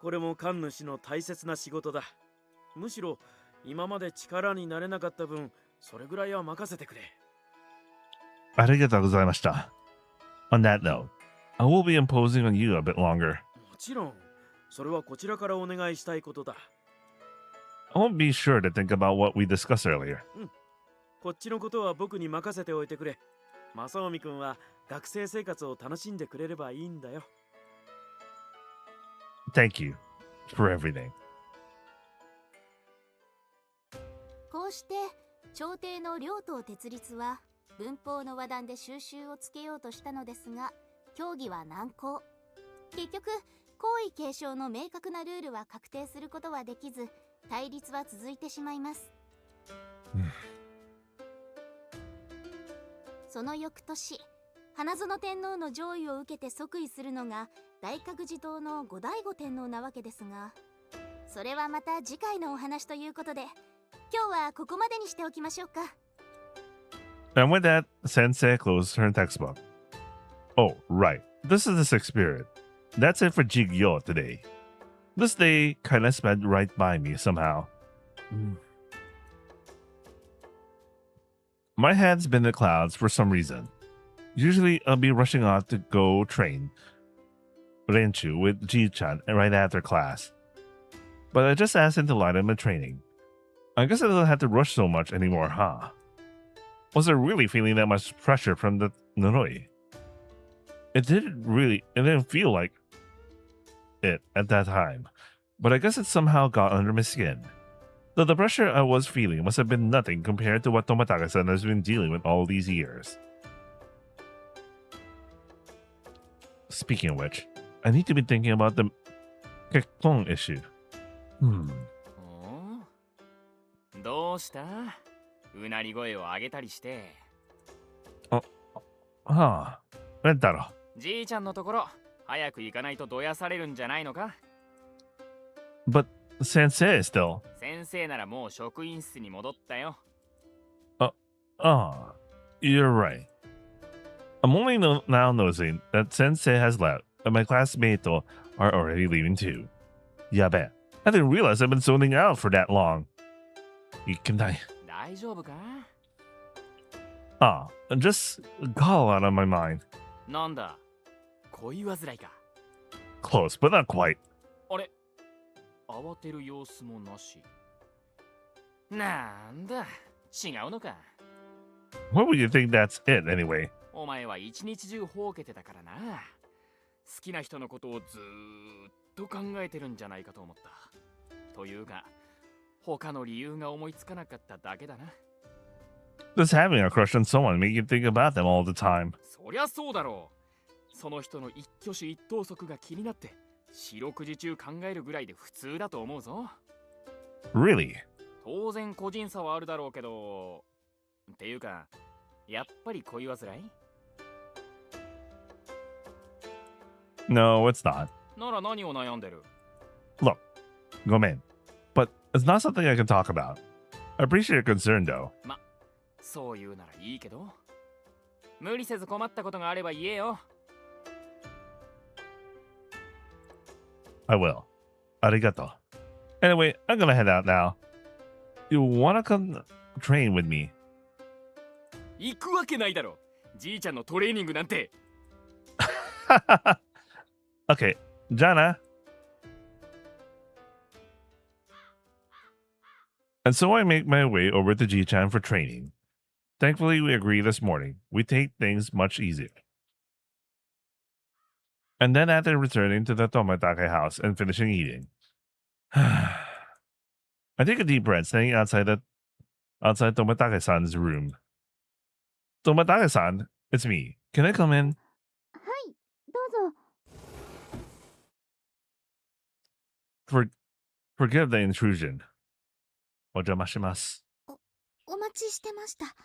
これも神主の大切な仕事だ。むしろ今まで力になれなかった分、それぐらいは任せてくれ。ありがとうございました。On that note, I will be imposing on you a bit longer. もちろん、それはこちらからお願いしたいことだ。I won't be sure to think about what we discussed earlier. こっちのことは僕に任せておいてくれ。正臣君は学生生活を楽しんでくれればいいんだよ。Thank you for everything. こうして朝廷の両党鉄律は文法の和談で収集をつけようとしたのですが、協議は難航。結局皇位継承の明確なルールは確定することはできず、対立は続いてしまいます。その翌年、花園天皇の上位を受けて即位するのが大覚寺統の後醍醐天皇なわけですが、それはまた次回のお話ということで、今日はここまでにしておきましょうか。And with that, Sensei closed her textbook. Oh, right. This is the sixth period. That's it for Jigyo today. This day kinda sped right by me somehow. My head's been in the clouds for some reason. Usually I'll be rushing off to go train Renchu with Ji-chan right after class. But I just asked him to line up my training. I guess I don't have to rush so much anymore, huh? Was I really feeling that much pressure from the Noroi? It didn't feel like it at that time, but I guess it somehow got under my skin. Though the pressure I was feeling must have been nothing compared to what Tomatake-san has been dealing with all these years. Speaking of which, I need to be thinking about the kekkon issue. どうした？うなり声を上げたりして。はあ、なんだろう。じいちゃんのところ、早く行かないとどやされるんじゃないのか？ But Sensei still. 先生ならもう職員室に戻ったよ。You're right. I'm only now noticing that Sensei has left, and my classmates are already leaving too. Yabe. I didn't realize I've been zoning out for that long. Ikenai. 大丈夫か？ Just got a lot on my mind. なんだ？恋煩いか？ Close, but not quite. あれ？慌てる様子もなし。なんだ？違うのか？ What would you think that's it anyway? お前は一日中ほうけてたからな。好きな人のことをずーっと考えてるんじゃないかと思った。というか、他の理由が思いつかなかっただけだな。Does having a crush on someone make you think about them all the time? そりゃそうだろう。その人の一挙手一投足が気になって、四六時中考えるぐらいで普通だと思うぞ。Really? 当然個人差はあるだろうけど、っていうか、やっぱり恋煩い？ No, it's not. なら何を悩んでる？ Look, gomen. But it's not something I can talk about. I appreciate your concern, though. そう言うならいいけど。無理せず困ったことがあれば言えよ。I will. Arigato. Anyway, I'm gonna head out now. You wanna come train with me? 行くわけないだろ。じいちゃんのトレーニングなんて。Okay, Jana. And so I make my way over to Ji-chan for training. Thankfully, we agree this morning. We take things much easier. And then after returning to the Tomatake house and finishing eating, I take a deep breath standing outside Tomatake-san's room. Tomatake-san, it's me. Can I come in? はいどうぞ Forgive the intrusion. お邪魔します。お待ちしてました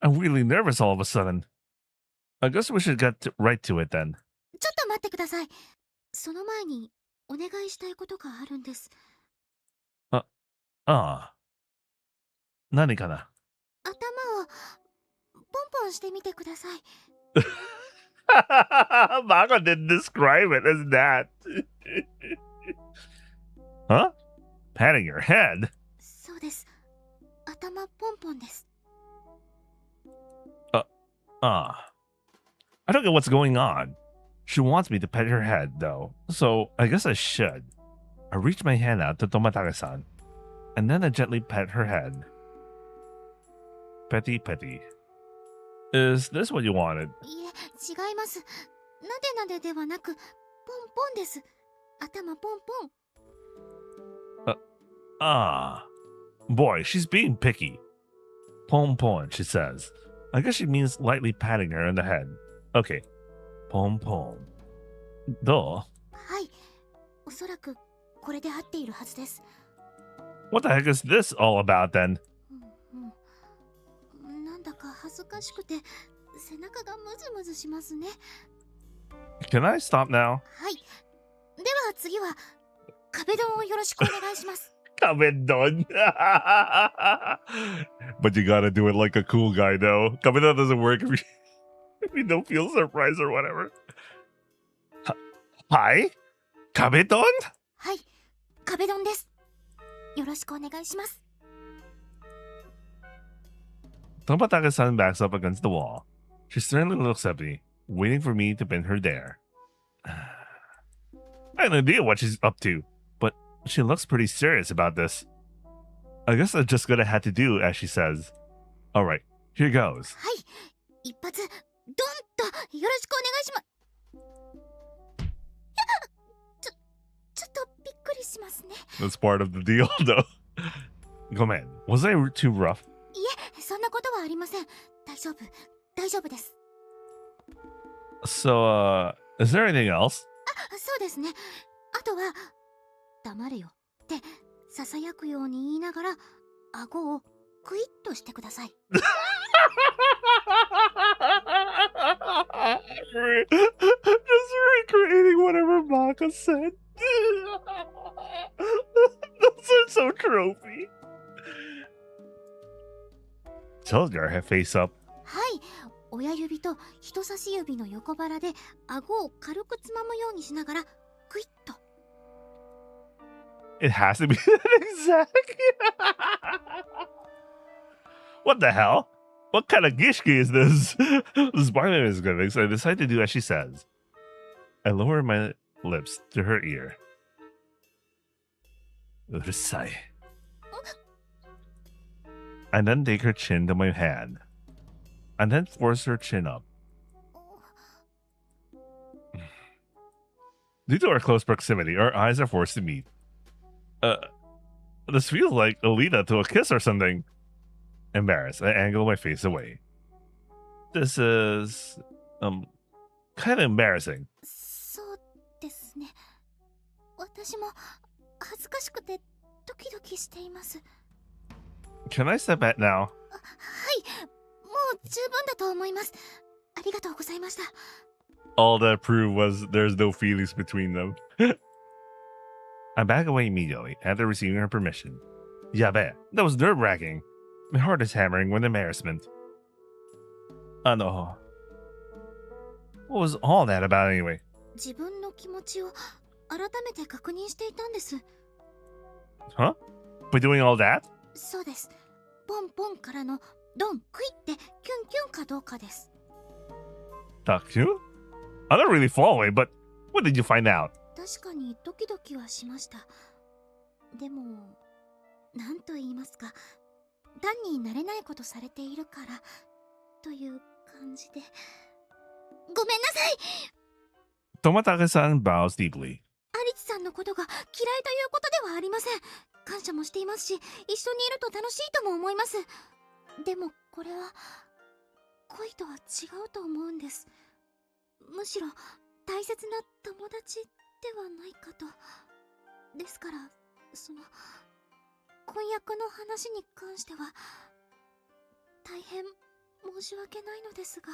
I'm really nervous all of a sudden. I guess we should right to it then. ちょっと待ってくださいその前にお願いしたいことがあるんです何かな頭をポンポンしてみてください Mako didn't describe it as that. Huh? Patting your head? そうです頭ポンポンです I don't get what's going on. She wants me to pet her head, though, so I guess I should. I reach my hand out to Tomatake-san, and then I gently pet her head. Petty petty. Is this what you wanted? いえ違いますなでなでではなくポンポンです頭ポンポン Boy, she's being picky. Pom pom, she says. I guess she means lightly patting her on the head. Okay. Pom pom. どうはいおそらくこれで合っているはずです What the heck is this all about then? なんだか恥ずかしくて背中がムズムズしますね Can I stop now? はいでは次は壁ドンをよろしくお願いします Come in, done. But you gotta do it like a cool guy, though. Coming on doesn't work if you don't feel surprised or whatever. Hi? Kabedon? はい壁ドンですよろしくお願いします Tomatake-san backs up against the wall. She sternly looks at me, waiting for me to pin her there. I have no idea what she's up to, but She looks pretty serious about this. I guess I'm just gonna have to do as she says. Alright, here goes. はい、一発ドンとよろしくお願いしま。ちょっとびっくりしますね。 That's part of the deal, though. Come on, was I too rough? いえ、そんなことはありません。大丈夫、大丈夫です。 So, is there anything else? そうですね。あとは黙れよってささやくように言いながら顎をクイッとしてください。 Just recreating whatever Mako said. Those are so trophy. Told her her face up. はい、親指と人差し指の横腹で顎を軽くつまむようにしながらクイッと。 It has to be that exact. What the hell? What kind of gishki is this? This barman is giving, so I decide to do as she says. I lower my lips to her ear. Urusai. And then take her chin to my hand. And then force her chin up. Due to our close proximity, our eyes are forced to meet. This feels like a lead up to a kiss or something. Embarrassed, I angle my face away. This is, kind of embarrassing. そうですね。私も恥ずかしくてドキドキしています。 Can I step back now? はい、もう十分だと思います。ありがとうございました。 All that proved was there's no feelings between them. I back away immediately after receiving her permission. Yabe, that was nerve-wracking. My heart is hammering with embarrassment. Ano. What was all that about anyway? 自分の気持ちを改めて確認していたんです。 Huh? By doing all that? そうです。ポンポンからのドンクイってキュンキュンかどうかです。 Talk to? I'm not really following, but what did you find out? 確かにドキドキはしました。でも、なんと言いますか、単に慣れないことされているからという感じで。ごめんなさい。 Tomatake-san bows deeply. アリツさんのことが嫌いということではありません。感謝もしていますし、一緒にいると楽しいとも思います。でもこれは恋とは違うと思うんです。むしろ大切な友達ではないかと。ですからその婚約の話に関しては大変申し訳ないのですが。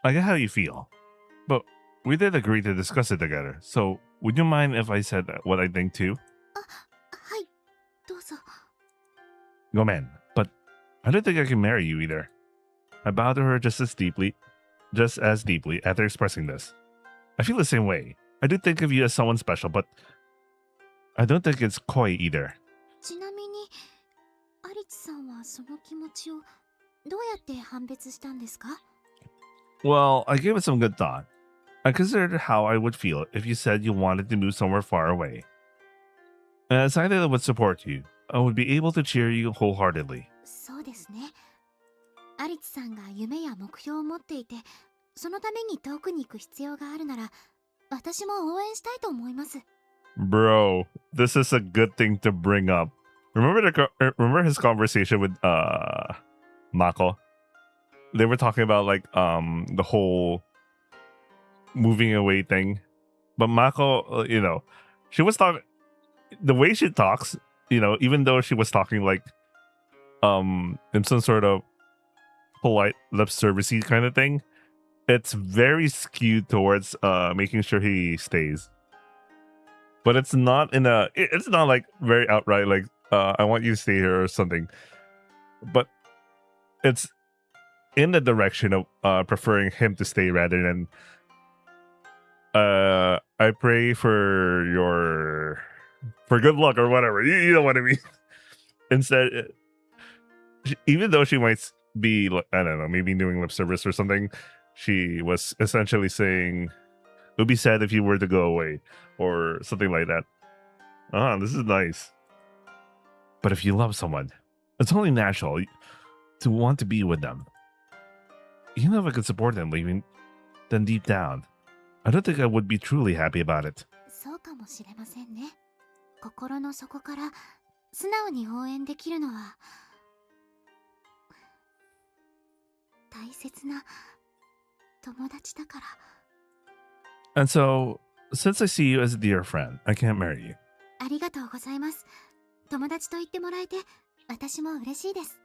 I get how you feel, but we did agree to discuss it together, so would you mind if I said what I think too? はい、どうぞ。 Gomen, but I don't think I can marry you either. I bow to her just as deeply after expressing this. I feel the same way. I do think of you as someone special, but I don't think it's koi either. ちなみにアリツさんはその気持ちをどうやって判別したんですか？ Well, I gave it some good thought. I considered how I would feel if you said you wanted to move somewhere far away. And I decided I would support you. I would be able to cheer you wholeheartedly. そうですね。アリツさんが夢や目標を持っていて、そのために遠くに行く必要があるなら、私も応援したいと思います。 Bro, this is a good thing to bring up. Remember his conversation with Mako? They were talking about like the whole moving away thing. But Mako, she was talking the way she talks, even though she was talking like in some sort of polite lip servicey kind of thing, it's very skewed towards making sure he stays. But it's not like very outright like I want you to stay here or something. But it's in the direction of preferring him to stay rather than I pray for good luck or whatever. You know what I mean? Instead, even though she might be, I don't know, maybe doing lip service or something, she was essentially saying, it would be sad if you were to go away or something like that. Ah, this is nice. But if you love someone, it's only natural to want to be with them. Even if I could support them leaving, then deep down, I don't think I would be truly happy about it. そうかもしれませんね。心の底から素直に応援できるのは大切な友達だから。And so, since I see you as a dear friend, I can't marry you. ありがとうございます。友達と言ってもらえて私も嬉しいです。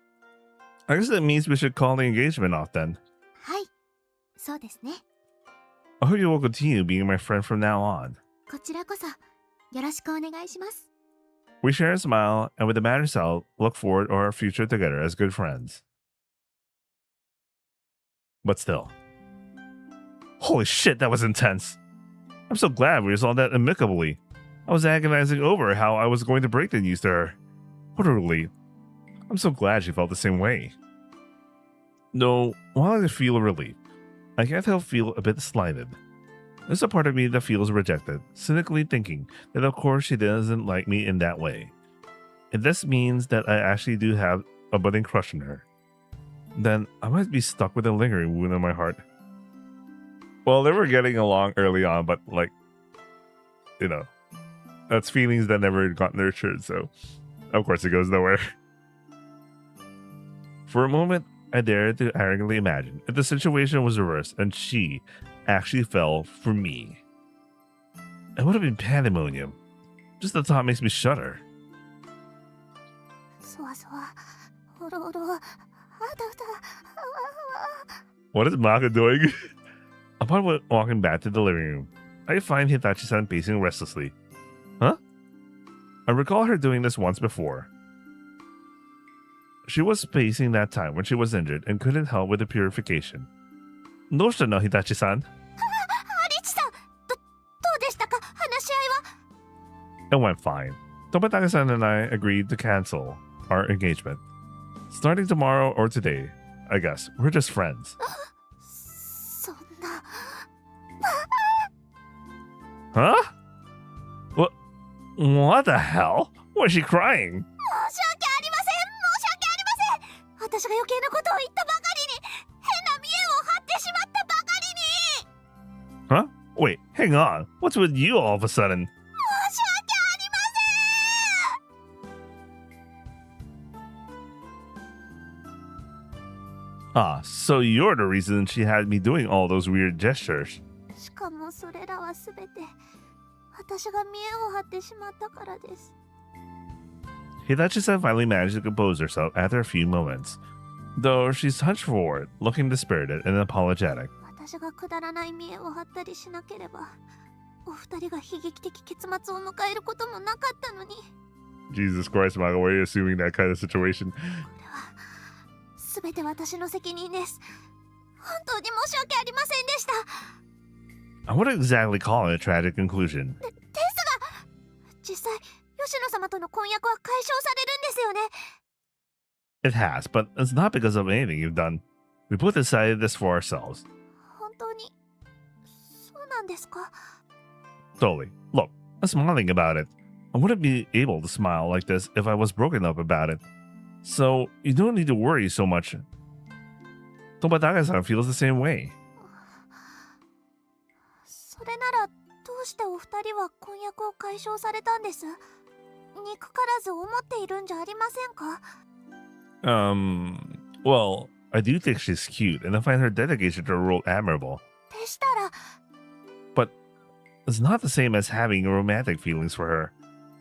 I guess that means we should call the engagement off then. はい、そうですね。I hope you will continue being my friend from now on. こちらこそよろしくお願いします。We share a smile, and with the matter settled, look forward to our future together as good friends. But still. Holy shit, that was intense. I'm so glad we resolved that amicably. I was agonizing over how I was going to break the news to her. What a relief. I'm so glad she felt the same way. Though, while I feel relief, I can't help feel a bit slighted. There's a part of me that feels rejected, cynically thinking that of course she doesn't like me in that way. If this means that I actually do have a budding crush on her, then I might be stuck with a lingering wound in my heart. Well, they were getting along early on, but like, you know, that's feelings that never got nurtured, so of course it goes nowhere. For a moment, I dared to arrogantly imagine if the situation was reversed and she actually fell for me. It would have been pandemonium. Just the thought makes me shudder. そわそわ、おろおろ、あたた、What is Mako doing? Upon walking back to the living room, I find Hitachi-san pacing restlessly. Huh? I recall her doing this once before. She was pacing that time when she was injured and couldn't help with the purification. どうしたの, Hitachi-san? アリチさん、どうでしたか、話し合いは。 It went fine. Tobataka-san and I agreed to cancel our engagement. Starting tomorrow or today, I guess. We're just friends. そんな。Huh? What the hell? Why is she crying? 申し訳ありません、申し訳ありません。私が余計なことを言ったばかりに、変な見栄を張ってしまったばかりに。 Huh? Wait, hang on. What's with you all of a sudden? 申し訳ありません。 Ah, so you're the reason she had me doing all those weird gestures. しかもそれらはすべて私が見栄を張ってしまったからです。 Hitachi-san finally managed to compose herself after a few moments, though she's hunched forward, looking dispirited and apologetic. 私がくだらない見栄を張ったりしなければ、お二人が悲劇的結末を迎えることもなかったのに。 Jesus Christ, Mako, why are you assuming that kind of situation? これはすべて私の責任です。本当に申し訳ありませんでした。 I wouldn't exactly call it a tragic conclusion. ですが、実際吉野様との婚約は解消されるんですよね。 It has, but it's not because of anything you've done. We both decided this for ourselves. 本当にそうなんですか。 Totally. Look, I'm smiling about it. I wouldn't be able to smile like this if I was broken up about it. So, you don't need to worry so much. Tobataka-san feels the same way. それならどうしてお二人は婚約を解消されたんです？憎からず思っているんじゃありませんか？ Well, I do think she's cute, and I find her dedication to her role admirable. でしたら、 But it's not the same as having romantic feelings for her.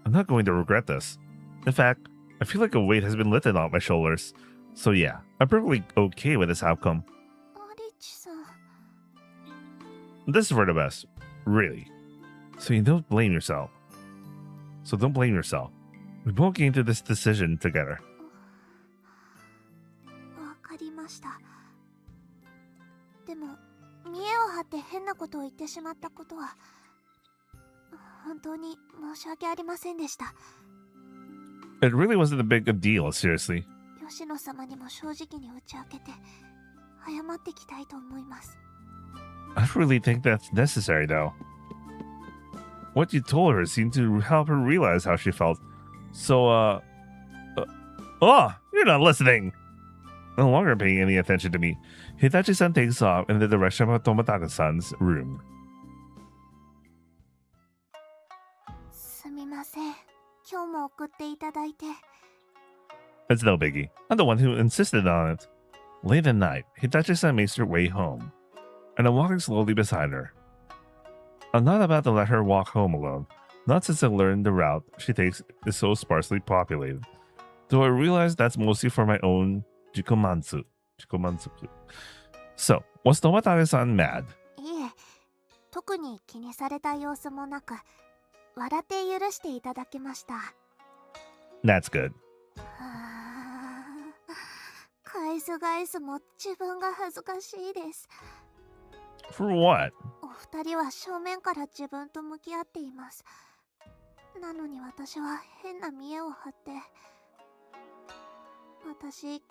I'm not going to regret this. In fact, I feel like a weight has been lifted off my shoulders. So yeah, I'm perfectly okay with this outcome. アリチさん。 This is for the best. Really. So don't blame yourself. We both came to this decision together. わかりました。でも、見栄を張って変なことを言ってしまったことは、本当に申し訳ありませんでした。 It really wasn't a big deal, seriously. 吉野様にも正直に打ち明けて、謝ってきたいと思います。 I don't really think that's necessary, though. What you told her seemed to help her realize how she felt. So, oh, you're not listening! No longer paying any attention to me, Hitachi-san takes off in the direction of Tomataka-san's room. すみません。今日も送っていただいて。 It's no biggie. I'm the one who insisted on it. Late at night, Hitachi-san makes her way home, and I'm walking slowly beside her. I'm not about to let her walk home alone, not since I learned the route she takes is so sparsely populated. Though I realize that's mostly for my own jikomansu. So, was Tomataka-san mad? いえ、特に気にされた様子もなく、笑って許していただきました。 That's good. 返す返すも自分が恥ずかしいです。 For what? お二人は正面から自分と向き合っています。なのに私は変な見栄を張って。私、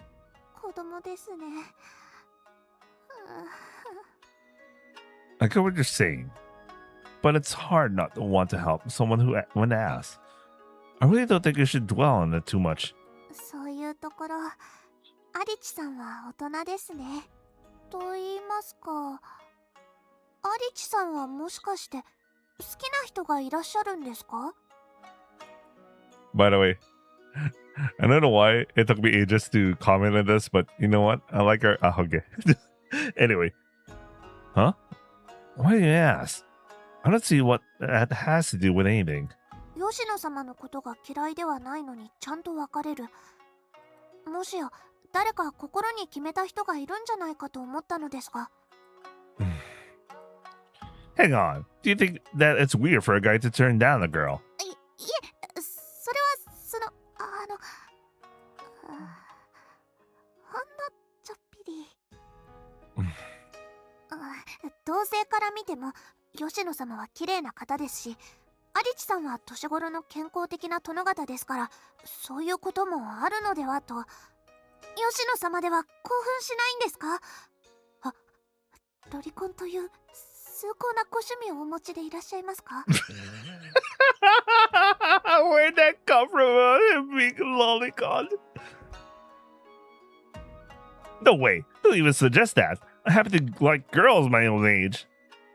子供ですね。I get what you're saying, but it's hard not to want to help someone who when asked. I really don't think you should dwell on it too much. そういうところ、アリチさんは大人ですね。と言いますか、アリチさんはもしかして好きな人がいらっしゃるんですか？ By the way, I don't know why it took me ages to comment on this, but you know what? I like her. Okay. Anyway. Huh? Why do you ask? I don't see what that has to do with anything. 吉野様のことが嫌いではないのにちゃんと別れる。もしや誰か心に決めた人がいるんじゃないかと思ったのですが。Hang on. Do you think that it's weird for a guy to turn down a girl? いえ、それはほんのちょっぴり。同性から見ても吉野様は綺麗な方ですし、アリチさんは年頃の健康的な殿方ですから、そういうこともあるのではと。吉野様では興奮しないんですか？あ、ロリコンという崇高なご趣味をお持ちでいらっしゃいますか？ Where'd that come from? Him being a lolicon? No way. Don't even suggest that. I happen to like girls my own age.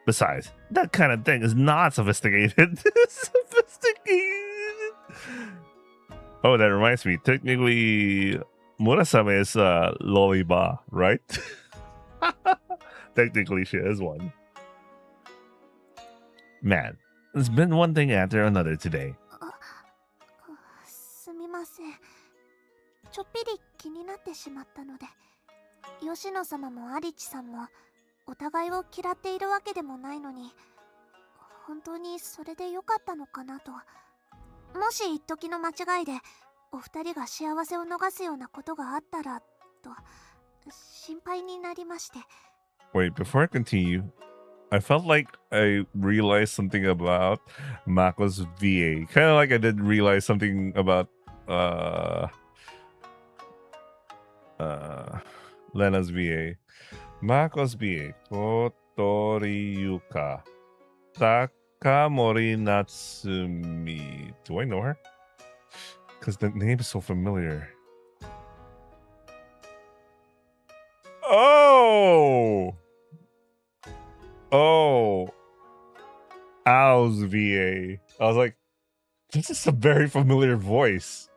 Besides, that kind of thing is not sophisticated. Sophisticated. Oh, that reminds me. Technically, Murasame is Loliba, right? Technically, she is one. Man, it's been one thing after another today. すみません。ちょっぴり気になってしまったので。吉野様もアリチさんもお互いを嫌っているわけでもないのに、本当にそれでよかったのかなと。もし一時の間違いでお二人が幸せを逃すようなことがあったらと心配になりまして。 Wait, before I continue, I felt like I realized something about Mako's VA. Kind of like I did realize something about Lena's VA. Mako's VA. Kotori Yuka. Takamori Natsumi. Do I know her? Because the name is so familiar. Oh! Oh. Ao's VA. I was like, this is a very familiar voice.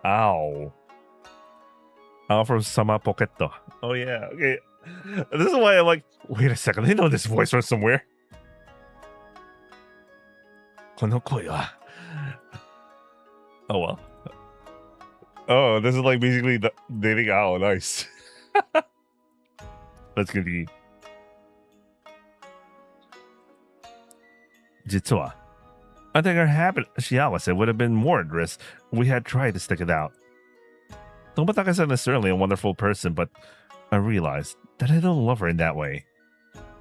Ao. Ao from Sama Pocketto. Oh, yeah. Okay. This is why I'm like, wait a second. I know this voice from somewhere. この声は Oh, well. Oh, this is like basically dating Ao. Nice. Let's continue. 実は I think our habit Shiawase would have been more at risk if we had tried to stick it out. Tomataka-san is certainly a wonderful person, but I realized that I don't love her in that way.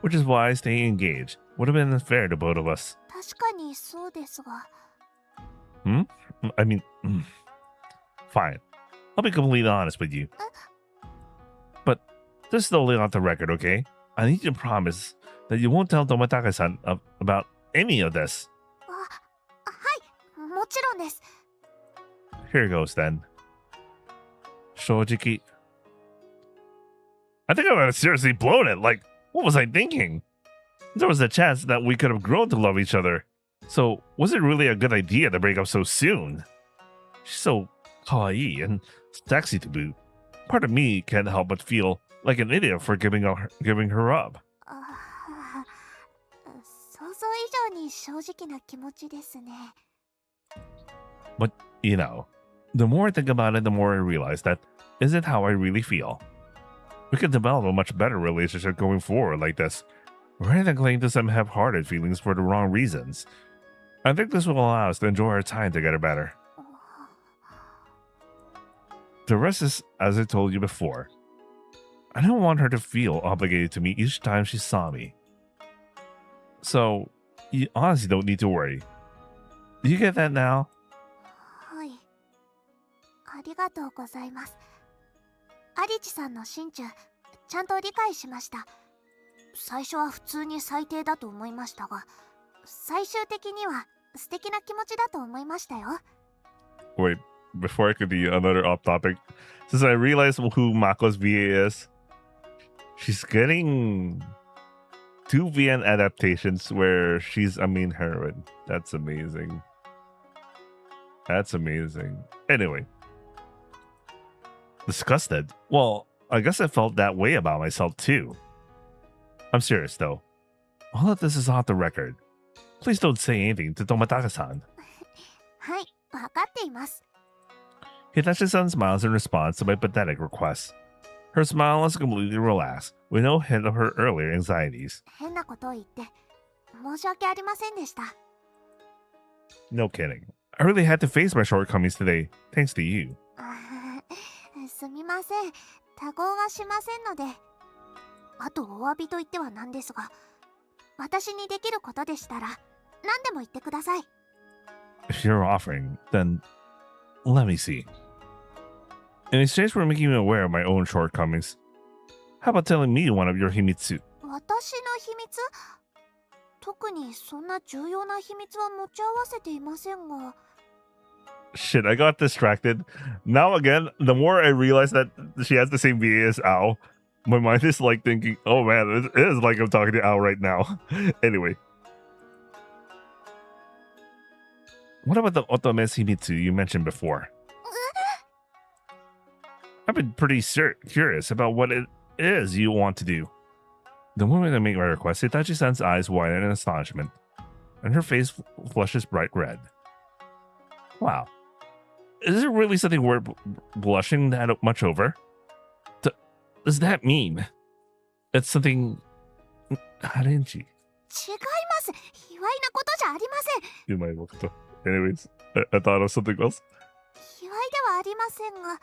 Which is why staying engaged would have been unfair to both of us. 確かにそうですが。 I mean, fine. I'll be completely honest with you. But this is only on the record, okay? I need you to promise that you won't tell Tomataka-san about any of this. はい、もちろんです。 Here goes then. 正直 I think I might have seriously blown it. Like, what was I thinking? There was a chance that we could have grown to love each other. So, was it really a good idea to break up so soon? She's so kawaii and sexy to boot. Part of me can't help but feel like an idiot for giving her up. 想像以上に正直な気持ちですね。 But, you know, the more I think about it, the more I realize that isn't how I really feel. We could develop a much better relationship going forward like this, rather than clinging to some half-hearted feelings for the wrong reasons. I think this will allow us to enjoy our time together better. The rest is as I told you before. I don't want her to feel obligated to me each time she saw me. So, you honestly don't need to worry. Do you get that now? はい。ありがとうございます。アリチさんの心中、ちゃんと理解しました。最初は普通に最低だと思いましたが、最終的には素敵な気持ちだと思いましたよ。 Wait, before I continue, another off topic. Since I realized who Mako's VA is, she's getting 2 VN adaptations where she's a main heroine. That's amazing. That's amazing. Anyway. Disgusted? Well, I guess I felt that way about myself too. I'm serious though. All of this is off the record. Please don't say anything to Tomataka-san. はい、わかっています。 Hitachi-san smiles in response to my pathetic request. Her smile is completely relaxed, with no hint of her earlier anxieties. 変なことを言って申し訳ありませんでした。 No kidding. I really had to face my shortcomings today, thanks to you. すみません。多言はしませんので。あとお詫びと言ってはなんですが、私にできることでしたら何でも言ってください。 If you're offering, then let me see. In exchange for making me aware of my own shortcomings, how about telling me one of your himitsu? 私の秘密？特にそんな重要な秘密は持ち合わせていませんが。 Shit, I got distracted. Now again, the more I realize that she has the same VA as Ao, my mind is like thinking, oh man, it is like I'm talking to Ao right now. Anyway. What about the Otome's himitsu you mentioned before? I've been pretty curious about what it is you want to do. The moment I make my request, Hitachi-san's eyes widen in astonishment, and her face flushes bright red. Wow. Is it really something worth blushing that much over? Does that mean it's something... アレンジ? 違います。卑猥なことじゃありません。うまいこと。Anyways, I thought of something else. 卑猥ではありませんが、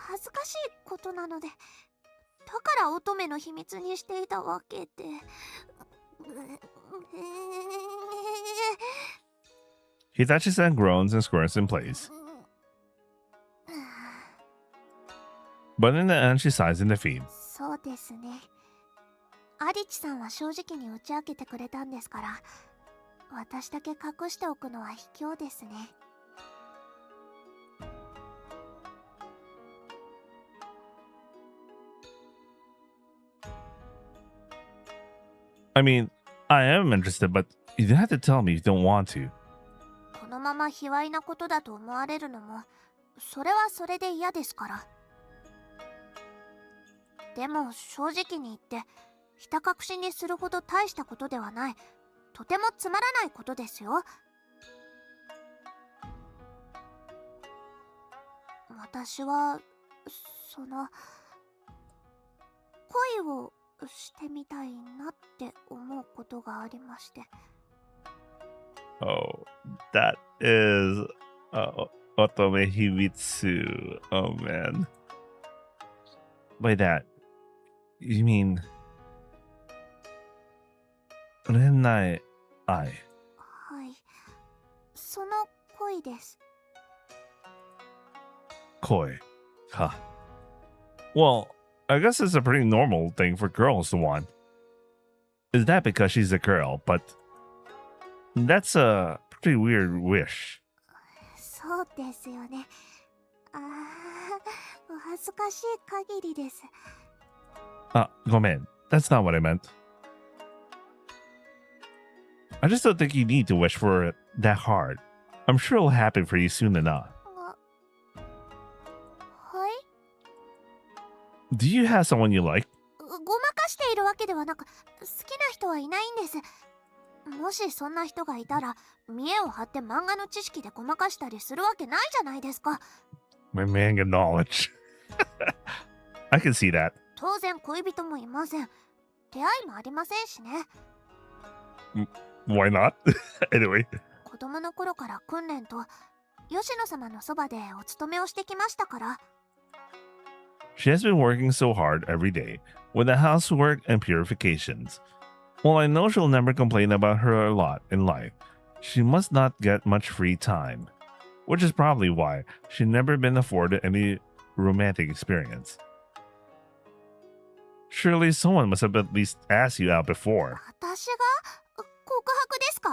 恥ずかしいことなので、だから乙女の秘密にしていたわけで。Hitachi-san groans and squirms in place. But in the end, she sighs in defeat. そうですね。アリチさんは正直に打ち明けてくれたんですから、私だけ隠しておくのは卑怯ですね。I mean, I am interested, but you don't have to tell me if you don't want to. このまま卑猥なことだと思われるのも、それはそれで嫌ですから。でも正直に言って、ひた隠しにするほど大したことではない、とてもつまらないことですよ。私は、恋をしてみたいなって思うことがありまして。Oh, that is Otome Himitsu. Oh man. By that, you mean Renai Ai? はい、その恋です。Koi. Huh. Well, I guess it's a pretty normal thing for girls to want. is that because she's a girl, but that's a pretty weird wish. そうですよね。ああ、お恥ずかしい限りです。Go man. That's not what I meant. I just don't think you need to wish for it that hard. I'm sure it'll happen for you soon enough. はい。 Do you have someone you like? ごまかしているわけではなく、好きな人はいないんです。もしそんな人がいたら、見栄を張って漫画の知識でごまかしたりするわけないじゃないですか。My manga knowledge. I can see that. 当然恋人もいません。出会いもありませんしね。Why not? Anyway. 子供の頃から訓練と吉野様のそばでお勤めをしてきましたから。 She has been working so hard every day with the housework and purifications. While I know she'll never complain about her lot in life, she must not get much free time, which is probably why she's never been afforded any romantic experience. Surely someone must have at least asked you out before. 私が告白ですか？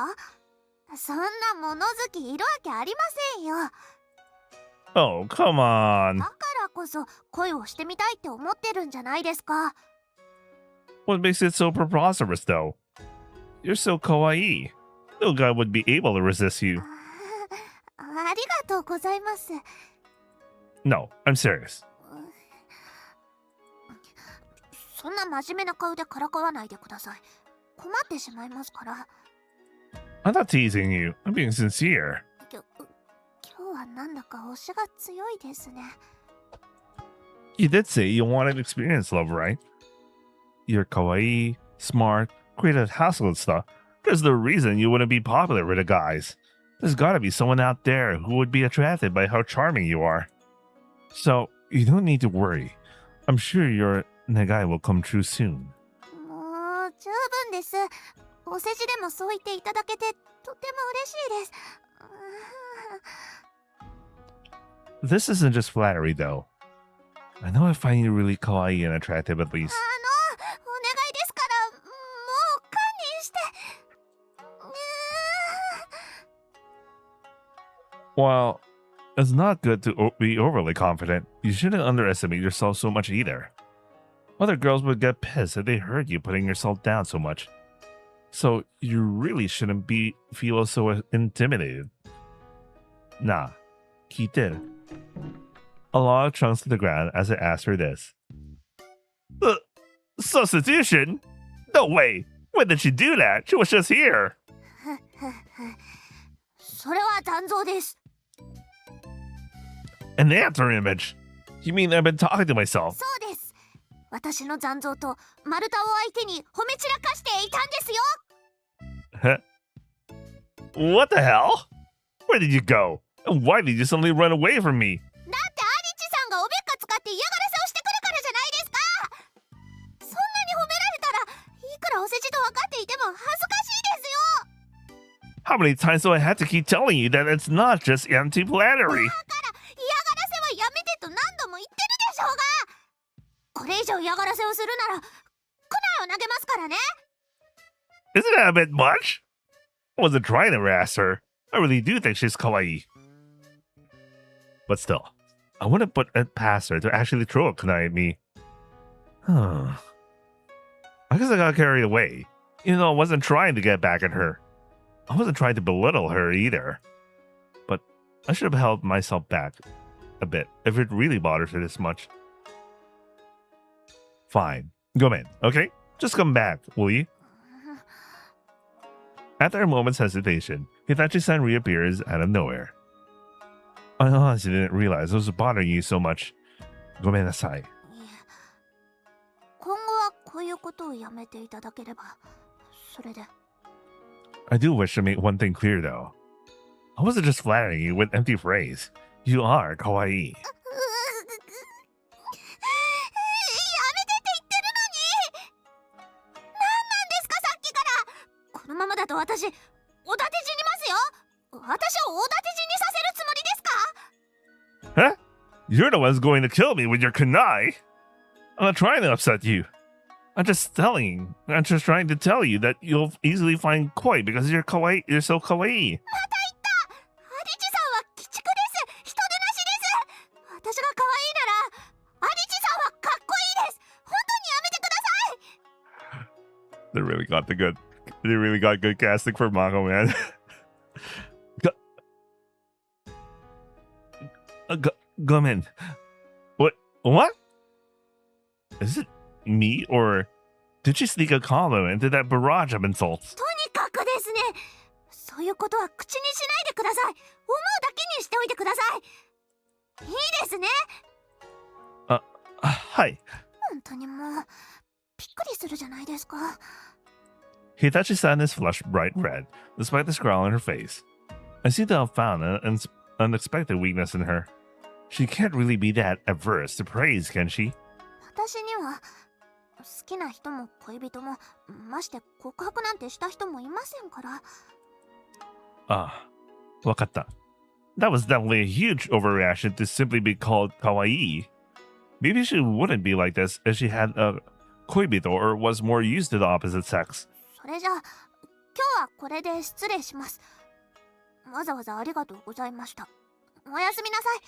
そんな物好きいるわけありませんよ。 Oh, come on. だからこそ恋をしてみたいって思ってるんじゃないですか。 What makes it so preposterous, though? You're so kawaii. No guy would be able to resist you. ありがとうございます。 No, I'm serious. そんな真面目な顔でからかわないでください。困ってしまいますから。 I'm not teasing you. I'm being sincere. 今日はなんだか推しが強いですね。 You did say you wanted to experience love, right? You're kawaii, smart, great at household stuff. There's no reason you wouldn't be popular with the guys. There's gotta be someone out there who would be attracted by how charming you are. So, you don't need to worry. I'm sure your negai will come true soon. もう十分です。お世辞でもそう言っていただけてとても嬉しいです。 This isn't just flattery, though. I know I find you really kawaii and attractive at least. お願いですからもう堪忍して。 While it's not good to be overly confident, you shouldn't underestimate yourself so much either. Other girls would get pissed if they heard you putting yourself down so much. So you really shouldn't feel so intimidated. Nah, kite. A lot of chunks to the ground as I asked her this. Substitution? No way! When did she do that? She was just here. それは残像です。 An after image? You mean I've been talking to myself? そうです。私の残像と丸太を相手に褒め散らかしていたんですよ。 Huh? What the hell? Where did you go? And why did you suddenly run away from me? だってアリチさんがおべっか使って嫌がらせをしてくるからじゃないですか。そんなに褒められたらいくらお世辞と分かっていても恥ずかしいですよ。 How many times do I have to keep telling you that it's not just empty flattery? だから嫌がらせはやめてと何度も言ってるでしょうが。これ以上嫌がらせをするならクナイを投げますからね。 Isn't that a bit much? I wasn't trying to harass her. I really do think she's kawaii. But still, I wouldn't put it past her to actually throw a kunai at me. I guess I got carried away. Even though I wasn't trying to get back at her. I wasn't trying to belittle her either. But I should have held myself back a bit if it really bothers her this much. Fine. Go in, okay? Just come back, will you? After a moment's hesitation, Hitachi-san reappears out of nowhere. I honestly didn't realize it was bothering you so much. ごめんなさい。今後はこういうことをやめていただければ、それで。 I do wish to make one thing clear, though. I wasn't just flattering you with empty phrase. You are kawaii. やめてって言ってるのに。何なんですかさっきから。このままだと私、おだて死にますよ。私をおだて死にさせるつもりですか？ Huh? You're the one's going to kill me with your kunai. I'm not trying to upset you. I'm just trying to tell you that you'll easily find koi because you're kawaii. You're so kawaii. アリチさんは鬼畜です。人でなしです。私が可愛いなら、アリチさんはかっこいいです。本当にやめてください。 They really got the good. They really got good casting for Mako, man. Gomen. What? Is it me or did she sneak a combo into that barrage of insults? とにかくですね。そういうことは口にしないでください。思うだけにしておいてください。いいですね。Hi. 本当にもうびっくりするじゃないですか。 Hitachi-san is flushed bright red, despite the scowl on her face. I seem to have found an unexpected weakness in her. She can't really be that averse to praise, can she? 私には好きな人も恋人もまして告白なんてした人もいませんから。Wakata. That was definitely a huge overreaction to simply be called kawaii. Maybe she wouldn't be like this if she had a koibito or was more used to the opposite sex. それじゃあ今日はこれで失礼します。わざわざありがとうございました。おやすみなさい。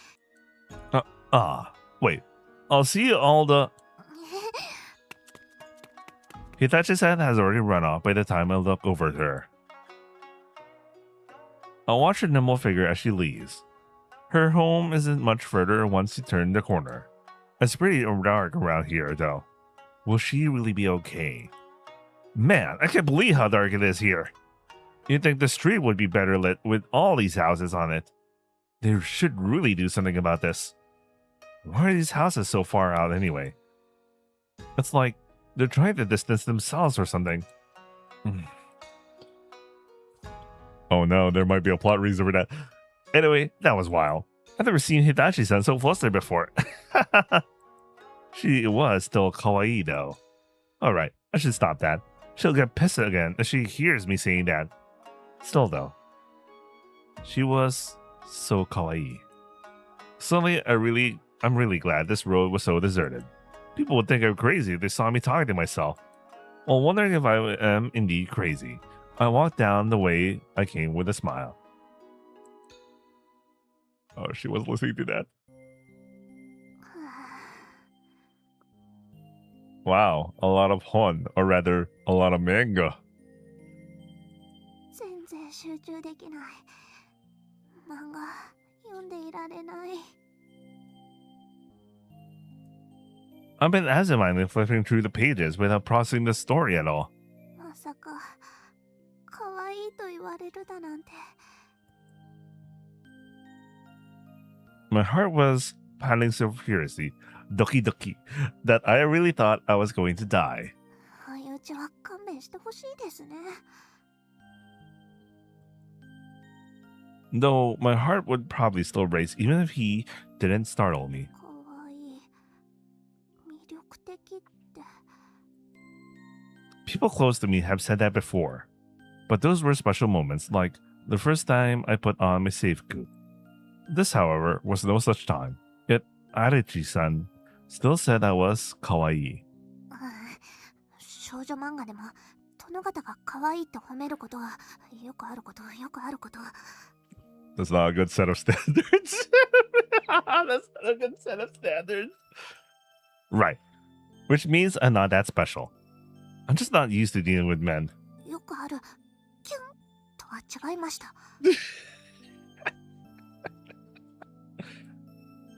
Wait. I'll see you all the... Hitachi-san has already run off by the time I look over at her. I'll watch her nimble figure as she leaves. Her home isn't much further once you turn the corner. It's pretty dark around here, though. Will she really be okay? Man, I can't believe how dark it is here. You'd think the street would be better lit with all these houses on it. They should really do something about this. Why are these houses so far out anyway? It's like they're trying to distance themselves or something. Oh no, there might be a plot reason for that. Anyway, that was wild. I've never seen Hitachi-san so flustered before. She was still kawaii though. Alright, I should stop that. She'll get pissed again if she hears me saying that. Still though, she was so kawaii. Suddenly, I'm really glad this road was so deserted. People would think I'm crazy if they saw me talking to myself. While wondering if I am indeed crazy, I walked down the way I came with a smile. Oh, she was listening to that. Wow, a lot of hon, or rather, a lot of manga. 全然集中できない。漫画読んでいられない。 I've been absentmindedly flipping through the pages without processing the story at all. まさか可愛いと言われるだなんて。 My heart was pounding so furiously, doki doki, that I really thought I was going to die. 相打ちは勘弁してほしいですね。 Though my heart would probably still race even if he didn't startle me. 可愛い魅力的って。 People close to me have said that before, but those were special moments, like the first time I put on my seifuku. This, however, was no such time. Yet Arichi-san still said I was kawaii. 少女漫画でも殿方が可愛いと褒めることはよくあること。 That's not a good set of standards. That's not a good set of standards. Right. Which means I'm not that special. I'm just not used to dealing with men. よくあるキュンとは違いました。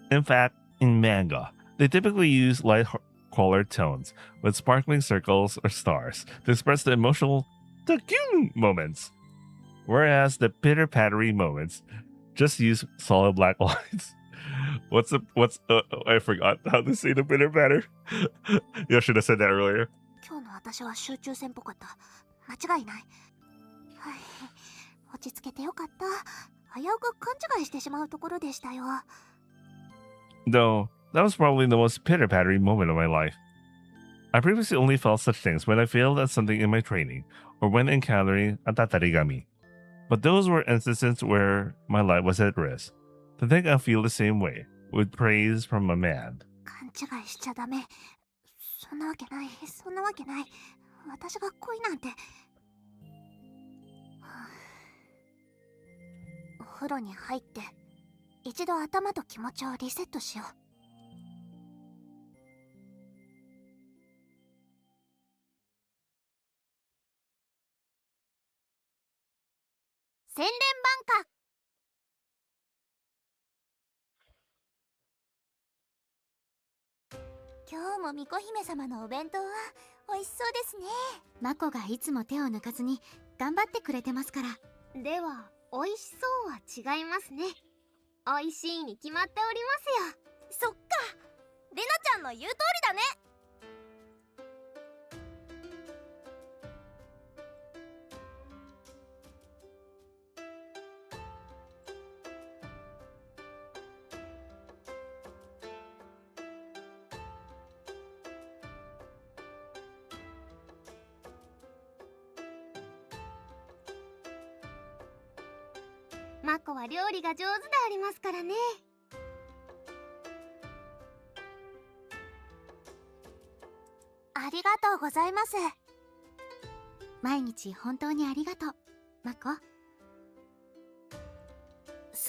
In fact, in manga, they typically use light-colored tones with sparkling circles or stars to express the emotional "the-kyun" moments, whereas the pitter-pattery moments just use solid black lines. I forgot how to say the pitter-patter. You should have said that earlier. 今日の私は集中戦っぽかった。間違いない。はい、落ち着けてよかった。危うく勘違いしてしまうところでしたよ。 Though, that was probably the most pitter-pattery moment of my life. I previously only felt such things when I failed at something in my training, or when encountering a tatarigami. But those were instances where my life was at risk. To think I feel the same way, with praise from a man. 勘違いしちゃダメ。そんなわけない、そんなわけない。私が恋なんて。はあ、お風呂に入って一度頭と気持ちをリセットしよう。洗練バンカ。今日も巫女姫様のお弁当は美味しそうですね。マコがいつも手を抜かずに頑張ってくれてますから。では美味しそうは違いますね。美味しいに決まっておりますよ。そっか、レナちゃんの言う通りだね。マコは料理が上手でありますからね。ありがとうございます。毎日本当にありがとう、マコ。好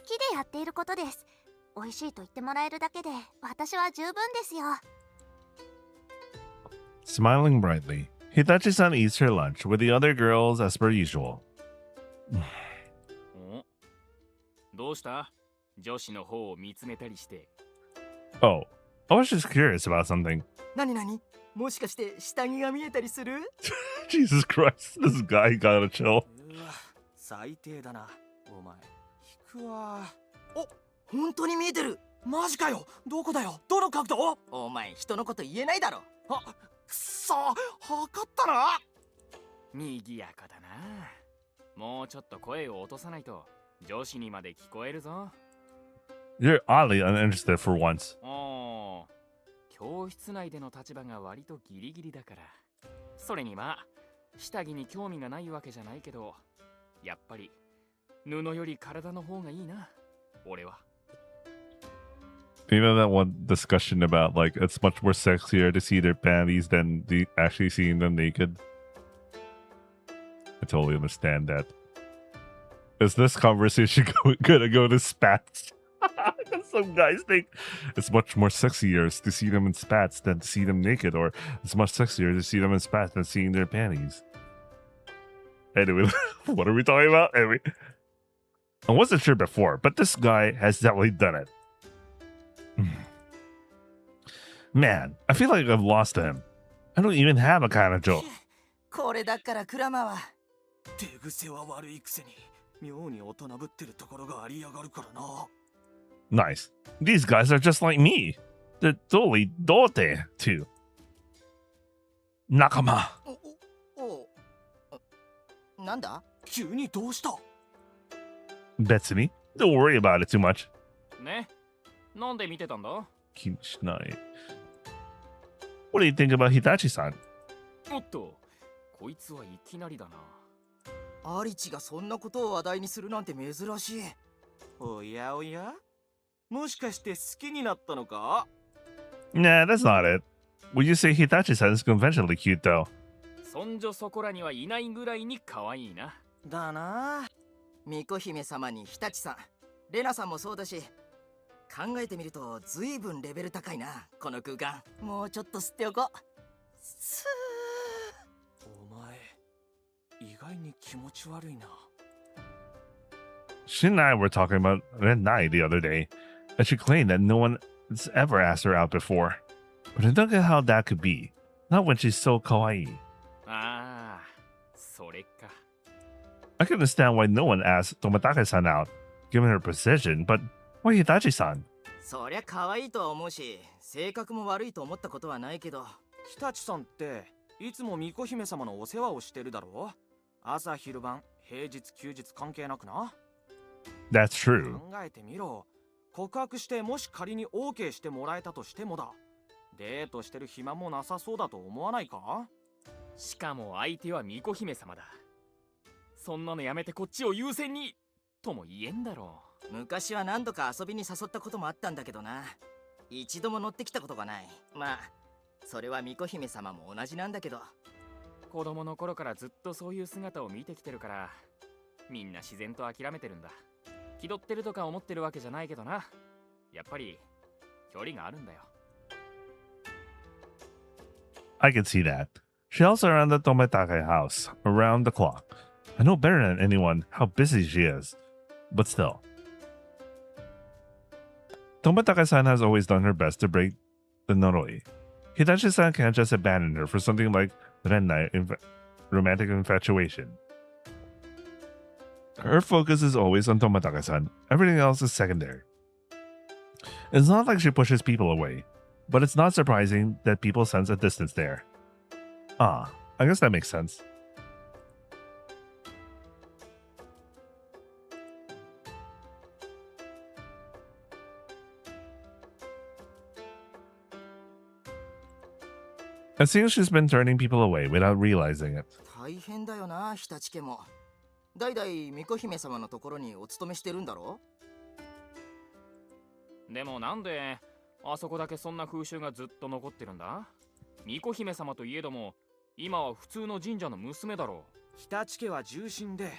きでやっていることです。美味しいと言ってもらえるだけで私は十分ですよ。 Smiling brightly, Hitachi-san eats her lunch with the other girls as per usual. どうした？女子の方を見つめたりして。Oh, I was just curious about something. 何々？もしかして下着が見えたりする？ Jesus Christ, this guy gotta chill. うわ、最低だな。お前、引くわ。お、本当に見えてる。マジかよ。どこだよ。どの角度？お前、人のこと言えないだろ。あ、くそ、測ったな。にぎやかだな。もうちょっと声を落とさないと女子にまで聞こえるぞ。You're oddly uninterested for once. おー、教室内での立場が割とギリギリだから。それにまあ下着に興味がないわけじゃないけど、やっぱり布より体の方がいいな、俺は。You know that one discussion about like it's much more sexier to see their panties than actually seeing them naked? I totally understand that. Is this conversation gonna go to spats? Some guys think it's much more sexier to see them in spats than to see them naked, or it's much sexier to see them in spats than seeing their panties. Anyway, what are we talking about? Anyway, I wasn't sure before, but this guy has definitely done it. Man, I feel like I've lost him. I don't even have a kind of joke. これだからクラマは手癖は悪いくせに妙に大人ぶってるところがありやがるからな。Nice. These guys are just like me. They're totally dote, too. Nakama. なんだ？急にどうした？ Betsy, don't worry about it too much. ね、なんで見てたんだ？ Kishinai. What do you think about Hitachi-san? おっと、こいつはいきなりだな。アリチがそんなことを話題にするなんて珍しい。おやおや？もしかして好きになったのか？ Nah, that's not it. Would you say Hitachi-san is conventionally cute, though? そんじょそこらにはいないぐらいに可愛いな。だな。巫女姫様に日立さん、レナさんもそうだし、考えてみるとずいぶんレベル高いな、この空間。もうちょっと吸っておこう。スー。お前、意外に気持ち悪いな。She and I were talking about Red Night the other day, and she claimed that no one has ever asked her out before. But I don't get how that could be. Not when she's so kawaii. ああ、それか。I can understand why no one asked Tomatake-san out, given her position, but why Hitachi-san? そりゃ可愛いとは思うし、性格も悪いと思ったことはないけど、日立さんっていつも巫女姫様のお世話をしてるだろう。朝昼晩、平日休日関係なくな。That's true. 考えてみろ。告白してもし仮に OK してもらえたとしてもだ。デートしてる暇もなさそうだと思わないか？しかも相手は巫女姫様だ。そんなのやめてこっちを優先にとも言えんだろう。昔は何度か遊びに誘ったこともあったんだけどな。一度も乗ってきたことがない。まあそれは巫女姫様も同じなんだけど。子供の頃からずっとそういう姿を見てきてるから、みんな自然と諦めてるんだ。気取ってるとか思ってるわけじゃないけどな。やっぱり距離があるんだよ。I can see that. She also around the Tometake house, around the clock. I know better than anyone how busy she is, but still. Tometake-san has always done her best to break the Noroi. Hitachi-san can't just abandon her for something like Renai romantic infatuation. Her focus is always on Tometake-san. Everything else is secondary. It's not like she pushes people away, but it's not surprising that people sense a distance there. Ah, I guess that makes sense. It seems she's been turning people away without realizing it. 大変だよな、日立家も。代々巫女姫様のところにお勤めしてるんだろ。でもなんであそこだけそんな風習がずっと残ってるんだ？巫女姫様といえども今は普通の神社の娘だろう。日立家は重臣で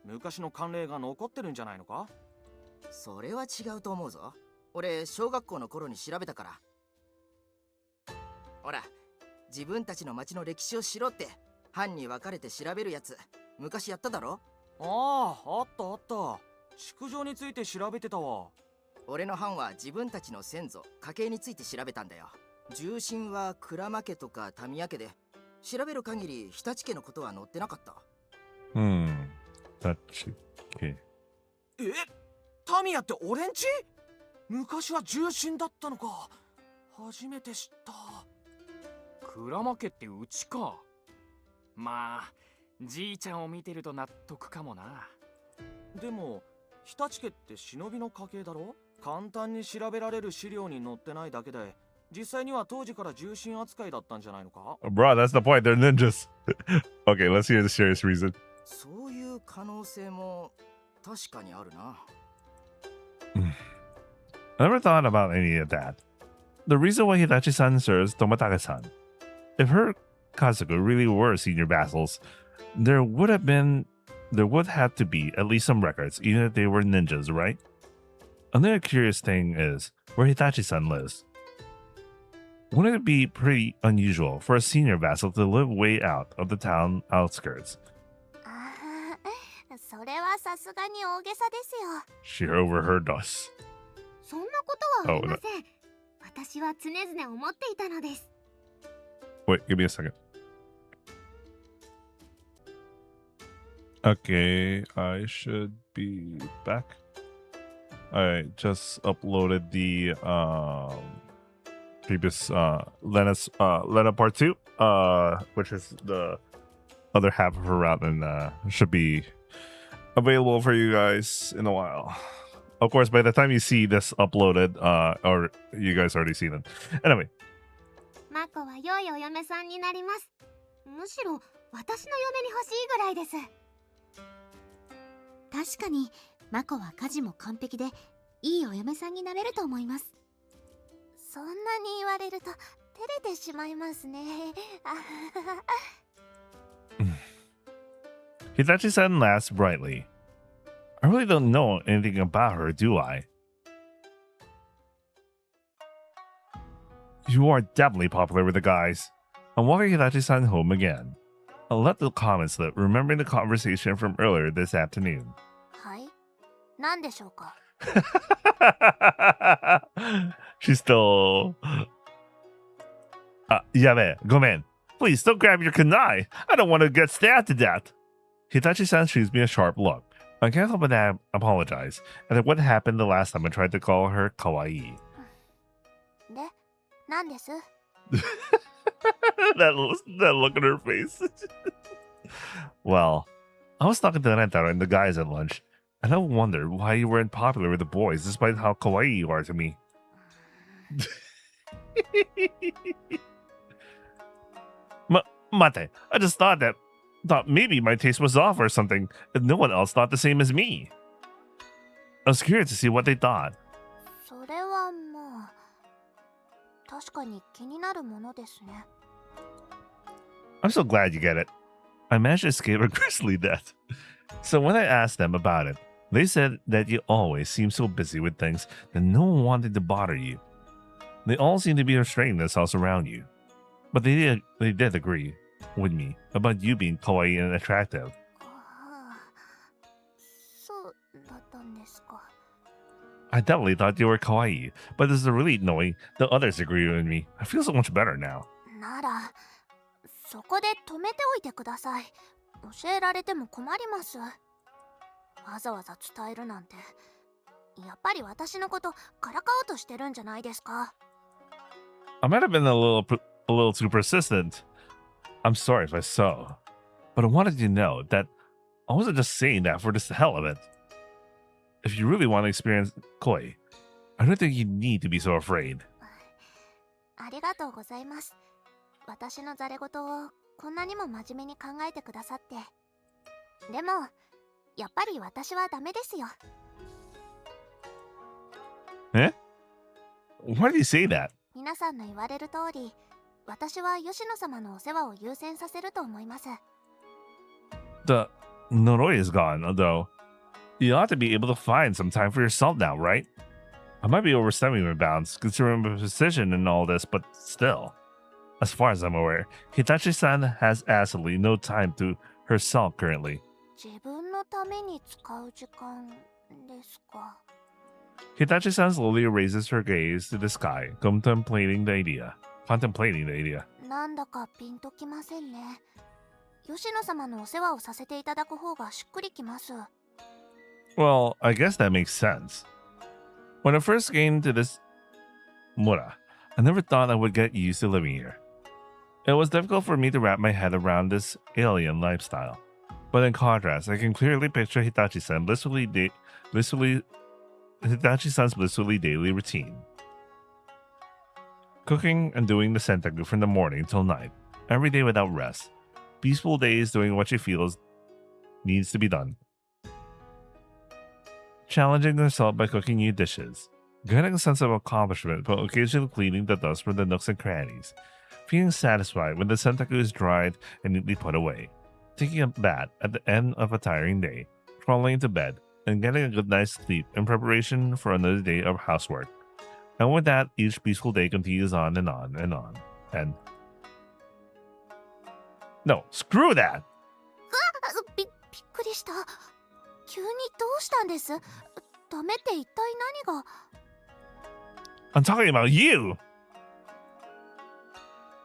昔の慣例が残ってるんじゃないのか？それは違うと思うぞ。俺小学校の頃に調べたから。ほら、自分たちの町の歴史を知ろうって班に分かれて調べるやつ昔やっただろ。ああ、あったあった。築城について調べてたわ。俺の班は自分たちの先祖家系について調べたんだよ。重臣は鞍馬家とか民谷家で、調べる限り日立家のことは載ってなかった。That's okay. 民谷って俺んち？昔は重臣だったのか。初めて知った。鞍馬家ってうちか。まあじいちゃんを見てると納得かもな。でも日立家って忍びの家系だろ。簡単に調べられる資料に載ってないだけで、実際には当時から重臣扱いだったんじゃないのか？ Bro, that's the point. They're ninjas. Okay, let's hear the serious reason. そういう可能性も確かにあるな。I never thought about any of that. The reason why Hitachi-san serves Tomatake-san. If her Kazuku really were senior vassals, there would have to be at least some records, even if they were ninjas, right? Another curious thing is where Hitachi-san lives. Wouldn't it be pretty unusual for a senior vassal to live way out of the town outskirts? それはさすがに大げさですよ。 She overheard us. そんなことはありません。私は常々思っていたのです。 Wait, give me a second. Okay, I should be back. I just uploaded the previous Lena part 2, which is the other half of her route, and should be available for you guys in a while. Of course, by the time you see this uploaded, or you guys already seen it. Anyway. マコは良いお嫁さんになります。むしろ私の嫁に欲しいぐらいです。確かにマコは家事も完璧でいいお嫁さんになれると思います。そんなに言われると照れてしまいますね。Hitachi-san laughs brightly. I really don't know anything about her, do I? You are definitely popular with the guys. I'm walking Hitachi-san home again. I'll let the comments slip, remembering the conversation from earlier this afternoon. はい。何でしょうか。She's still... やべえ、ごめん. Please don't grab your kunai. I don't want to get stabbed to death. Hitachi-san shoots me a sharp look. I can't help but apologize, and at what happened the last time I tried to call her kawaii. で、何です？ that look on her face. Well, I was talking to Rentaro and the guys at lunch, and I wondered why you weren't popular with the boys despite how kawaii you are to me. Mate, I just thought maybe my taste was off or something, and no one else thought the same as me. I was curious to see what they thought. それはまあ、確かに気になるものですね。 I'm so glad you get it. I managed to escape a grisly death. So when I asked them about it, they said that you always seem so busy with things that no one wanted to bother you. They all seem to be restraining themselves around you. But they did agree with me about you being kawaii and attractive. そうだったんですか。 I definitely thought you were kawaii, but this is really knowing the others agree with me. I feel so much better now. ならそこで止めておいてください。教えられても困ります。わざわざ伝えるなんて、やっぱり私のことからかおうとしてるんじゃないですか。 I might have been a little too persistent. I'm sorry if I so. But I wanted you to know that I wasn't just saying that for the hell of it. If you really want to experience koi, I don't think you need to be so afraid. ありがとうございます。私のザレ言をこんなにも真面目に考えてくださって。でもやっぱり私はダメですよ。 Eh? Why do you say that? 皆さんの言われる通り、私は吉野様のお世話を優先させると思います。 The Noroi is gone, though. You ought to be able to find some time for yourself now, right? I might be overstepping my bounds, considering my position and all this, but still. As far as I'm aware, Hitachi-san has absolutely no time to herself currently. 自分のために使う時間ですか。 Hitachi-san slowly raises her gaze to the sky, contemplating the idea. なんだかピンときませんね。吉野様のお世話をさせていただく方がしっくりきます。 Well, I guess that makes sense. When I first came to this Mura, I never thought I would get used to living here. It was difficult for me to wrap my head around this alien lifestyle. But in contrast, I can clearly picture Hitachi-san's blissfully daily routine. Cooking and doing the sentaku from the morning till night, every day without rest. Peaceful days doing what she feels needs to be done. Challenging herself by cooking new dishes. Getting a sense of accomplishment but occasionally cleaning the dust from the nooks and crannies. Feeling satisfied when the sentaku is dried and neatly put away. Taking a bath at the end of a tiring day. Crawling into bed and getting a good night's sleep in preparation for another day of housework. And with that, each peaceful day continues on and on and on. And... No, screw that! びっくりした。急にどうしたんです？ダメって一体何が？ I'm talking about you!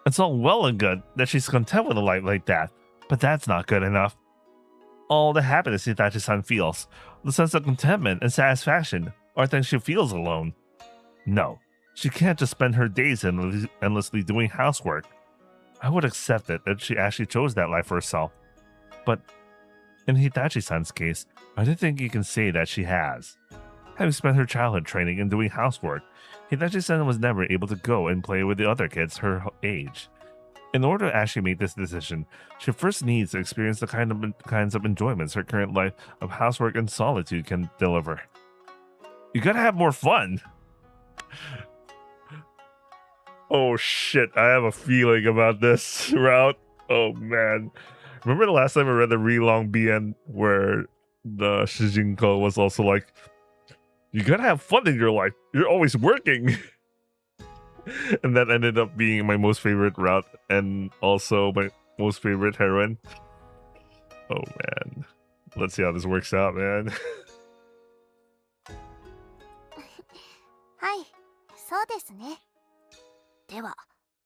It's all well and good that she's content with a life like that, but that's not good enough. All the happiness Hitachi-san feels, the sense of contentment and satisfaction, are things she feels alone. No, she can't just spend her days endlessly doing housework. I would accept it if she actually chose that life for herself. But in Hitachi-san's case, I don't think you can say that she has. Having spent her childhood training and doing housework, Hitachi-san was never able to go and play with the other kids her age. In order to actually make this decision, she first needs to experience the kinds of enjoyments her current life of housework and solitude can deliver. You gotta have more fun! Oh shit, I have a feeling about this route. Oh man. Remember the last time I read the really long BN where the Shijinko was also like, you gotta have fun in your life. You're always working. And that ended up being my most favorite route and also my most favorite heroine. Oh man. Let's see how this works out, man. はい、そうですね。では、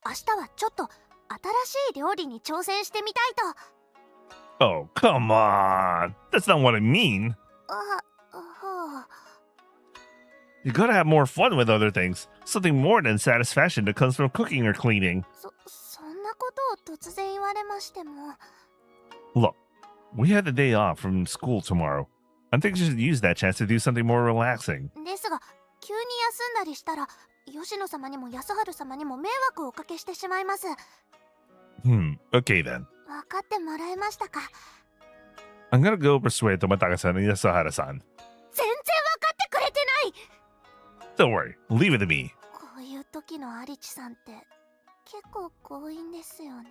明日はちょっと新しい料理に挑戦してみたいと。 Oh, come on. That's not what I mean. はあ。 You gotta have more fun with other things. Something more than satisfaction that comes from cooking or cleaning. そんなことを突然言われましても。 Look, we had the day off from school tomorrow. I think you should use that chance to do something more relaxing. ですが、急に休んだりしたら、吉野様にも安春様にも迷惑をおかけしてしまいます。 Okay then. 分かってもらえましたか？ I'm gonna go persuade Tomataka-san and Yasuhara-san. 全然分かってくれてない。 Don't worry, leave it to me. こういう時時のアリチさんって結構強引ですよね。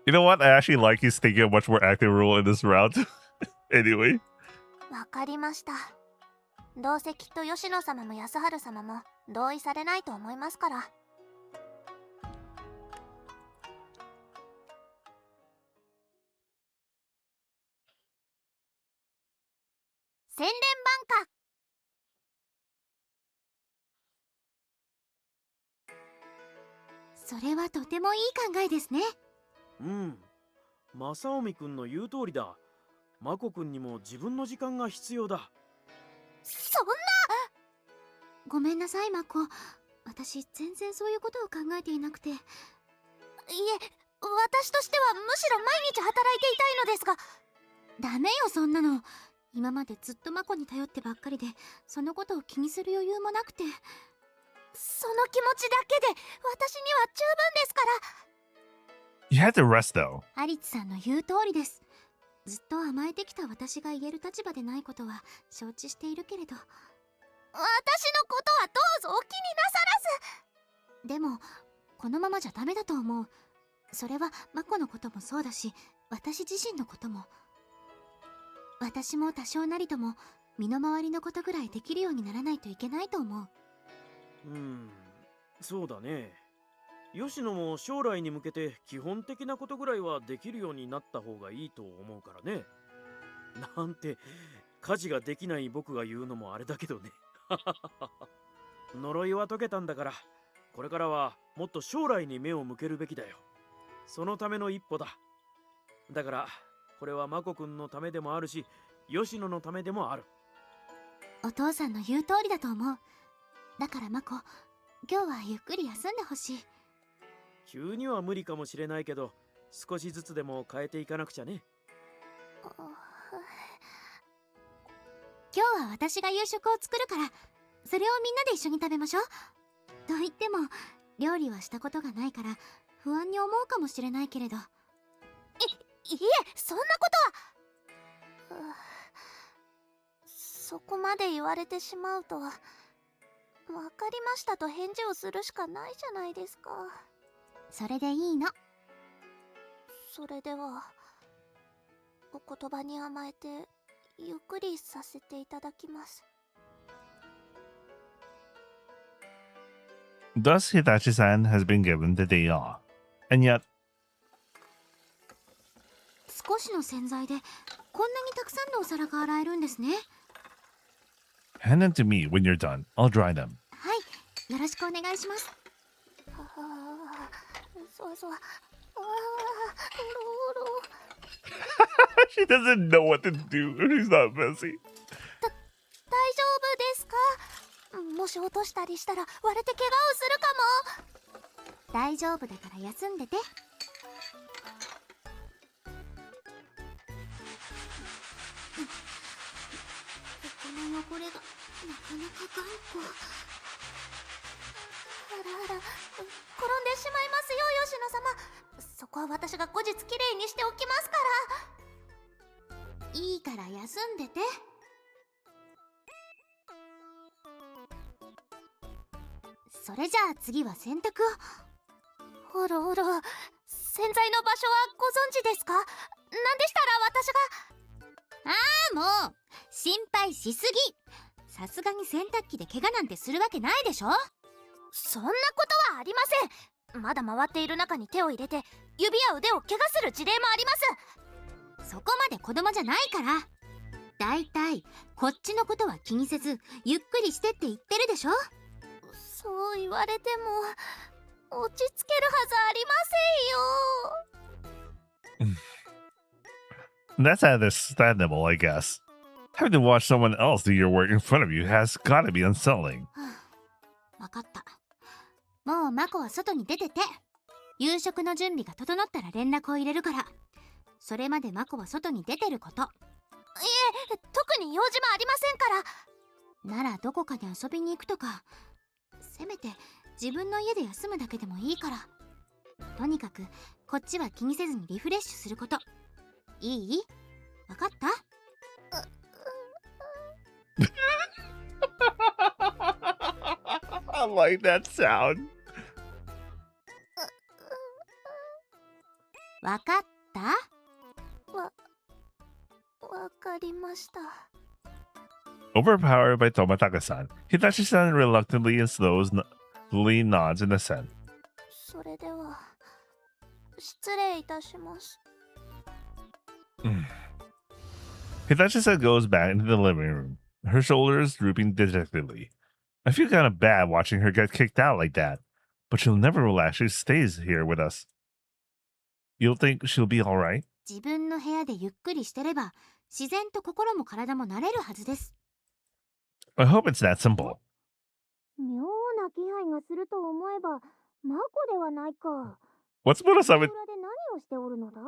You know what? I actually like he's taking a much more active role in this round. Anyway. わかりました。どうせきっと吉野様も安春様も同意されないと思いますから。洗練バンカ。それはとてもいい考えですね。うん。正臣くんの言う通りだ。マコくんにも自分の時間が必要だ。そんな。ごめんなさいマコ。私全然そういうことを考えていなくて。いえ、私としてはむしろ毎日働いていたいのですが。ダメよそんなの。今までずっとマコに頼ってばっかりで、そのことを気にする余裕もなくて。その気持ちだけで私には十分ですから。You had to rest though. アリツさんの言う通りです。ずっと甘えてきた私が言える立場でないことは承知しているけれど。私のことはどうぞお気になさらず。でもこのままじゃダメだと思う。それはマコのこともそうだし、私自身のことも。私も多少なりとも身の回りのことぐらいできるようにならないといけないと思う。そうだね。吉野も将来に向けて基本的なことぐらいはできるようになった方がいいと思うからね。なんて家事ができない僕が言うのもあれだけどね。呪いは解けたんだから、これからはもっと将来に目を向けるべきだよ。そのための一歩だ。だからこれはマコ君のためでもあるし、吉野のためでもある。お父さんの言う通りだと思う。だからマコ、今日はゆっくり休んでほしい。急には無理かもしれないけど、少しずつでも変えていかなくちゃね。今日は私が夕食を作るから、それをみんなで一緒に食べましょう。と言っても料理はしたことがないから不安に思うかもしれないけれど。いえ、そんなことは。そこまで言われてしまうと、わかりましたと返事をするしかないじゃないですか。それでいいの。それではお言葉に甘えてゆっくりさせていただきます。Thus, Hitachi-san has been given the day off. And yet, 少しの洗剤でこんなにたくさんのお皿が洗えるんですね。hand them to me when you're done. I'll dry them. はい、よろしくお願いします。そう。She doesn't know what to do. She's not messy. 大丈夫ですか？もし落としたりしたら割れて怪我をするかも。大丈夫だから休んでて。この汚れがなかなか頑固。あら、転んでしまいますよ、吉野様。そこは私が後日きれいにしておきますから。いいから休んでて。それじゃあ次は洗濯を。洗剤の場所はご存知ですか？なんでしたら私が。もう心配しすぎ。さすがに洗濯機で怪我なんてするわけないでしょ。そんなことはありません。まだ回っている中に手を入れて指や腕を怪我する事例もあります。そこまで子供じゃないから。だいたいこっちのことは気にせずゆっくりしてって言ってるでしょ。そう言われても落ち着けるはずありませんよ。That's understandable, I guess. Having to watch someone else do your work in front of you has gotta be unsettling. わかった。もうマコは外に出てて。夕食の準備が整ったら連絡を入れるから。それまでマコは外に出てること。いえ、特に用事もありませんから。ならどこかに遊びに行くとか、せめて自分の家で休むだけでもいいから。とにかくこっちは気にせずにリフレッシュすること。いい？わかった？ I like that sound. わかった？わかりました。 Overpowered by Tomataka-san, Hitachi-san reluctantly and slowly nods in assent. それでは失礼いたします。 Hitachi-san goes back into the living room, her shoulders drooping dejectedly. I feel kind of bad watching her get kicked out like that, but she'll never relax. She stays here with us. You'll think she'll be alright? 自分の部屋でゆっくりしてれば自然と心も体も慣れるはずです。 I hope it's that simple. 妙な気配がすると思えばマコではないか。 What's Murasame 裏で何をしておるのだ？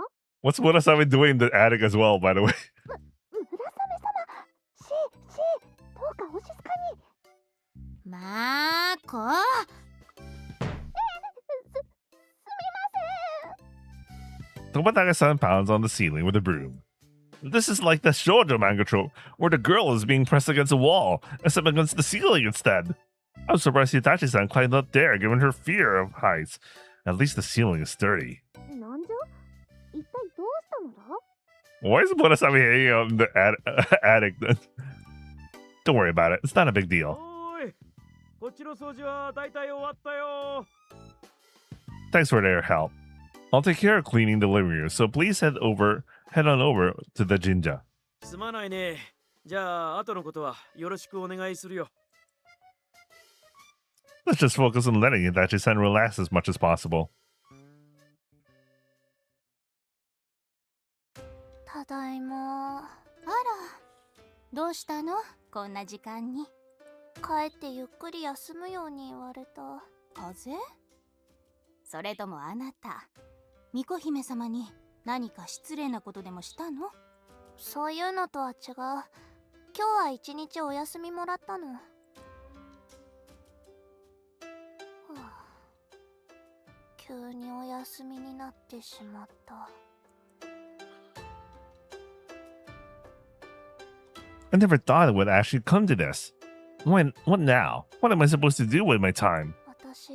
What's Murasame doing in the attic as well, by the way? 村雨様、どうかお静かに。マーコ、Tomataka-san pounds on the ceiling with a broom. This is like the shoujo manga trope, where the girl is being pressed against a wall, except against the ceiling instead. I'm surprised Hitachi-san climbed up there, given her fear of heights. At least the ceiling is sturdy. なんじゃ？一体どうしたのだ？ Why is Murasame hanging out in the attic then? Don't worry about it. It's not a big deal. おーい、こっちの掃除はだいたい終わったよ。 Thanks for their help. I'll take care of cleaning the living room, so please head on over to the jinja. すまないね。じゃあ後のことはよろしくお願いするよ。 Let's just focus on letting Hitachi-san relax as much as possible. ただいま。あら、どうしたの？こんな時間に。帰ってゆっくり休むように言われた。風邪？それともあなた、巫女姫様に何か失礼なことでもしたの？そういうのとは違う。今日は一日お休みもらったの。はあ、急にお休みになってしまった。 I never thought it would actually come to this. What now? What am I supposed to do with my time? 私、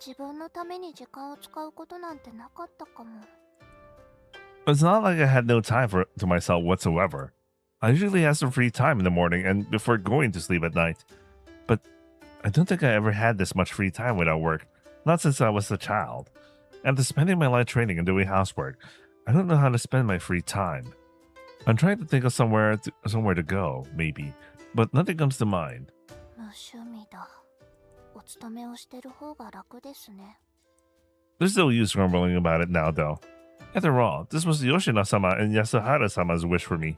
自分のために時間を使うことなんてなかったかも。 It's not like I had no time to myself whatsoever. I usually have some free time in the morning and before going to sleep at night. But I don't think I ever had this much free time without work. Not since I was a child. After spending my life training and doing housework, I don't know how to spend my free time. I'm trying to think of somewhere to go, maybe, but nothing comes to mind. 無趣味だ。お勤めをしてる方が楽ですね。 There's no use grumbling about it now, though. After all, this was Yoshina-sama and Yasuhara-sama's wish for me.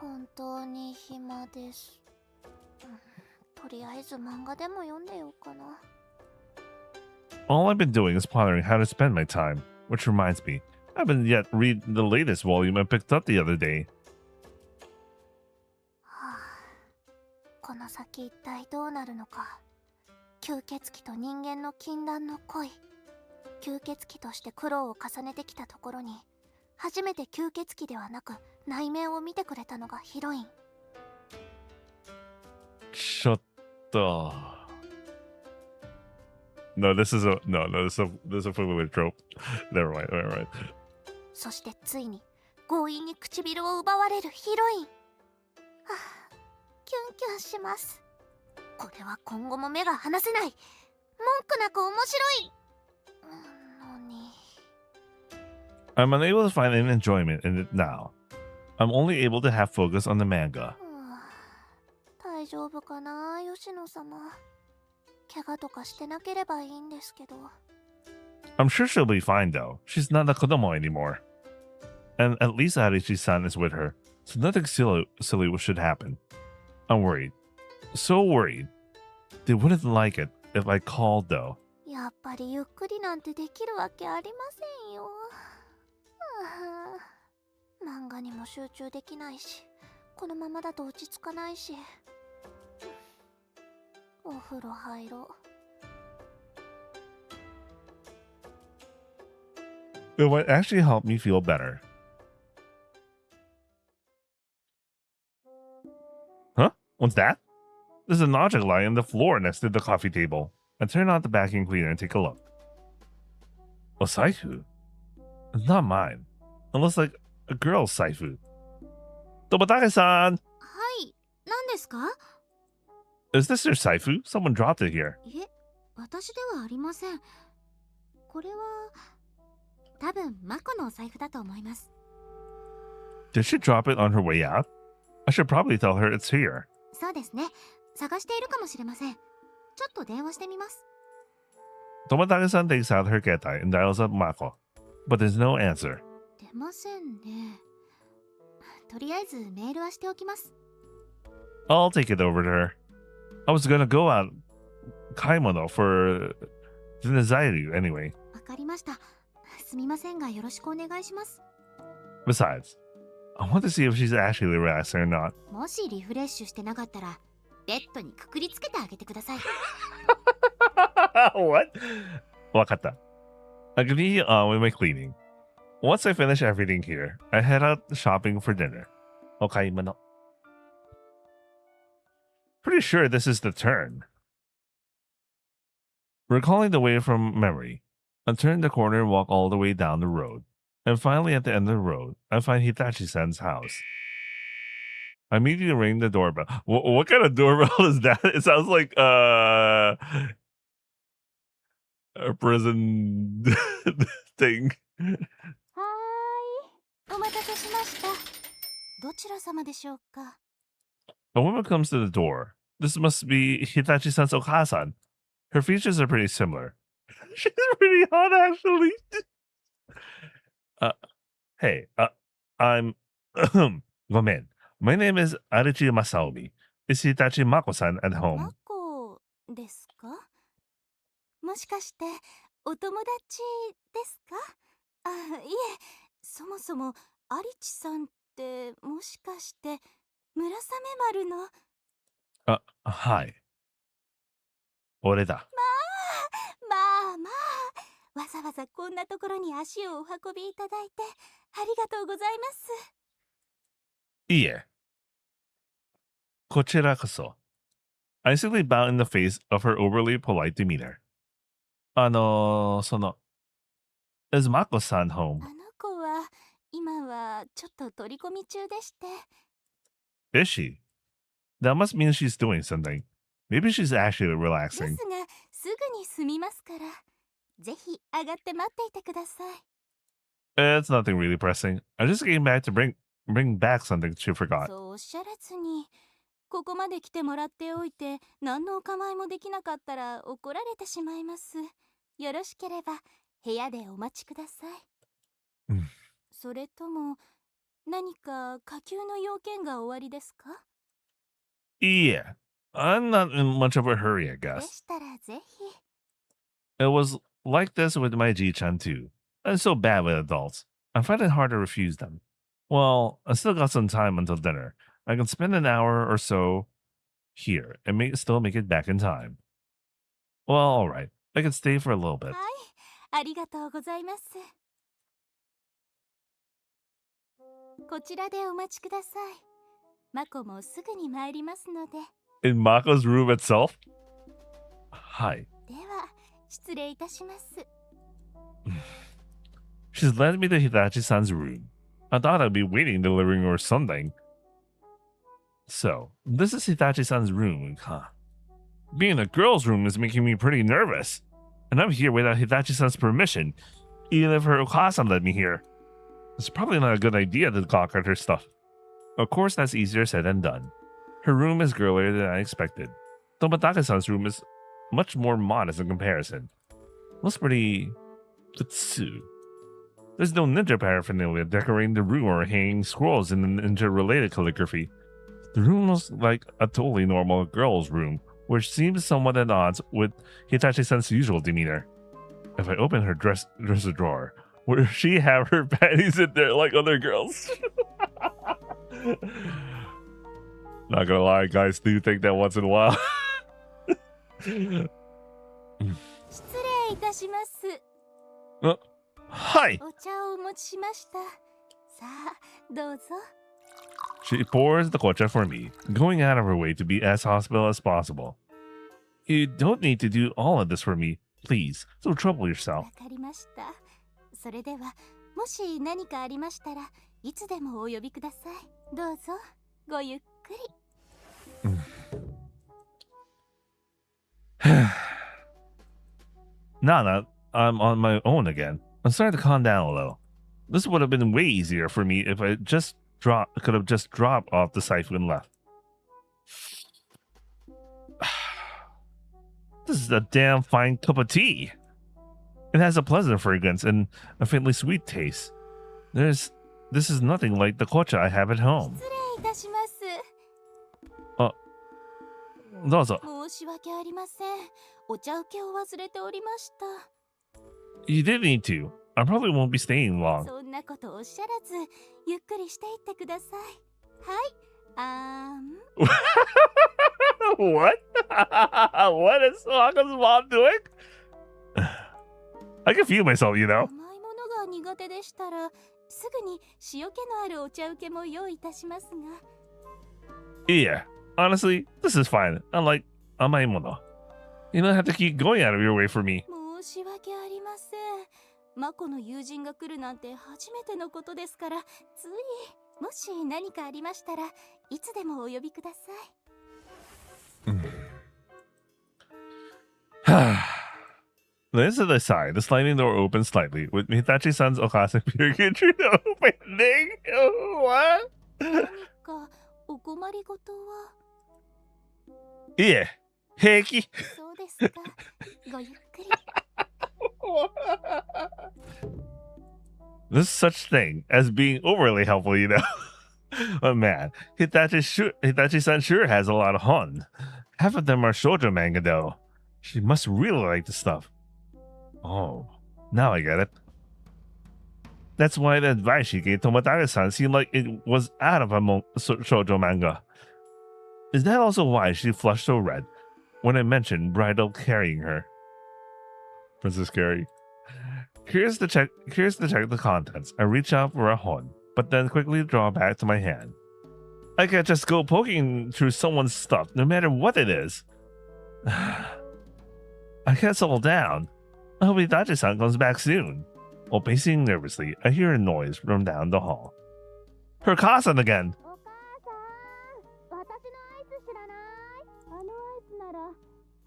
本当に暇です。とりあえず漫画でも読んでようかな。 All I've been doing is pondering how to spend my time, which reminds me, I haven't yet read the latest volume I picked up the other day. はあ、この先一体どうなるのか。吸血鬼と人間の禁断の恋。吸血鬼として苦労を重ねてきたところに、初めて吸血鬼ではなく内面を見てくれたのがヒロイン。 Shut the... No, this is a familiar trope. Never mind. そしてついに強引に唇を奪われるヒロイン。はあ、キュンキュンします。これは今後も目が離せない。文句なく面白い。のに。 I'm unable to find any enjoyment in it now. I'm only able to have focus on the manga. 大丈夫かな、吉野様。怪我とかしてなければいいんですけど。 I'm sure she'll be fine though. She's not a kodomo anymore. And at least Arichi-san is with her, so nothing silly should happen. I'm worried. So worried. They wouldn't like it if I called though. やっぱりゆっくりなんてできるわけありませんよ。漫画にも集中できないし、このままだと落ち着かないし。お風呂入ろう。 It might actually help me feel better. Huh? What's that? There's an object lying on the floor next to the coffee table. I turn on the vacuum cleaner and take a look. A saifu? It's not mine. It looks like a girl's saifu. Tomatake-san! はい、何ですか？ Is this your saifu? Someone dropped it here. いえ、私ではありません。これは多分マコのお財布だと思います。 Did she drop it on her way out? I should probably tell her it's here. そうですね。探しているかもしれません。ちょっと電話してみます。 Tomatake-san takes out her ketai and dials up Mako. But there's no answer. 出ませんね。とりあえずメールはしておきます。 I'll take it over to her. I was gonna go out kaimono for Zinazairu anyway. わかりました。すみませんがよろしくお願いします。 Besides, I want to see if she's actually relaxing or not. もしリフレッシュしてなかったら、ベッドにくくりつけてあげてください。What? Wakata. I'll continue on with my cleaning. Once I finish everything here, I head out shopping for dinner. Okaimono. Pretty sure this is the turn. Recalling the way from memory, I turn the corner and walk all the way down the road. And finally, at the end of the road, I find Hitachi-san's house. I immediately ring the doorbell. What kind of doorbell is that? It sounds like a prison thing. はーい。お待たせしました。どちら様でしょうか？ A woman comes to the door. This must be Hitachi-san's Okasan. Her features are pretty similar. She's pretty hot, actually. Hey, I'm... Gomen. My name is Arichi Masaomi. Is Hitachi Mako-san at マ home? コですか？もしかしてお友達ですか？あ、いえ、そもそもアリチさんってもしかして村雨丸の。Hi. 俺だ。まあまあ、わざわざこんなところに足をお運びいただいてありがとうございます。いいえ。こちらこそ。I simply bow in the face of her overly polite demeanor. is Mako-san home? あの子は今はちょっと取り込み中でして。 Is she? That must mean she's doing something. Maybe she's actually で relaxing. すがすぐに済みますから、ぜひ上がって待っていてください。 It's nothing really pressing. I just came back to bring back something she forgot. そうおっしゃらずに、ここまで来てもらっておいて何のお構いもできなかったら怒られてしまいます。よろしければ部屋でお待ちください。うん。それとも何か下級の要件がおありですか？ Yeah. I'm not in much of a hurry, I で guess. したらぜひ。 It was like this with my G-chan too. I'm so bad with adults. I find it hard to refuse them. Well, I still got some time until dinner. I can spend an hour or so here and still make it back in time. Well, alright. I can stay for a little bit. はい、ありがとうございます。こちらでお待ちください。マコもすぐに参りますので。 In Mako's room itself? Hi. では、失礼いたします。 She's led me to Hitachi-san's room. I thought I'd be waiting in the living room or something. So, this is Hitachi-san's room, huh? Being in a girl's room is making me pretty nervous. And I'm here without Hitachi-san's permission, even if her Okasan let me here. It's probably not a good idea to gawk at her stuff. Of course, that's easier said than done. Her room is girlier than I expected. Tomatake-san's room is much more modest in comparison. Looks pretty... futsu. There's no ninja paraphernalia decorating the room or hanging scrolls in ninja-related calligraphy. The room looks like a totally normal girl's room, which seems somewhat at odds with Hitachi-san's usual demeanor. If I open her dresser drawer, would she have her panties in there like other girls? Not gonna lie, guys do think that once in a while. 失礼いたします。 Hi! お茶をお持ちしました。さあ、どうぞ。She pours the kocha for me, going out of her way to be as hospitable as possible. You don't need to do all of this for me, please. Don't trouble yourself. わかりました。それでは、もし何かありましたらいつでもお呼びください。どうぞ、ごゆっくり。Nana, I'm on my own again. I'm starting to calm down a little. This would have been way easier for me if I could have just dropped off the siphon and left. This is a damn fine cup of tea. It has a pleasant fragrance and a faintly sweet taste. This is nothing like the kocha I have at home. 失礼いたします。どうぞ。申し訳ありません。お茶受けを忘れておりました。You didn't need to. I probably won't be staying long. そんなことおっしゃらず、ゆっくりしていってください。はい。What? What is Maka's mom doing? I can feel myself, you know. 甘いものが苦手でしたら、すぐに塩気のあるお茶受けも用意いたしますが。Yeah, honestly, this is fine. I like amaimono. You don't have to keep going out of your way for me. 申し訳ありません。マコの友人が来るなんて初めてのことですから、つい、もし何かありましたらいつでもお呼びください。This is the side. The sliding door opens slightly, with Hitachi-san's Okasa appearing through the opening. What? 何かお困りごとは？いえ、平気。そうですか。ごゆっくり。There's such thing as being overly helpful, you know. But man, Hitachi-san sure has a lot of fun. Half of them are shoujo manga though. She must really like the stuff. Oh, now I get it. That's why the advice she gave Tomodaga-san seemed like it was out of a shoujo manga. Is that also why she flushed so red when I mentioned bridal carrying her? Princess Carrie. Curious to check the contents. I reach out for a hon, but then quickly draw back to my hand. I can't just go poking through someone's stuff, no matter what it is. I can't settle down. I hope Itachi-san comes back soon. While pacing nervously, I hear a noise from down the hall. Her cousin again! お母さん、私のアイス知らない？あのアイスなら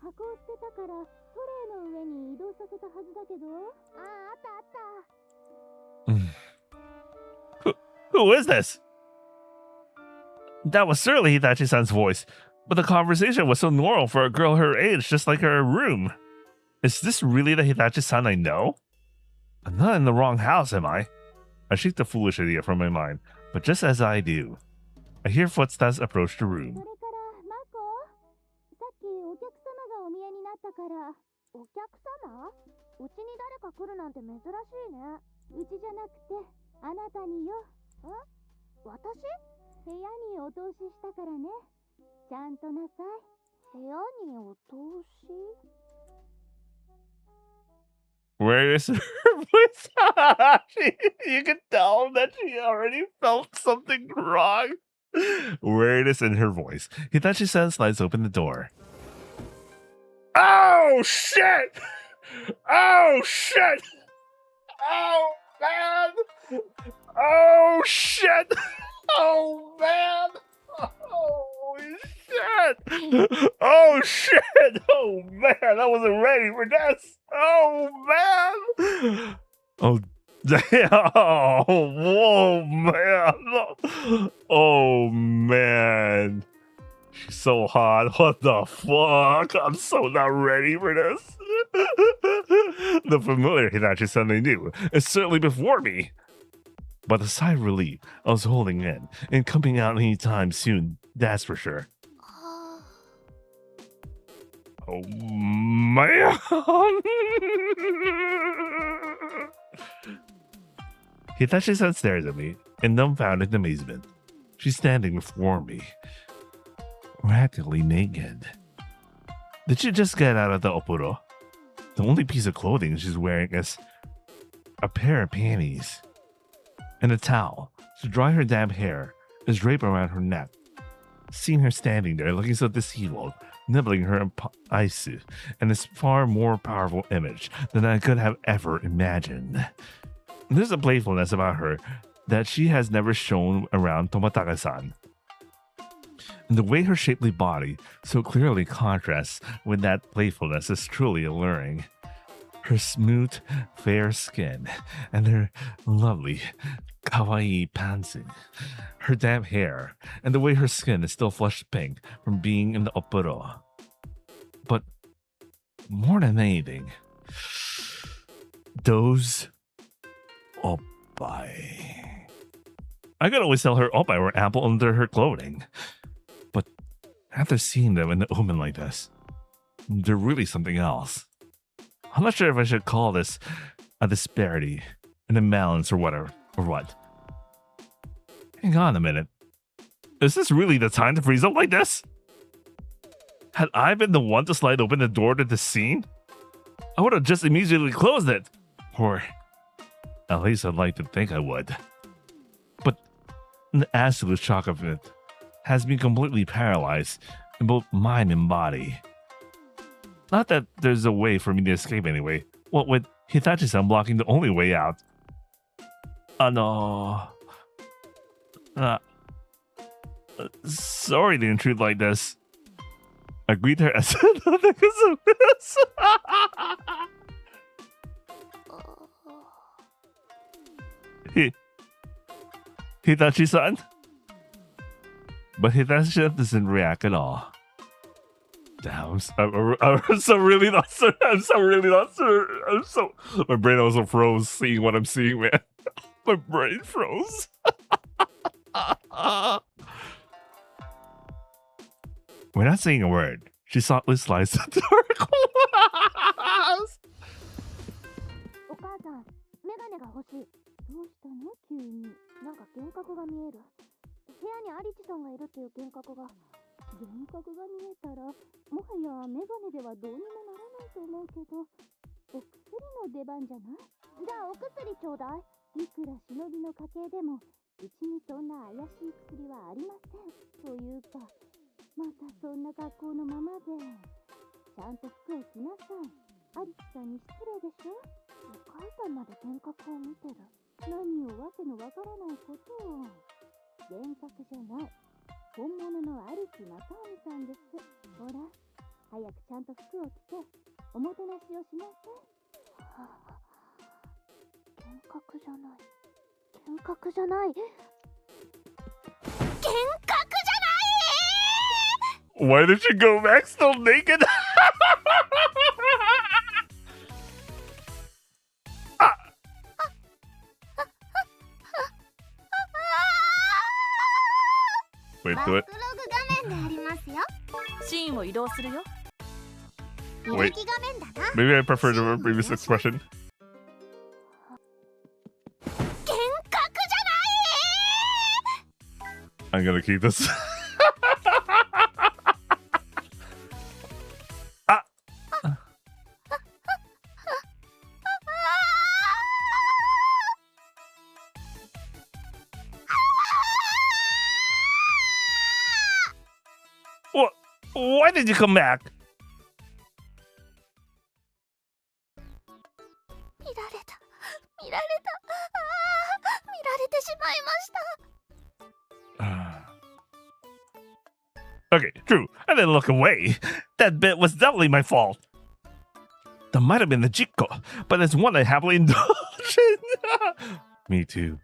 箱を捨てたからトレイの上に移動させたはずだけど。あったあった。Who is this? That was certainly Hitachi-san's voice, but the conversation was so normal for a girl her age, just like her room. Is this really the Hitachi-san I know? I'm not in the wrong house, am I? I shake the foolish idea from my mind, but just as I do, I hear footsteps approach the room. それからマコ、さっきお客様がお見えになったから。お客様？うちに誰か来るなんて珍しいね。うちじゃなくてあなたによ。私？部屋にお通ししたからね。ちゃんとなさい。部屋にお通し？ Where is her voice? You can tell that she already felt something wrong. Where it is in her voice. Hitachi-san slides open the door. Oh, shit! Oh, shit! Oh, man! Oh, shit! Oh, man! Holy shit! Oh, shit! Oh, man! I wasn't ready for this! Oh, man! Oh, damn! Oh, whoa, man! Oh, man! She's so hot. What the fuck? I'm so not ready for this. The familiar Hitachi-san I knew is certainly before me. But the sigh of relief I was holding in and coming out anytime soon, that's for sure. Oh, man. Hitachi-san stares at me in dumbfounded amazement. She's standing before me, practically naked. Did she just get out of the opuro? The only piece of clothing she's wearing is a pair of panties and a towel to dry her damp hair is draped around her neck. Seeing her standing there looking so deceitful, nibbling her aisu, and is far more powerful image than I could have ever imagined. There's a playfulness about her that she has never shown around Tomatake-san. And the way her shapely body so clearly contrasts with that playfulness is truly alluring. Her smooth, fair skin, and her lovely, kawaii pantsu, her damp hair, and the way her skin is still flushed pink from being in the opuro. But more than anything, those oppai. I could always tell her oppai were ample under her clothing. But after seeing them in the open like this, they're really something else. I'm not sure if I should call this a disparity, an imbalance, or whatever, or what. Hang on a minute. Is this really the time to freeze up like this? Had I been the one to slide open the door to the scene, I would have just immediately closed it. Or at least I'd like to think I would. But the absolute shock of it has me completely paralyzed in both mind and body. Not that there's a way for me to escape anyway. What with Hitachi-san blocking the only way out? No. Sorry to intrude like this. I greet her as Hitachi-san? But Hitachi doesn't react at all. Damn, I'm so really not sure. My brain also froze seeing what I'm seeing, man. My brain froze. We're not saying a word. She softly slides the door closed. お母さん、メガネが欲しい。どうしたの急に。なんか幻覚が見える。部屋にアリチさんがいるっていう幻覚が。幻覚が見えたら、もはやメガネではどうにもならないと思うけど、お薬の出番じゃない？じゃあお薬ちょうだい。いくら忍びの家系でも、うちにそんな怪しい薬はありません。というか、またそんな格好のままで。ちゃんと服を着なさい。アリスさんに失礼でしょ。お母さんまで幻覚を見てる。何をわけのわからないことを。幻覚じゃない。本物のアリス正臣さんです。ほら、早くちゃんと服を着て、おもてなしをしなさい。はあ、幻覚じゃない。幻覚じゃない。幻覚じゃない。 Why did you go back still naked? Wait, do it. バックログ画面でありますよ。シーンを移動するよ。 Wait, 履歴画面だな。 maybe I prefer the previous expression. 幻覚じゃない。 I'm gonna keep this. Why did you come back? 見られた。見られた。見られてしまいました。 Okay, true. I didn't look away. That bit was definitely my fault. That might have been the Jikko, but it's one I happily indulge in. Me too.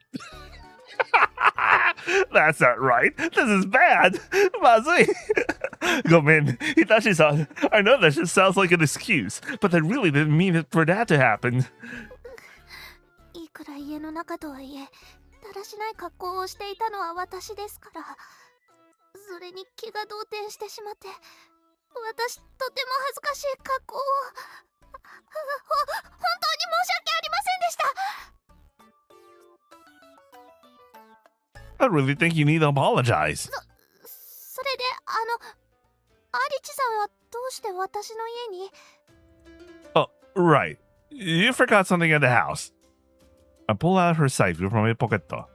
That's not right. This is bad. Mazui. Gomen, Hitachi-san. I know that just sounds like an excuse, but I really didn't mean it for that to happen. いくら家の中とはいえ、だらしない格好をしていたのは私ですから。それに気が動転してしまって、私とても恥ずかしい格好を。本当に申し訳ありませんでした。 I really think you need to apologize. それで、アリチさんはどうして私の家に？ Oh, right. You forgot something at the house. I pull out her cipher from my pocket. あ、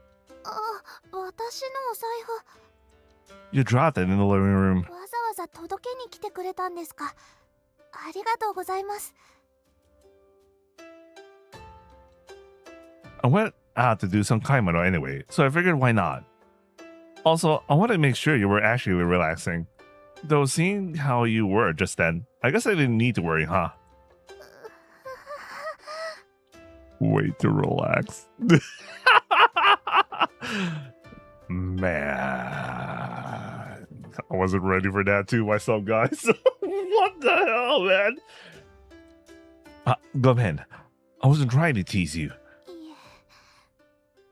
私のお財 You dropped it in the living room. 布、わざわざ届けに来てくれたんですか。ありがとうございます。 I went out to do some kaimaru anyway, so I figured why not. Also, I wanted to make sure you were actually relaxing. Though seeing how you were just then, I guess I didn't need to worry, huh? Way to relax. Man. I wasn't ready for that too myself, guys. What the hell, man? Go ahead. I wasn't trying to tease you. いえ、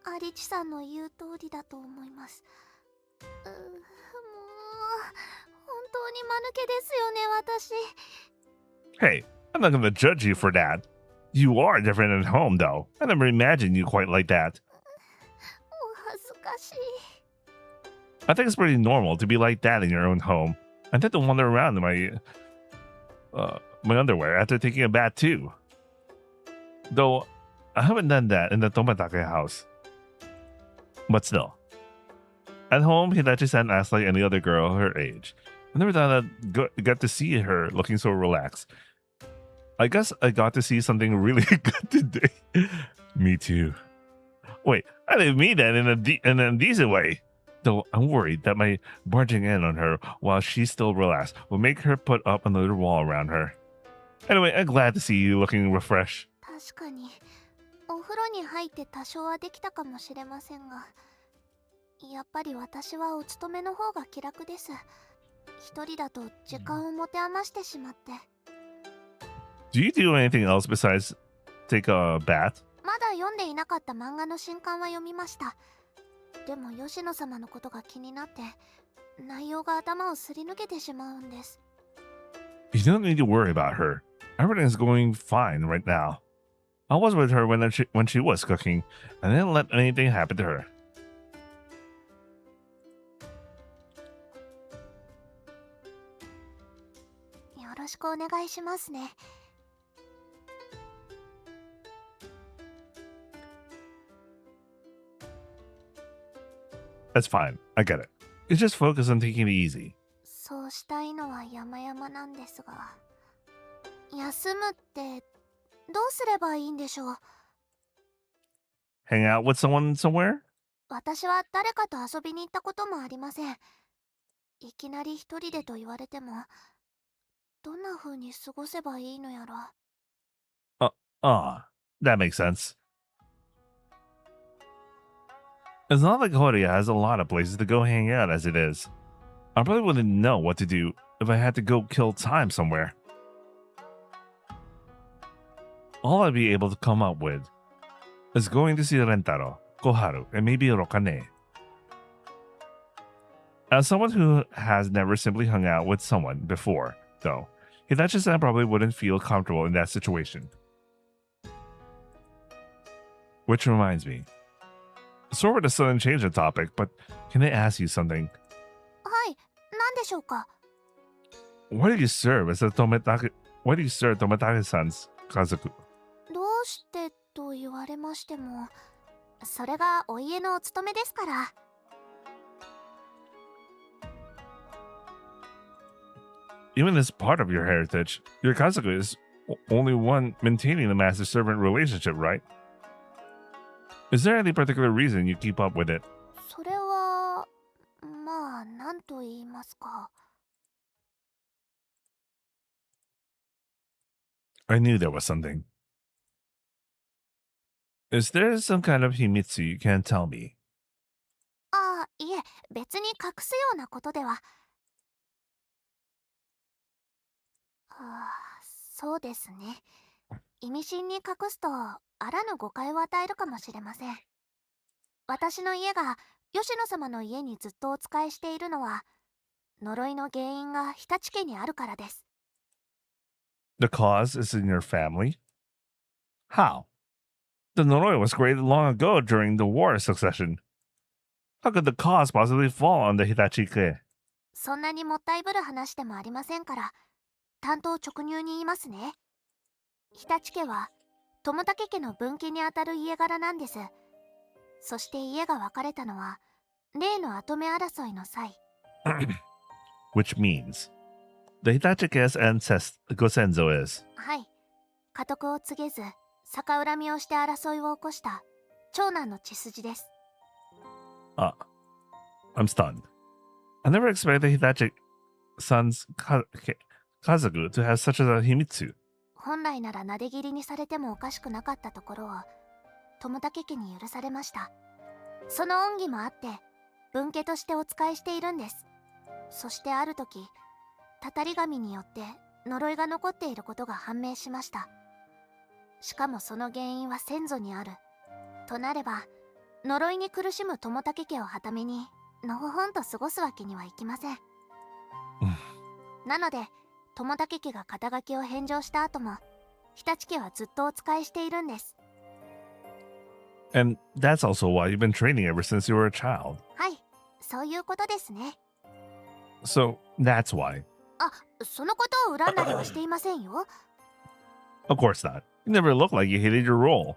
アリチさんの言う通りだと思います。もう本当に間抜けですよね、私。 Hey, I'm not gonna judge you for that. You are different at home, though. I never imagined you quite like that. お恥ずかしい。 I think it's pretty normal to be like that in your own home. I tend to wander around in my underwear after taking a bath too. Though I haven't done that in the Tomatake house. But still. At home, Hitachi-san acts like any other girl her age. I never thought I'd get to see her looking so relaxed. I guess I got to see something really good today. Me too. Wait, I didn't mean that in a decent way. Though I'm worried that my barging in on her while she's still relaxed will make her put up another wall around her. Anyway, I'm glad to see you looking refreshed. 確かにお風呂に入って多少はできたかもしれませんが、やっぱり私はお勤めの方が気楽です。一人だと時間を持て余してしまって。 Do you do anything else besides take a bath? まだ読んでいなかった漫画の新刊は読みました。でも吉野様のことが気になって内容が頭をすり抜けてしまうんです。 You don't need to worry about her. Everything is going fine right now. I was with her when she was cooking, and didn't let anything happen to her. よろしくお願いしますね。 That's fine. I get it. You just focus on taking it easy. そうしたいのは山々なんですが、休むってどうすればいいんでしょう。 Hang out with someone somewhere? 私は誰かと遊びに行ったこともありません。いきなり一人でと言われても、どんな風に過ごせばいいのやら。 That makes sense. It's not like Korea has a lot of places to go hang out as it is. I probably wouldn't know what to do if I had to go kill time somewhere. All I'd be able to come up with is going to see Rentaro, Koharu, and maybe Rokane. As someone who has never simply hung out with someone before, though, Hitachi-san probably wouldn't feel comfortable in that situation. Which reminds me. Sort of a sudden change of topic, but can I ask you something? はい、何でしょうか。 Why do you serve Tomatake-san's kazoku? どうしてと言われましても、それがお家のお勤めですから。 Even as part of your heritage, your kazoku is only one maintaining the master-servant relationship, right? Is there any particular reason you keep up with it? それはまあ何と言いますか。 I knew there was something. Is there some kind of himitsu you can't tell me? ああ、いえ、別に隠すようなことでは。そうですね。意味深に隠すとあらぬ誤解を与えるかもしれません。私の家が吉野様の家にずっとお仕えしているのは、呪いの原因が日立家にあるからです。 The cause is in your family? How? The Noroi was created long ago during the War of Succession. How could the cause possibly fall on the Hitachi-ke? そんなにもったいぶる話でもありませんから、単刀直入に言いますね。日立家は友武家の分家にあたる家柄なんです。そして家が分かれたのは例の跡目争いの際、 Which means the Hitachi's Gosenzo is. はい、家督を告げず逆恨みをして争いを起こした長男の血筋です。 Ah, I'm stunned. I never expected Hitachi-san's Kazaku to have such a himitsu. 本来なら撫で切りにされてもおかしくなかったところを友武家に許されました。その恩義もあって分家としてお仕えしているんです。そしてある時、たたり神によって呪いが残っていることが判明しました。しかもその原因は先祖にあるとなれば、呪いに苦しむ友武家をはためにのほほんと過ごすわけにはいきません。なので友武家が肩書きを返上した後も日立家はずっとお仕えしているんです。 And that's also why you've been training ever since you were a child. はい、そういうことですね。 So that's why. あ、そのことを恨んだりはしていませんよ。 Of course not. You never looked like you hated your role.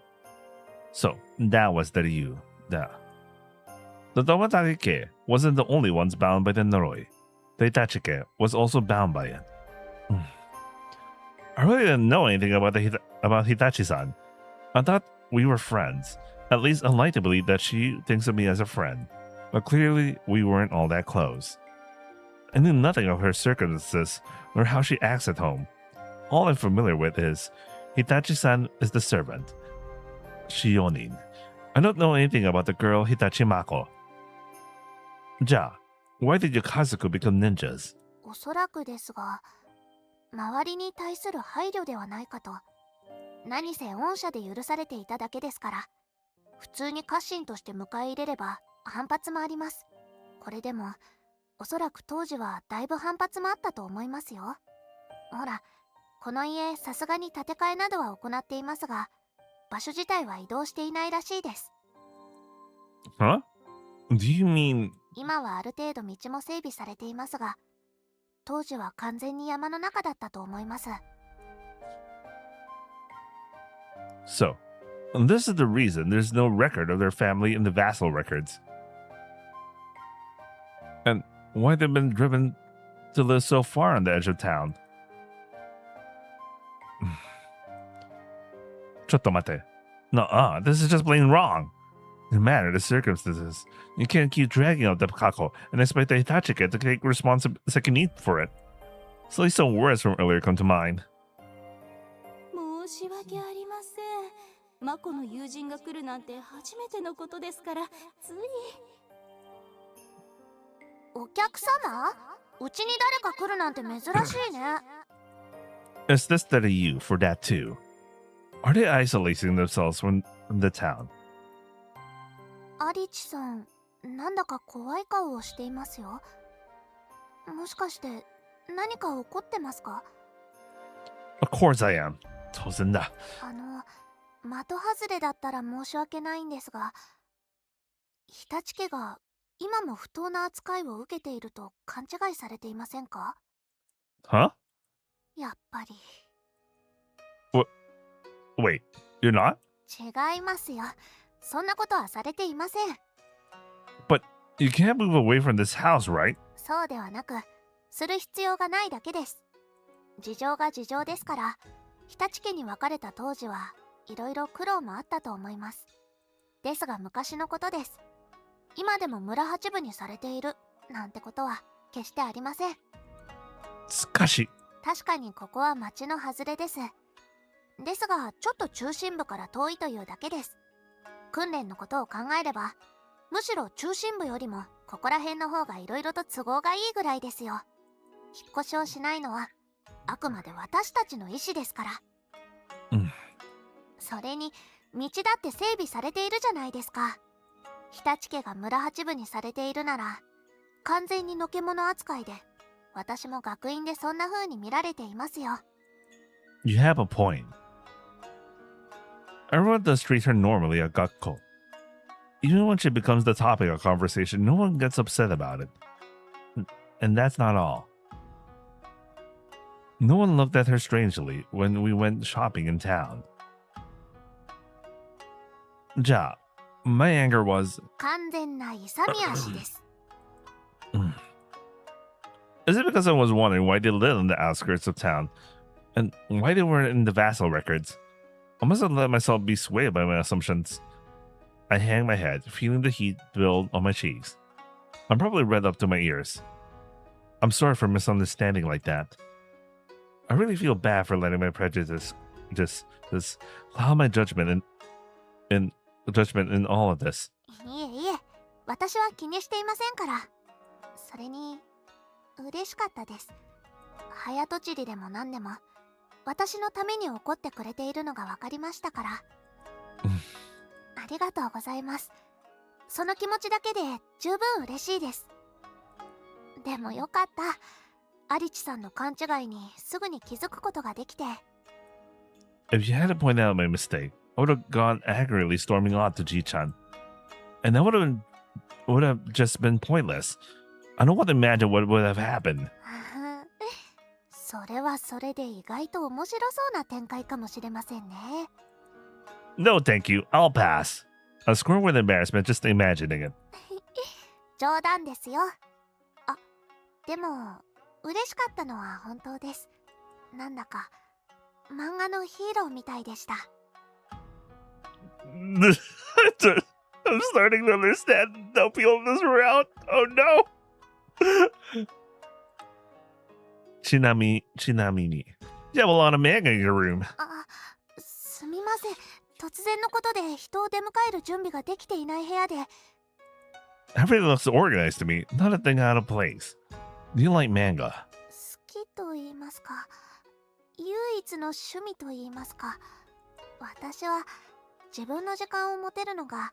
So that was the Ryu. The Tomatake wasn't the only ones bound by the Noroi. The Itachi was also bound by it. I really didn't know anything about Hitachi-san. I thought we were friends. At least I'd like to believe that she thinks of me as a friend. But clearly, we weren't all that close. I knew nothing of her circumstances nor how she acts at home. All I'm familiar with is Hitachi-san is the servant, Shionin. I don't know anything about the girl Hitachi Mako. Ja, why did your Kazuku become ninjas? おそらくですが、周りに対する配慮ではないかと。何せ御社で許されていただけですから、普通に家臣として迎え入れれば反発もあります。これでもおそらく当時はだいぶ反発もあったと思いますよ。ほら、この家さすがに建て替えなどは行っていますが、場所自体は移動していないらしいです。 Huh? Do you mean... 今はある程度道も整備されていますが、当時は完全に山の中だったと思います。 So, this is the reason there's no record of their family in the vassal records. And why they've been driven to live so far on the edge of town. ちょっと待って。Nuh-uh, this is just plain wrong. No matter the circumstances, you can't keep dragging out the Kako and expect the Hitachi to take responsibility for it. So at least some words from earlier come to mind. 申し訳ありません。マコの友人が来るなんて初めてのことですから、つい。お客様？うちに誰か来るなんて珍しいね。 Is this the you for that too? Are they isolating themselves from the town? アリチさん、なんだか怖い顔をしていますよ。もしかして何か怒ってますか？ Of course I am. 当然だ。的外れだったら申し訳ないんですが、日立家が今も不当な扱いを受けていると勘違いされていませんか？ Huh? やっぱり。Wait, you're not? 違いますよ。そんなことはされていません。 But you can't move away from this house, right? そうではなく、する必要がないだけです。事情が事情ですから、日立家に別れた当時はいろいろ苦労もあったと思います。ですが昔のことです。今でも村八分にされているなんてことは決してありません。しかし。確かにここは町の外れです。ですがちょっと中心部から遠いというだけです。訓練のことを考えれば、むしろ中心部よりもここら辺の方がいろいろと都合がいいぐらいですよ。引っ越しをしないのはあくまで私たちの意思ですから。それに道だって整備されているじゃないですか。日立家が村八分にされているなら完全にのけ者扱いで、私も学院でそんな風に見られていますよ。 You have a point. Everyone does treat her normally at Gakko. Even when she becomes the topic of conversation, no one gets upset about it. And that's not all. No one looked at her strangely when we went shopping in town. Ja, My anger was, 完全な勇み足です。 is it because I was wondering why they lived on the outskirts of town and why they weren't in the vassal records? I must have let myself be swayed by my assumptions. I hang my head, feeling the heat build on my cheeks. I'm probably red up to my ears. I'm sorry for misunderstanding like that. I really feel bad for letting my prejudice just cloud my judgment in all of this. いえいえ、私は気にしていませんから。それに嬉しかったです。早とちりでも何でも私のために怒ってくれているのが分かりましたから。ありがとうございます。その気持ちだけで十分嬉しいです。でもよかった。アリチさんの勘違いにすぐに気づくことができて。If you hadn't pointed out my mistake, I would have gone angrily storming on to Ji-chan. And that would have just been pointless. I don't want to imagine what would have happened. それはそれで意外と面白そうな展開かもしれませんね。No, thank you. I'll pass. I squirm with embarrassment just imagining it. 冗談ですよ。あ、でも嬉しかったのは本当です。なんだか漫画のヒーローみたいでした。I'm starting to understand the appeal of this route. Oh no. ちなみに You have a lot of manga in your room. あ、すみません。突然のことで人を出迎える準備ができていない部屋で。Everything looks organized to me. Not a thing out of place. Do you like manga? 好きと言いますか、唯一の趣味と言いますか。私は自分の時間を持てるのが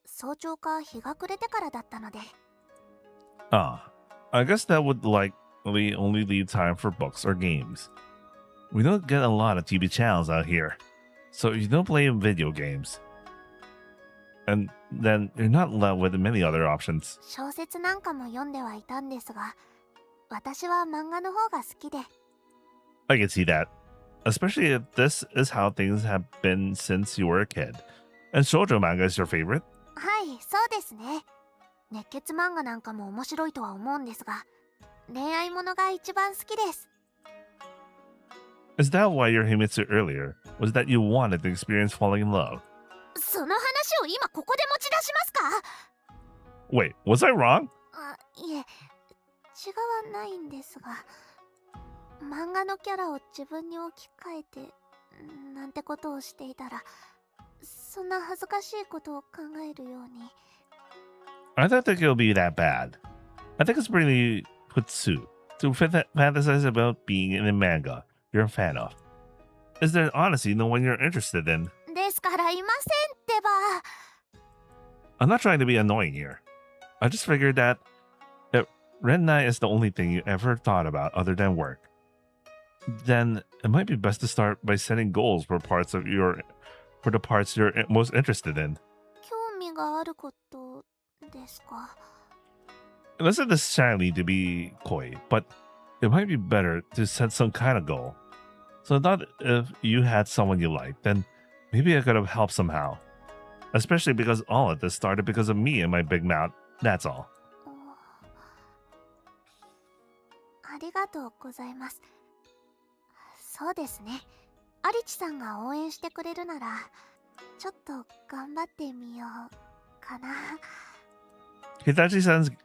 早朝か日が暮れてからだったので。Ah, I guess that would likely only leave time for books or games. We don't get a lot of TV channels out here, so you don't play video games. And then you're not left with many other options. 小説なんかも読んではいたんですが、私は漫画の方が好きで。I can see that. Especially if this is how things have been since you were a kid. And shoujo manga is your favorite? はい、そうですね。熱血漫画なんかも面白いとは思うんですが、恋愛ものが一番好きです。Is that why your himitsu earlier was that you wanted to experience falling in love? その話を今ここで持ち出しますか？ Wait, was I wrong? あ、いえ、違わないんですが、漫画のキャラを自分に置き換えてなんてことをしていたら、そんな恥ずかしいことを考えるように。I don't think it'll be that bad. I think it's pretty putsu to fantasize about being in a manga you're a fan of. Is there honestly no one you're interested in? ですからいませんってば。I'm not trying to be annoying here. I just figured that if Renai is the only thing you ever thought about other than work, then it might be best to start by setting goals for the parts you're most interested in. 興味があることですか。It doesn't necessarily need to be koi, but it might be better to set some kind of goal. So I thought if you had someone you liked, then maybe I could have helped somehow. Especially because all of this started because of me and my big mouth. That's all. ありがとうございます。そうですね。アリチさんが応援してくれるなら、ちょっと頑張ってみようかな。Hitachi-san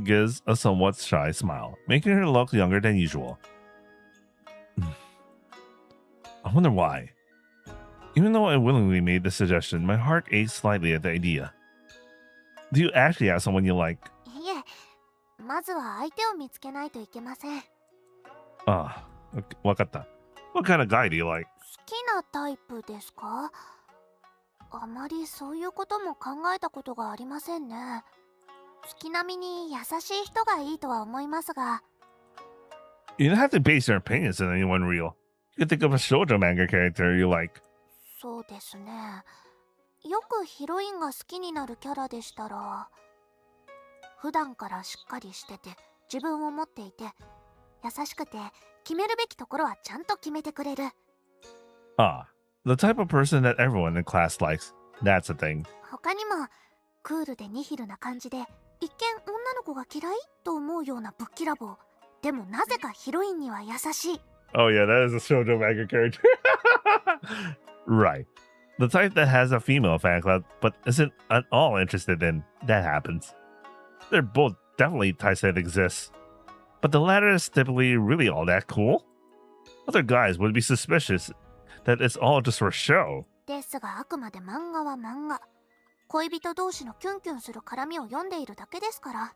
gives a somewhat shy smile, making her look younger than usual. I wonder why. Even though I willingly made the suggestion, my heart ached slightly at the idea. Do you actually have someone you like? いえ、まずは相手を見つけないといけません。Ah, what kind of guy do you like? 好きなタイプですか？あまりそういうことも考えたことがありませんね。月並みに優しい人がいいとは思いますが。You don't have to base your opinions on anyone real. You can think of a shoujo manga character you like. そうですね。よくヒロインが好きになるキャラでしたら、普段からしっかりしてて自分を持っていて優しくて決めるべきところはちゃんと決めてくれる。Ah, the type of person that everyone in class likes. That's a thing. 他にもクールでニヒルな感じで一見女の子が嫌いと思うようなぶっきらぼうでもなぜかヒロインには優しい。 Oh yeah, that is a shoujo manga character. Right. The type that has a female fan club but isn't at all interested in. That happens. They're both definitely types that exist. But the latter is typically really all that cool. Other guys would be suspicious that it's all just for show. ですがあくまで漫画は漫画。恋人同士のキュンキュンする絡みを読んでいるだけですから。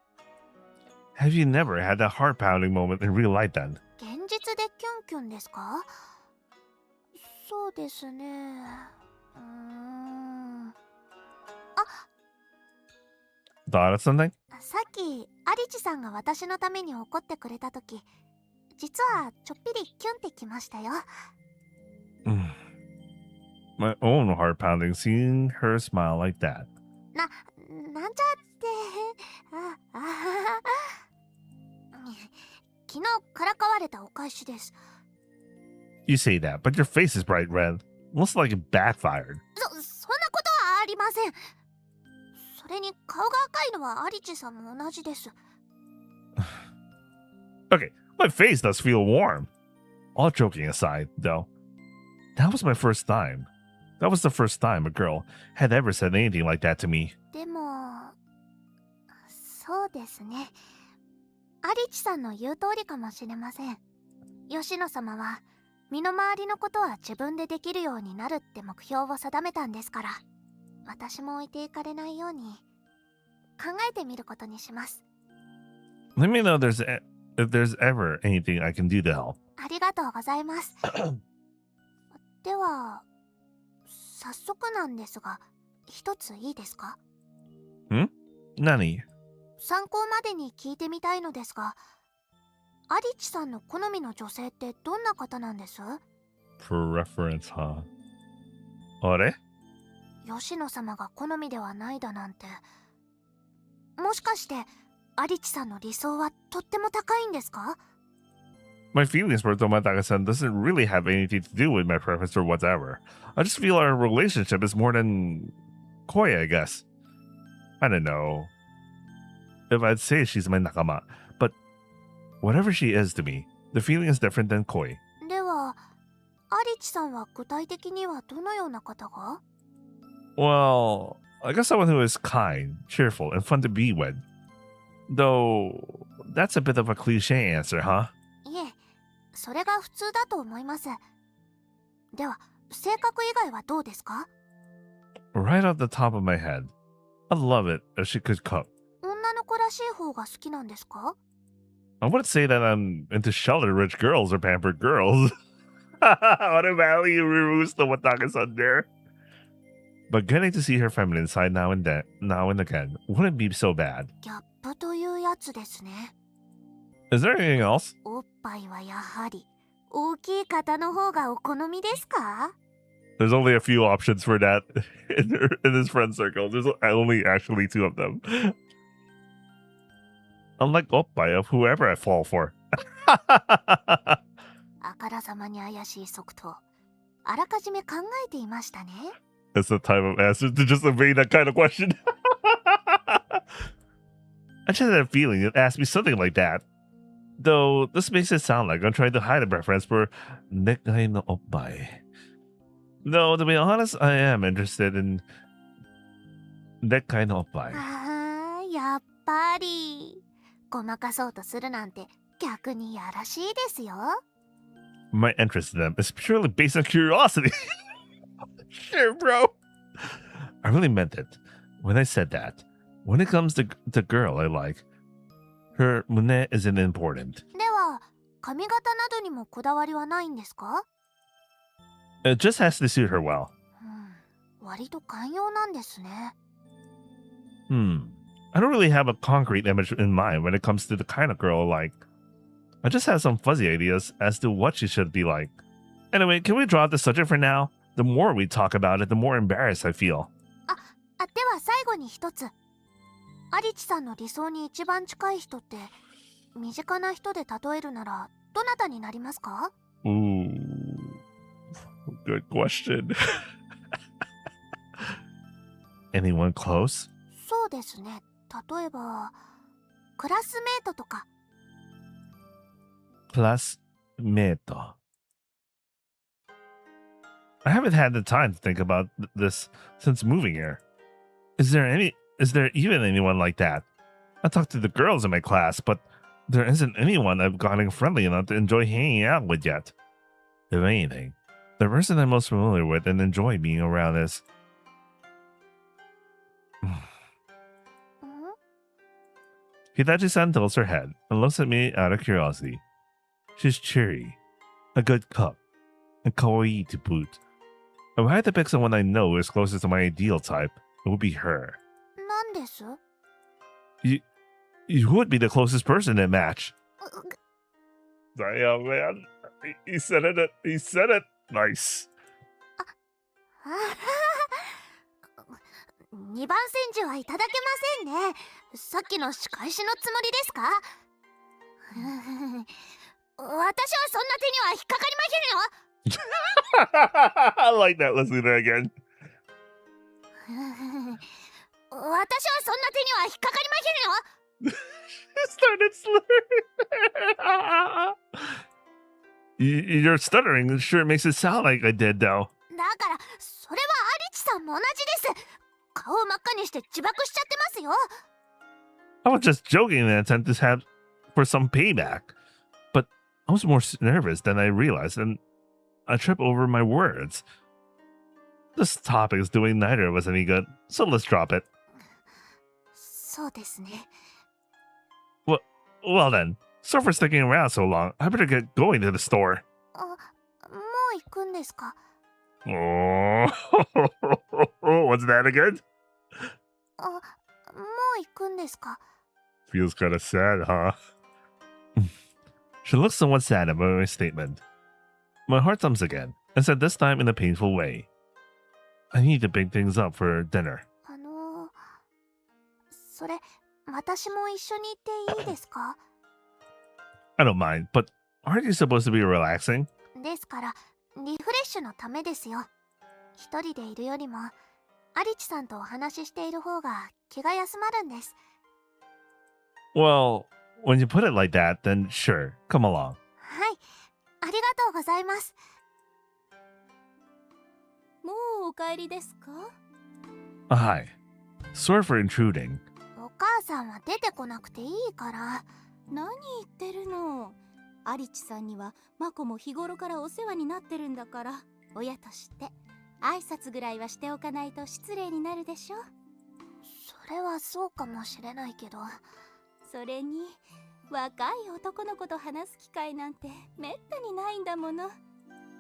Have you never had that heart-pounding moment in real life then? 現実でキュンキュンですか？そうですね。Thought of something? さっきアリチさんが私のために怒ってくれた時、実はちょっぴりキュンってきましたよ。My own heart-pounding seeing her smile like that. なんちゃって昨日からかわれたお返しです。 You say that, but your face is bright red. Looks like it backfired. そんなことはありません。それに顔が赤いのはアリチさんも同じです。Okay, my face does feel warm. All joking aside, though, that was my first time. That was the first time a girl had ever said anything like that to me. でも、そうですね。アリチさんの言う通りかもしれません。吉野様は身の回りのことは自分でできるようになるって目標を定めたんですから、私も置いていかれないように考えてみることにします。 Let me know if there's ever anything I can do to help. ありがとうございます。では、早速なんですが、一ついいですか？何？参考までに聞いてみたいのですが、アリチさんの好みの女性ってどんな方なんです？ Preference, huh? あれ？吉野様が好みではないだなんて。もしかしてアリチさんの理想はとっても高いんですか？ My feelings for Tomataka-san doesn't really have anything to do with my preference or whatever. I just feel our relationship is more than koi, I guess. I don't know if I'd say she's my nakama, but whatever she is to me, the feeling is different than koi. では、アリチさんは具体的にはどのような方が？ Well, I guess someone who is kind, cheerful, and fun to be with. Though, that's a bit of a cliche answer, huh? いえ、それが普通だと思います。では、性格以外はどうですか？ Right off the top of my head, I'd love it if she could cook. 女の子らしい方が好きなんですか？ I wouldn't say that I'm into shelter-rich girls or pampered girls. Automatically removes the Wataka-san there. But getting to see her feminine side now and again wouldn't be so bad. ギャップというやつですね。 Is there anything else? おっぱいはやはり大きい方の方がお好みですか？ There's only a few options for that in his friend circle. There's only actually 2 of them. Unlike Oppai of whoever I fall for. あからさまに怪しい即答。あらかじめ考えていましたね。 It's the time of answer to just evade that kind of question. I just had a feeling you'd ask me something like that. Though this makes it sound like I'm trying to hide a preference for Nekai no Oppai. No, to be honest, I am interested in Nekai no Oppai. あー、やっぱりごまかそうとするなんて逆にやらしいですよ。 My interest in them is purely based on curiosity. Sure, bro. I really meant it when I said that. When it comes to the girl I like, her mune isn't important. では、髪型などにもこだわりはないんですか？ It just has to suit her well. 割と寛容なんですね。 I don't really have a concrete image in mind when it comes to the kind of girl I like. I just have some fuzzy ideas as to what she should be like. Anyway, can we drop the subject for now? The more we talk about it, the more embarrassed I feel. では最後に一つ。アリチさんの理想に一番近い人って、身近な人で例えるならどなたになりますか？ Ooh, good question. anyone close? そうですね。例えば、クラスメートとか。Classmate. I haven't had the time to think about this since moving here. Is there even anyone like that? I talked to the girls in my class, but there isn't anyone I've gotten friendly enough to enjoy hanging out with yet. If anything, the person I'm most familiar with and enjoy being around is... Hitachi-san tilts her head and looks at me out of curiosity. She's cheery, a good cook, and kawaii to boot. If I had to pick someone I know is closest to my ideal type, it would be her. なんです？ You would be the closest person to match. Damn, man. He said it. He said it. Nice. 2番煎じはいただけませんね。さっきの仕返しのつもりですか？私はそんな手には引っかかりませんよ。I like that. Let's do that again. 私はそんな手には引っかかりませんよ。Started slurring. You're stuttering. It sure makes it sound like I did, though. だからそれはアリチさんも同じです。顔を真っ赤にして自爆しちゃってますよ。I was just joking in an attempt to have for some payback, but I was more nervous than I realized, and I tripped over my words. This topic is doing neither of us any good, so let's drop it. そうですね。Well then, so for sticking around so long, I better get going to the store. もう行くんですか？ Oh, what's that again? もう行くんですか？ Feels kind of sad, huh? She looks somewhat sad about my statement. My heart thumps again, and said this time in a painful way. I need to big things up for dinner. それ、私も一緒に行っていいですか？ I don't mind, but aren't you supposed to be relaxing? ですから、リフレッシュのためですよ。一人でいるよりも、アリチさんとお話ししている方が気が休まるんです。Well, when you put it like that, then sure, come along. はい、ありがとうございます。もうお帰りですか？ Hi. Sorry for intruding. お母さんは出てこなくていいから。何言ってるの。アリチさんにはマコも日頃からお世話になってるんだから、親として挨拶ぐらいはしておかないと失礼になるでしょ。それはそうかもしれないけど。それに若い男の子と話す機会なんてめったにないんだもの。お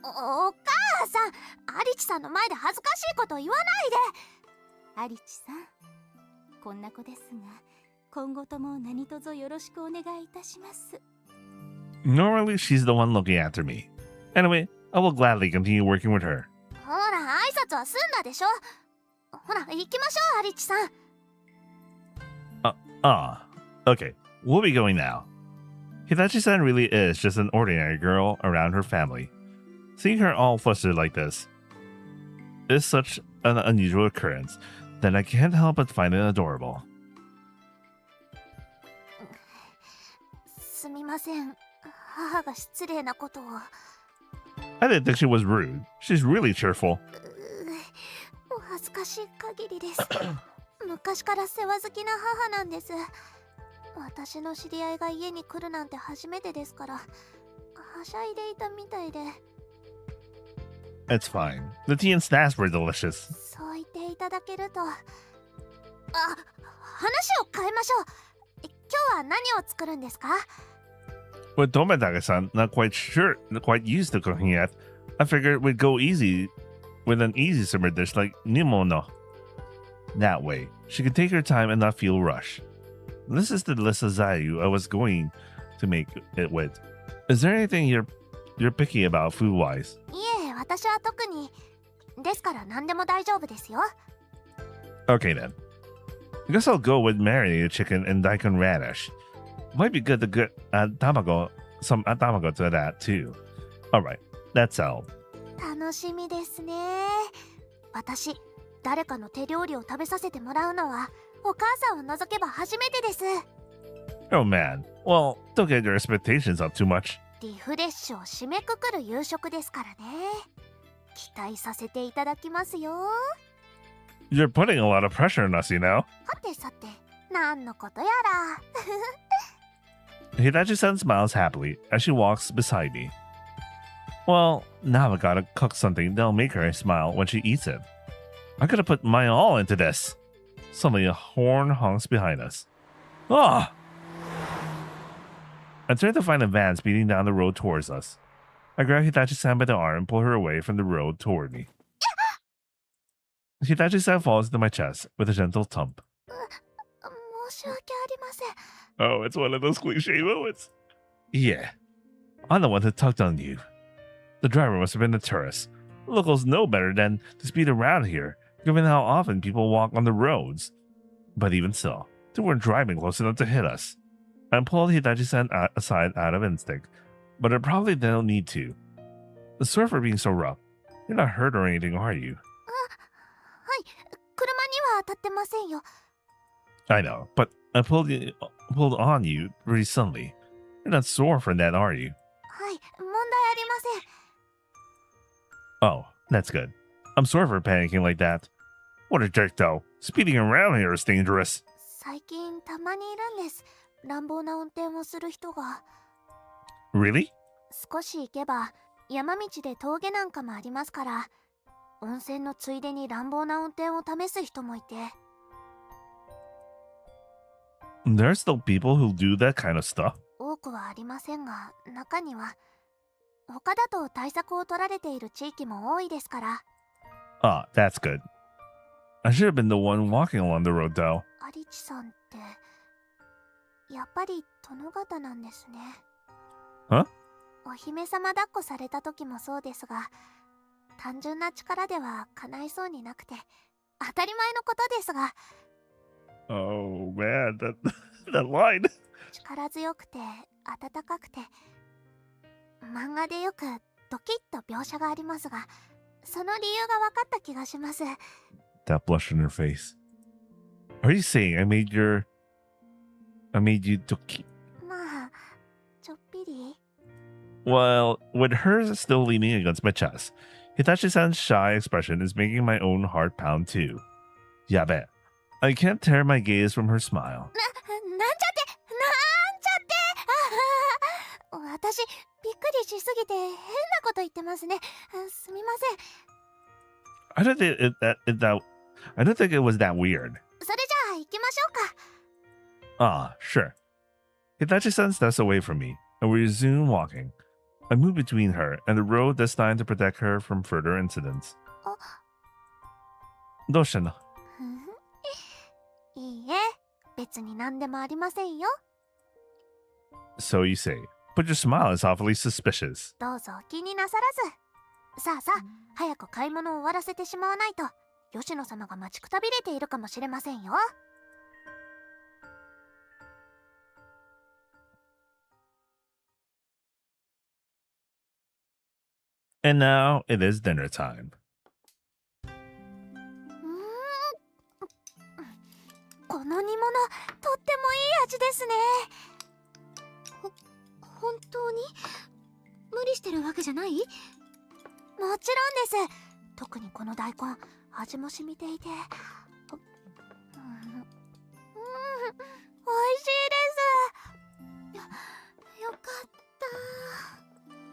母さん、アリチさんの前で恥ずかしいこと言わないで。アリチさん、こんな子ですが、今後とも何卒よろしくお願いいたします。Normally, she's the one looking after me. Anyway, I will gladly continue working with her. ほら、挨拶は済んだでしょ。ほら、行きましょう、アリチさん。Okay, we'll be going now. Hitachi-san really is just an ordinary girl around her family. Seeing her all flustered like this is such an unusual occurrence that I can't help but find it adorable. すみません。母が失礼なことを。I didn't think she was rude. She's really cheerful. お恥ずかしい限りです。昔から世話好きな母なんです。私の知り合いが家に来るなんて初めてですから、はしゃいでいたみたいで。It's fine. The tea and snacks were delicious. そう言っていただけると。話を変えましょう。今日は何を作るんですか？ With Tometake-san not quite used to cooking yet, I figured we'd go easy with an easy summer dish like nimono. That way, she could take her time and not feel rushed. This is the list of zayu I was going to make it with. Is there anything you're picky about food-wise? いえ、私は特に。ですから何でも大丈夫ですよ。Okay then. I guess I'll go with marinated chicken and daikon radish. Might be good to get some tamago to that too. Alright, that's all. 楽しみですね。私、誰かの手料理を食べさせてもらうのはお母さんを除けば初めてです。 Oh man. Well, don't get your expectations up too much. リフレッシュを締めくくる夕食ですからね。期待させていただきますよ。 You're putting a lot of pressure on us, you know? はてさて、何のことやら。 Hitachi-san smiles happily as she walks beside me. Well, now I gotta cook something that'll make her smile when she eats it. I gotta put my all into this. Suddenly, a horn honks behind us. Ah! I turn to find a van speeding down the road towards us. I grab Hitachi-san by the arm and pull her away from the road toward me. Hitachi-san falls into my chest with a gentle thump. 申し訳ありません。 Oh, it's one of those cliche moments. Yeah, I'm the one who tugged on you. The driver must have been a tourist. Locals know better than to speed around here, given how often people walk on the roads. But even so, they weren't driving close enough to hit us. I pulled Hitachi-san aside out of instinct, but I probably don't need to. Sorry for being so rough. You're not hurt or anything, are you? はい、車には当たってませんよ。 I know, but I pulled on you pretty suddenly. You're not sore from that, are you? はい、問題ありません。 Oh, that's good. I'm sorry for panicking like that. What a jerk, though. Speeding around here is dangerous. 最近たまにいるんです。乱暴な運転をする人が。 Really? 少し行けば山道で峠なんかもありますから、温泉のついでに乱暴な運転を試す人もいて。 There are still people who do that kind of stuff. 多くはありませんが、中には他だと対策を取られている地域も多いですから。 Ah, that's good. I should have been the one walking along the road, though. アリチさんってやっぱり殿方なんですね。 Huh? お姫様抱っこされた時もそうですが、単純な力では叶いそうになくて当たり前のことですが、 Oh, man, that line. 力強くて温かくて、漫画でよくドキッと描写がありますが、その理由が分かった気がします。 That blush on her face. Are you saying I made you to... まあちょっぴり。 Well, with her still leaning against my chest, Hitachi-san's shy expression is making my own heart pound too. Yabe. I can't tear my gaze from her smile. なんちゃって私びっくりしすぎて変なこと言ってますね。すみません。 I don't think it was that weird. それじゃあ行きましょうか。 Ah, sure. Hitachi-san steps away from me, and we resume walking. I move between her and the road destined to protect her from further incidents. どうしたの? いいえ、別に何でもありませんよ。 So you say, but your smile is awfully suspicious. どうぞお気になさらず。さあさあ、早く買い物を終わらせてしまわないと、吉野様が待ちくたびれているかもしれませんよ。 And now it is dinner time. この煮物、とってもいい味ですね。本当に無理してるわけじゃない？もちろんです。特にこの大根、味も染みていて、美味しいです。よかっ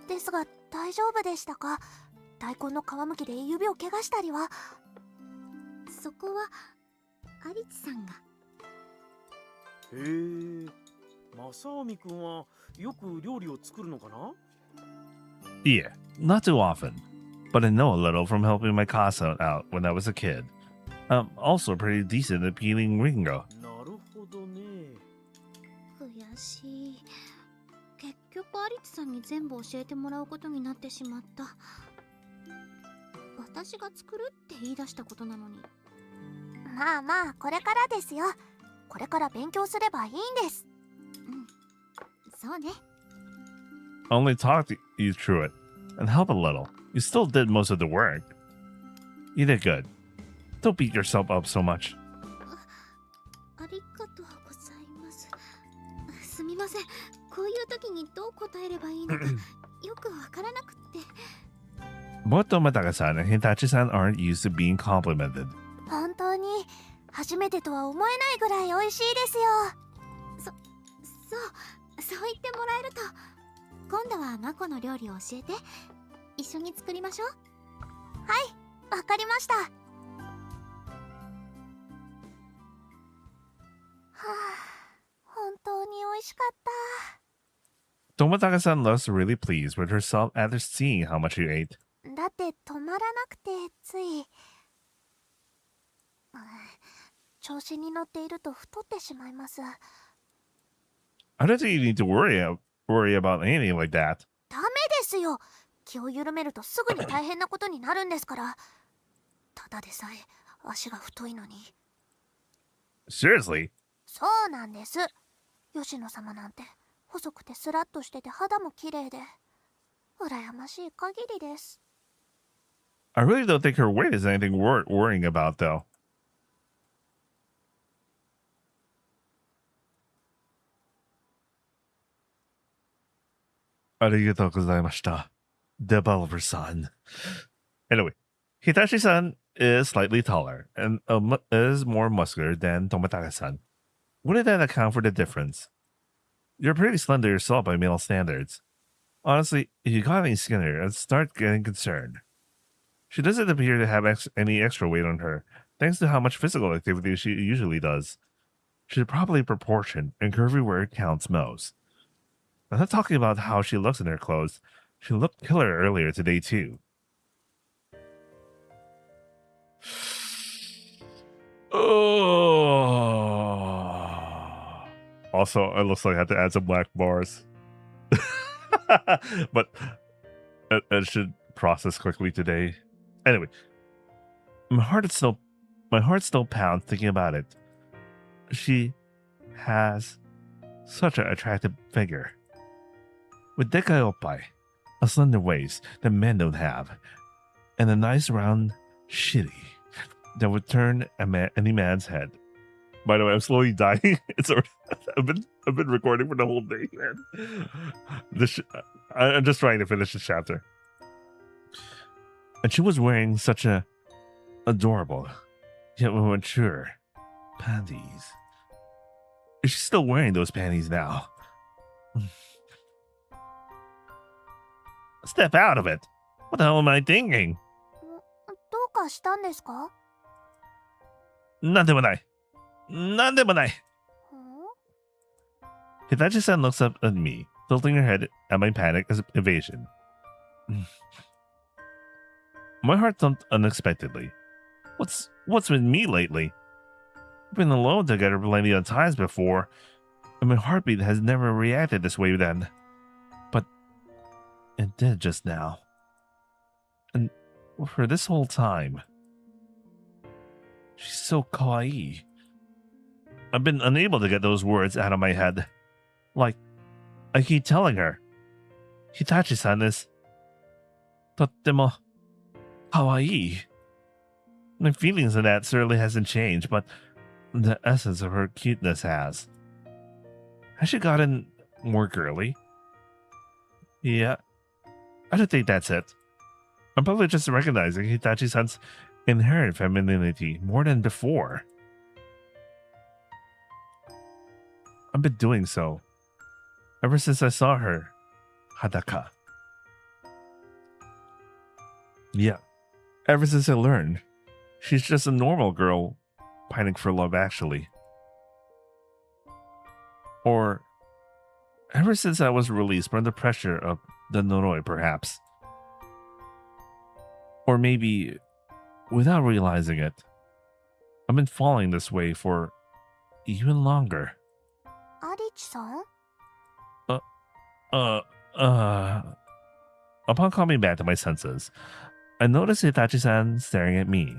た。ですが大丈夫でしたか？大根の皮むきで指を怪我したりは。そこはアリチさんが。へえ、正臣くんはよく料理を作るのかな? Yeah, not too often, but I know a little from helping my casa out when I was a kid. I'm also pretty decent at peeling ringo. なるほどね。悔しい。結局アリチさんに全部教えてもらうことになってしまった。私が作るって言い出したことなのに。まあまあ、これからですよ。これから勉強すればいいんです。そうね。 I only talked you through it and help a little. You still did most of the work. You did good. Don't beat yourself up so much. ありがとうございます。すみません。こういう時にどう答えればいいのかよくわからなくって。Both Tomodaga-san and Hitachi-san aren't used to being complimented. 本当に初めてとは思えないぐらい美味しいですよ。そう言ってもらえると、今度はマコの料理を教えて。一緒に作りましょう。はい、わかりました。はあ、本当に美味しかった。Tomodaga-san looks really pleased with herself after seeing how much you ate. だって止まらなくてつい、調子に乗っていると太ってしまいます。I don't think you need to worry about anything like that. ダメですよ。気を緩めるとすぐに大変なことになるんですから。ただでさえ足が太いのに。Seriously? そうなんです。吉野様なんて細くてスラッとしてて肌も綺麗で羨ましい限りです。I really don't think her weight is anything worth worrying about, though. ありがとうございました Developer-san. Anyway, Hitachi-san is slightly taller and is more muscular than Tomodaga-san. Wouldn't that account for the difference? You're pretty slender yourself by male standards. Honestly, if you got any skinnier, I'd start getting concerned. She doesn't appear to have any extra weight on her, thanks to how much physical activity she usually does. She's probably proportioned and curvy where it counts most. I'm not talking about how she looks in her clothes. She looked killer earlier today, too. Oh. Also, it looks like I have to add some black bars. But it should process quickly today. Anyway, my heart still pounds thinking about it. She has such an attractive figure. With dekai oppai, a slender waist that men don't have, and a nice round shitty that would turn any man's head. By the way, I'm slowly dying. It's already, I've been recording for the whole day, man. I'm just trying to finish this chapter. And she was wearing such a adorable, yet mature panties. Is she still wearing those panties now? Step out of it. What the hell am I thinking? どうかしたんですか？なんでもない。なんでもない。Hitachi-san looks up at me, tilting her head at my panic as evasion. My heart thumped unexpectedly. What's with me lately? We've been alone together plenty of times before, and my heartbeat has never reacted this way then. But it did just now. And for this whole time. She's so kawaii. I've been unable to get those words out of my head. Like, I keep telling her, Hitachi-san is とっても kawaii. My feelings of that certainly hasn't changed, but the essence of her cuteness has. Has she gotten more girly? Yeah, I don't think that's it. I'm probably just recognizing Hitachi-san's inherent femininity more than before. I've been doing so ever since I saw her hadaka. Yeah, ever since I learned she's just a normal girl pining for love, actually. Or ever since I was released from the pressure of the Noroi, perhaps. Or maybe, without realizing it, I've been falling this way for even longer. アリチさん？ Upon coming back to my senses, I noticed Hitachi-san staring at me.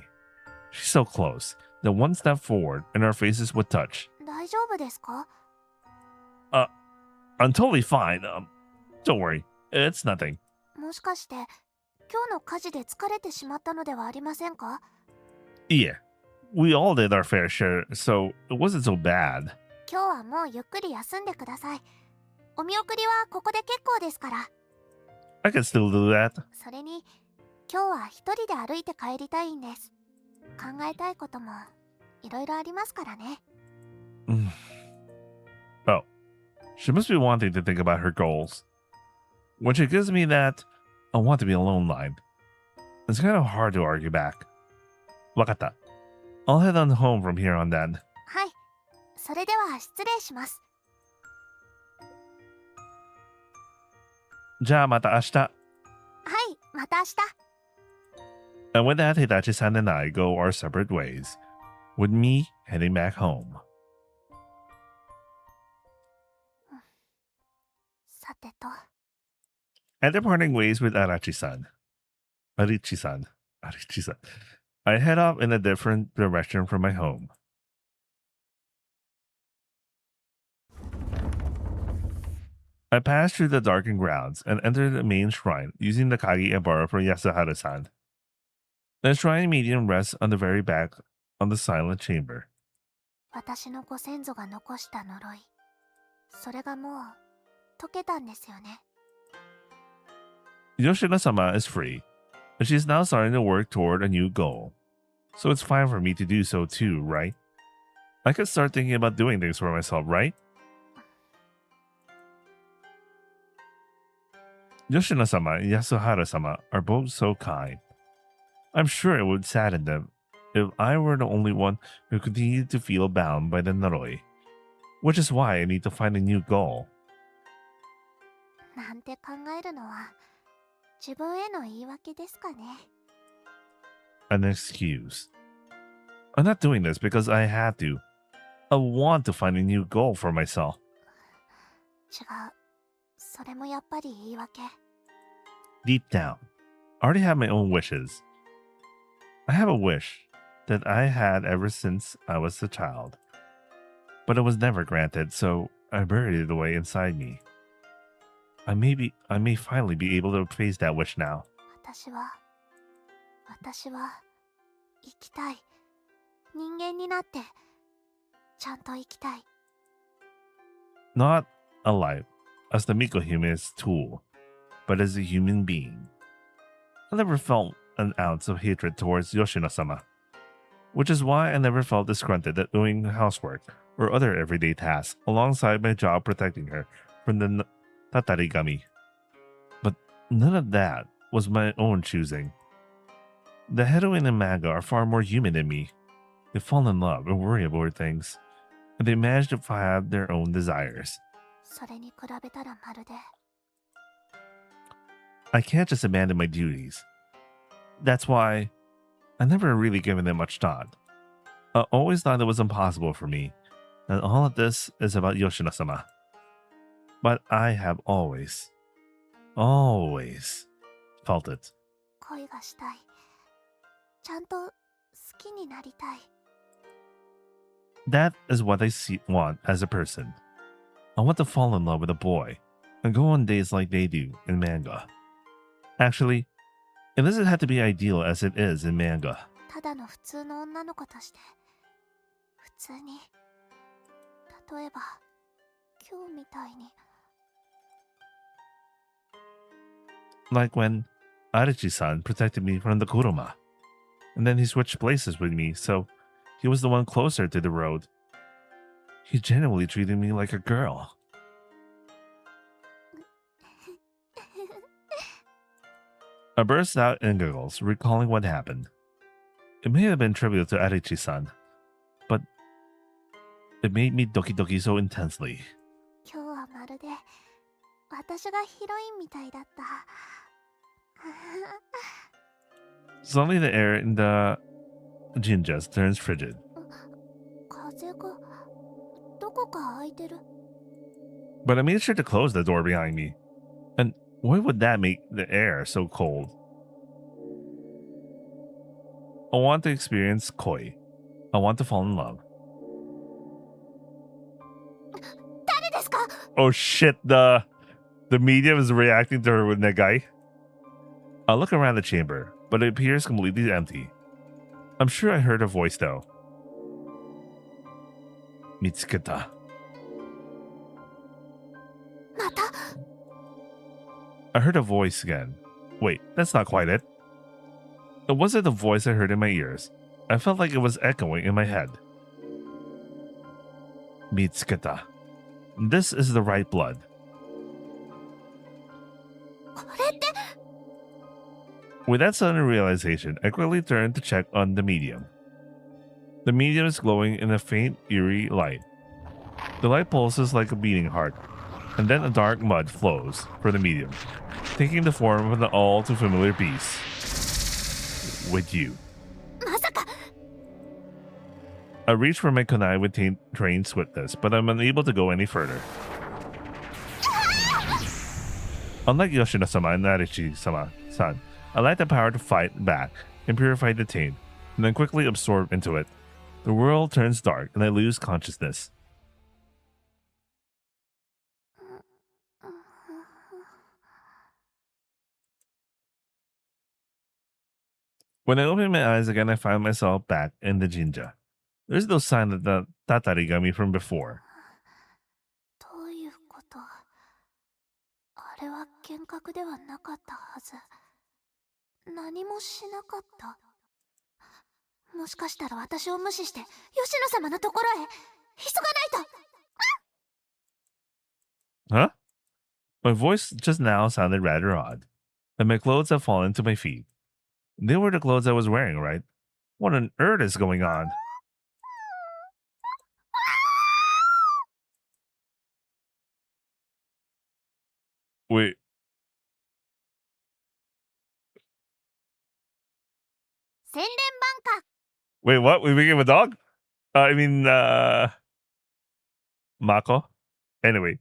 She's so close that one step forward and our faces would touch. 大丈夫ですか？ I'm totally fine. Don't worry. It's nothing. もしかして今日の火事で疲れてしまったのではありませんか？いえ、we all did our fair share, so it wasn't so bad. 今日はもうゆっくり休んでください。お見送りはここで結構ですから。 I can still do that. それに今日は一人で歩いて帰りたいんです。考えたいこともいろいろありますからね。Oh, she must be wanting to think about her goals. When she gives me that I want to be alone line, it's kind of hard to argue back. わかった. I'll head on home from here on then. はい、それでは失礼します。じゃあまた明日。はい、また明日。 And with that, Hitachi-san and I go our separate ways, with me heading back home. さてと。 After parting ways with Arichi-san, I head off in a different direction from my home. I pass through the darkened grounds and enter the main shrine using the kagi I borrowed from Yasuharu-san. The shrine medium rests on the very back of the silent chamber. 私のご先祖が残した呪い。それがもう解けたんですよね。 Yoshino-sama is free, and she is now starting to work toward a new goal. So it's fine for me to do so too, right? I could start thinking about doing things for myself, right? Yoshino-sama and Yasuharu-sama are both so kind. I'm sure it would sadden them if I were the only one who continued to feel bound by the naroi, which is why I need to find a new goal. なんて考えるのは自分への言い訳ですかね。 An excuse. I'm not doing this because I had to. I want to find a new goal for myself. 違う。それもやっぱり言い訳。 Deep down, I already have my own wishes. I have a wish that I had ever since I was a child. But it was never granted, so I buried it away inside me. I may finally be able to face that wish now. 私は生きたい。人間になってちゃんと生きたい。 Not alive, as the Miko human's tool, but as a human being. I never felt an ounce of hatred towards Yoshino-sama, which is why I never felt disgruntled at doing housework or other everyday tasks alongside my job protecting her from the tatarigami. But none of that was my own choosing. The heroine and manga are far more human than me. They fall in love and worry about things, and they manage to have their own desires. それに比べたらまるで。 I can't just abandon my duties. That's why I never really given them much thought. I always thought it was impossible for me, and all of this is about Yoshino-sama. But I have always felt it. 恋がしたい。ちゃんと好きになりたい。 That is what I want as a person. I want to fall in love with a boy and go on dates like they do in manga. Actually, it doesn't have to be ideal as it is in manga. ただの普通の女の子として普通に。例えば今日みたいに。 Like when Arichi-san protected me from the kuruma, and then he switched places with me, so he was the one closer to the road. He genuinely treated me like a girl. I burst out in giggles, recalling what happened. It may have been trivial to Arichi-san, but it made me doki doki so intensely. 今日はまるで私がヒロインみたいだった。 Suddenly the air in the jinjas turns frigid. 風がどこか開いてる。 But I made sure to close the door behind me. And why would that make the air so cold? I want to experience koi. I want to fall in love. 誰ですか？ Oh shit, the medium is reacting to her with Negai. I look around the chamber, but it appears completely empty. I'm sure I heard a voice though, Mitsuketa. また I heard a voice again. Wait, that's not quite it. It wasn't the voice I heard in my ears. I felt like it was echoing in my head. Mitsuketa. This is the right blood. これって With that sudden realization, I quickly turned to check on the medium. The medium is glowing in a faint, eerie light. The light pulses like a beating heart, and then a dark mud flows from the medium, taking the form of an all too familiar beast. With you. まさか I reach for my kunai with trained swiftness, but I'm unable to go any further. Unlike Yoshino-sama and Narichi-sama-san, I lack the power to fight back and purify the taint, and then quickly absorb into it. The world turns dark, and I lose consciousness. When I open my eyes again, I find myself back in the jinja. There's no sign of the tatarigami from before. どういうこと？あれは幻覚ではなかったはず。何もしなかった。もしかしたら私を無視して吉野様のところへ急がないと。 Huh? My voice just now sounded rather odd, and my clothes have fallen to my feet. They were the clothes I was wearing, right? What on earth is going on? Wait. Senren Banka. Wait, what? We became a dog? Mako? Anyway,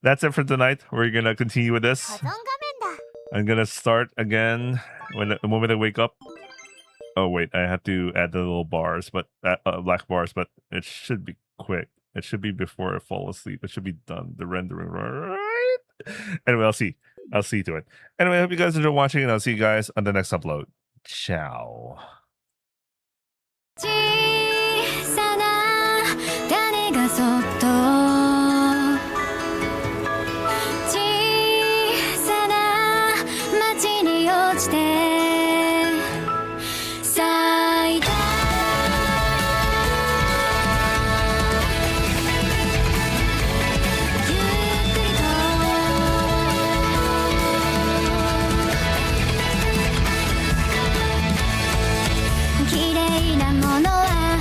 that's it for tonight. We're gonna continue with this. 保存画面だ。 I'm gonna start again the moment I wake up. Oh wait, I have to add the little bars, but black bars, but it should be quick. It should be before I fall asleep. It should be done. The rendering, right? Anyway, I'll see to it. Anyway, I hope you guys enjoyed watching, and I'll see you guys on the next upload. Ciao. 小さな種がそっと小さな町に落ちて咲いたゆっくりと綺麗なものは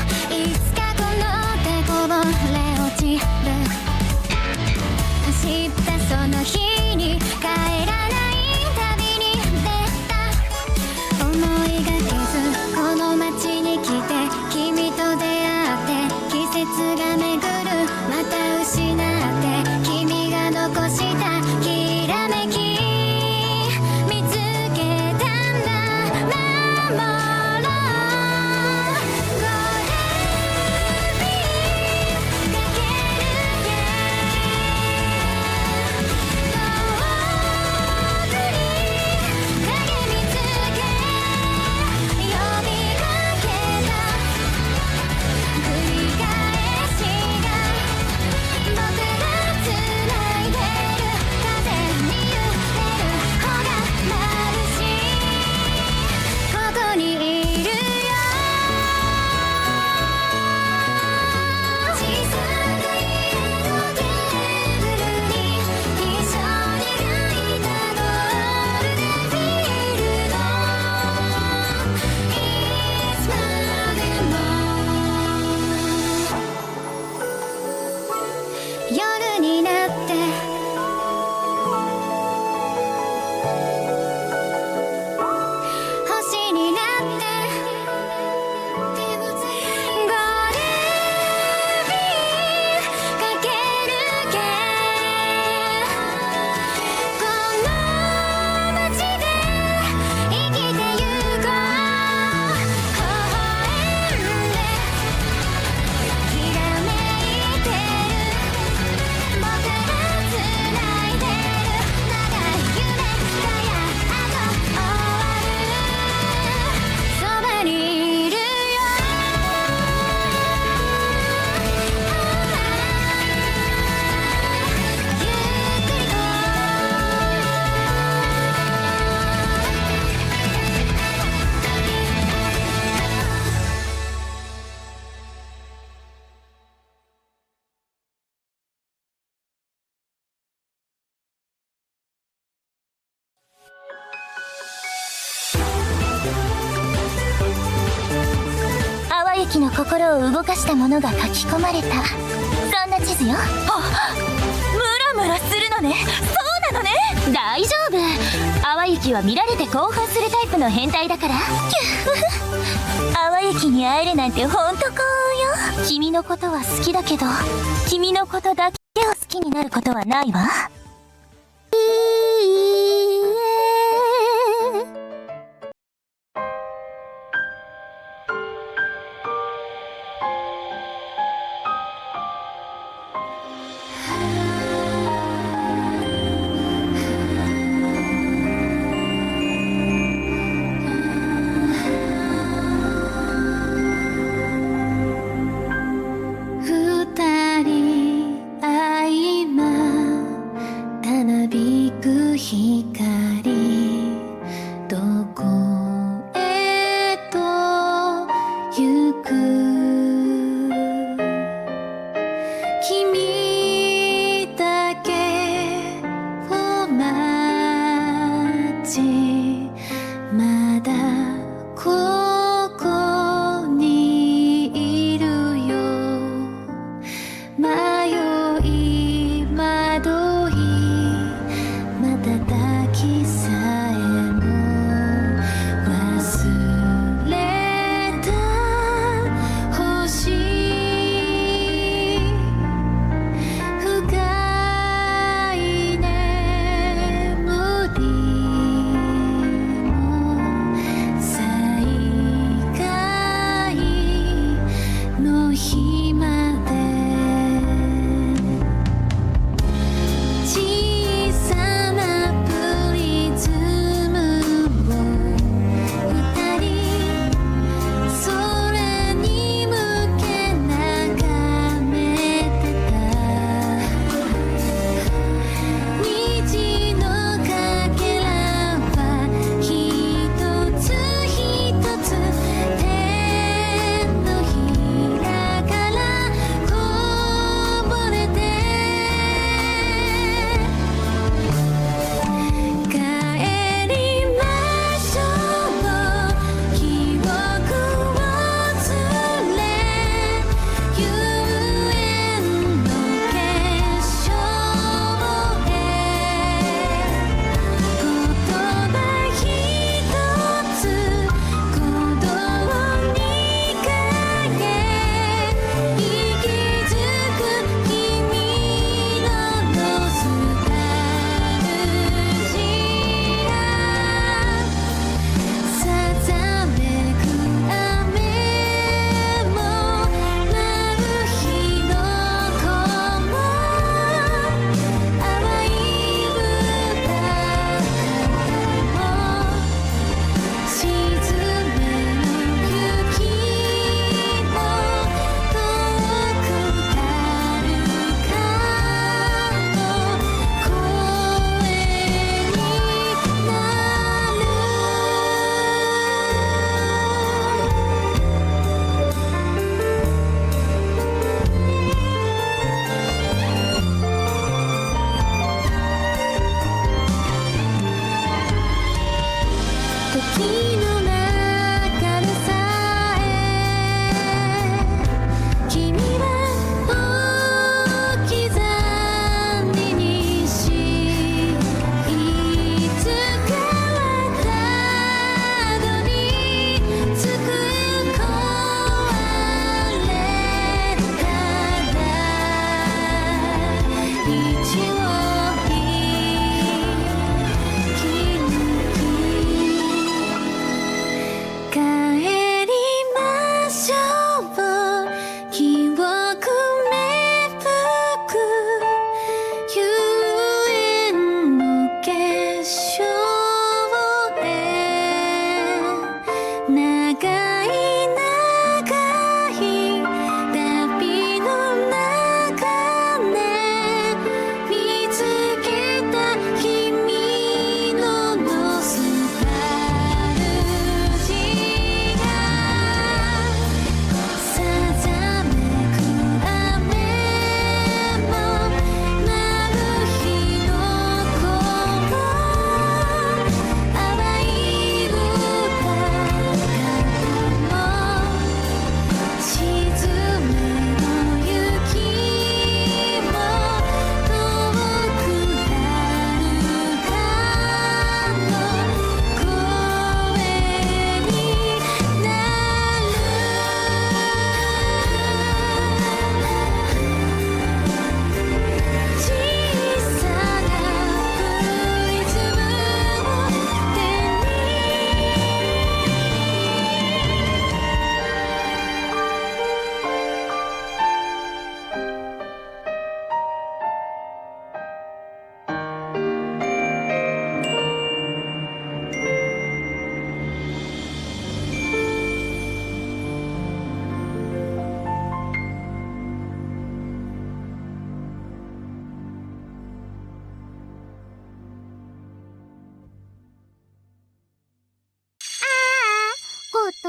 駅の心を動かしたものが書き込まれた、そんな地図よ。ムラムラするのね。そうなのね。大丈夫、淡雪は見られて興奮するタイプの変態だから。淡雪に会えるなんてほんと幸運よ。君のことは好きだけど、君のことだけを好きになることはないわ。二人合間たなびく光、どこへと行く、君だけを待ち、まだここにいるよ。迷い惑い瞬きさえも忘れた星、深い眠りも再会の日まで、小さなプリズムを二人空に向け眺めてた。虹のかけらは一つ一つ手のひらから転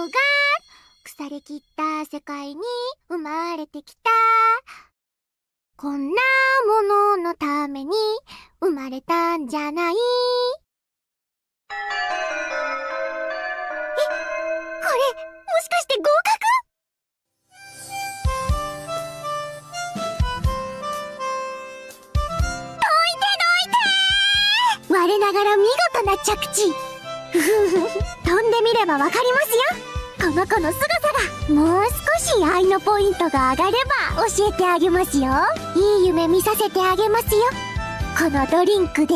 が腐れ切った世界に生まれてきた。こんなもののために生まれたんじゃない。これもしかして合格？我ながら見事な着地。ふふふ、飛んでみればわかりますよ。この子の凄さが。もう少し愛のポイントが上がれば教えてあげますよ。いい夢見させてあげますよ。このドリンクで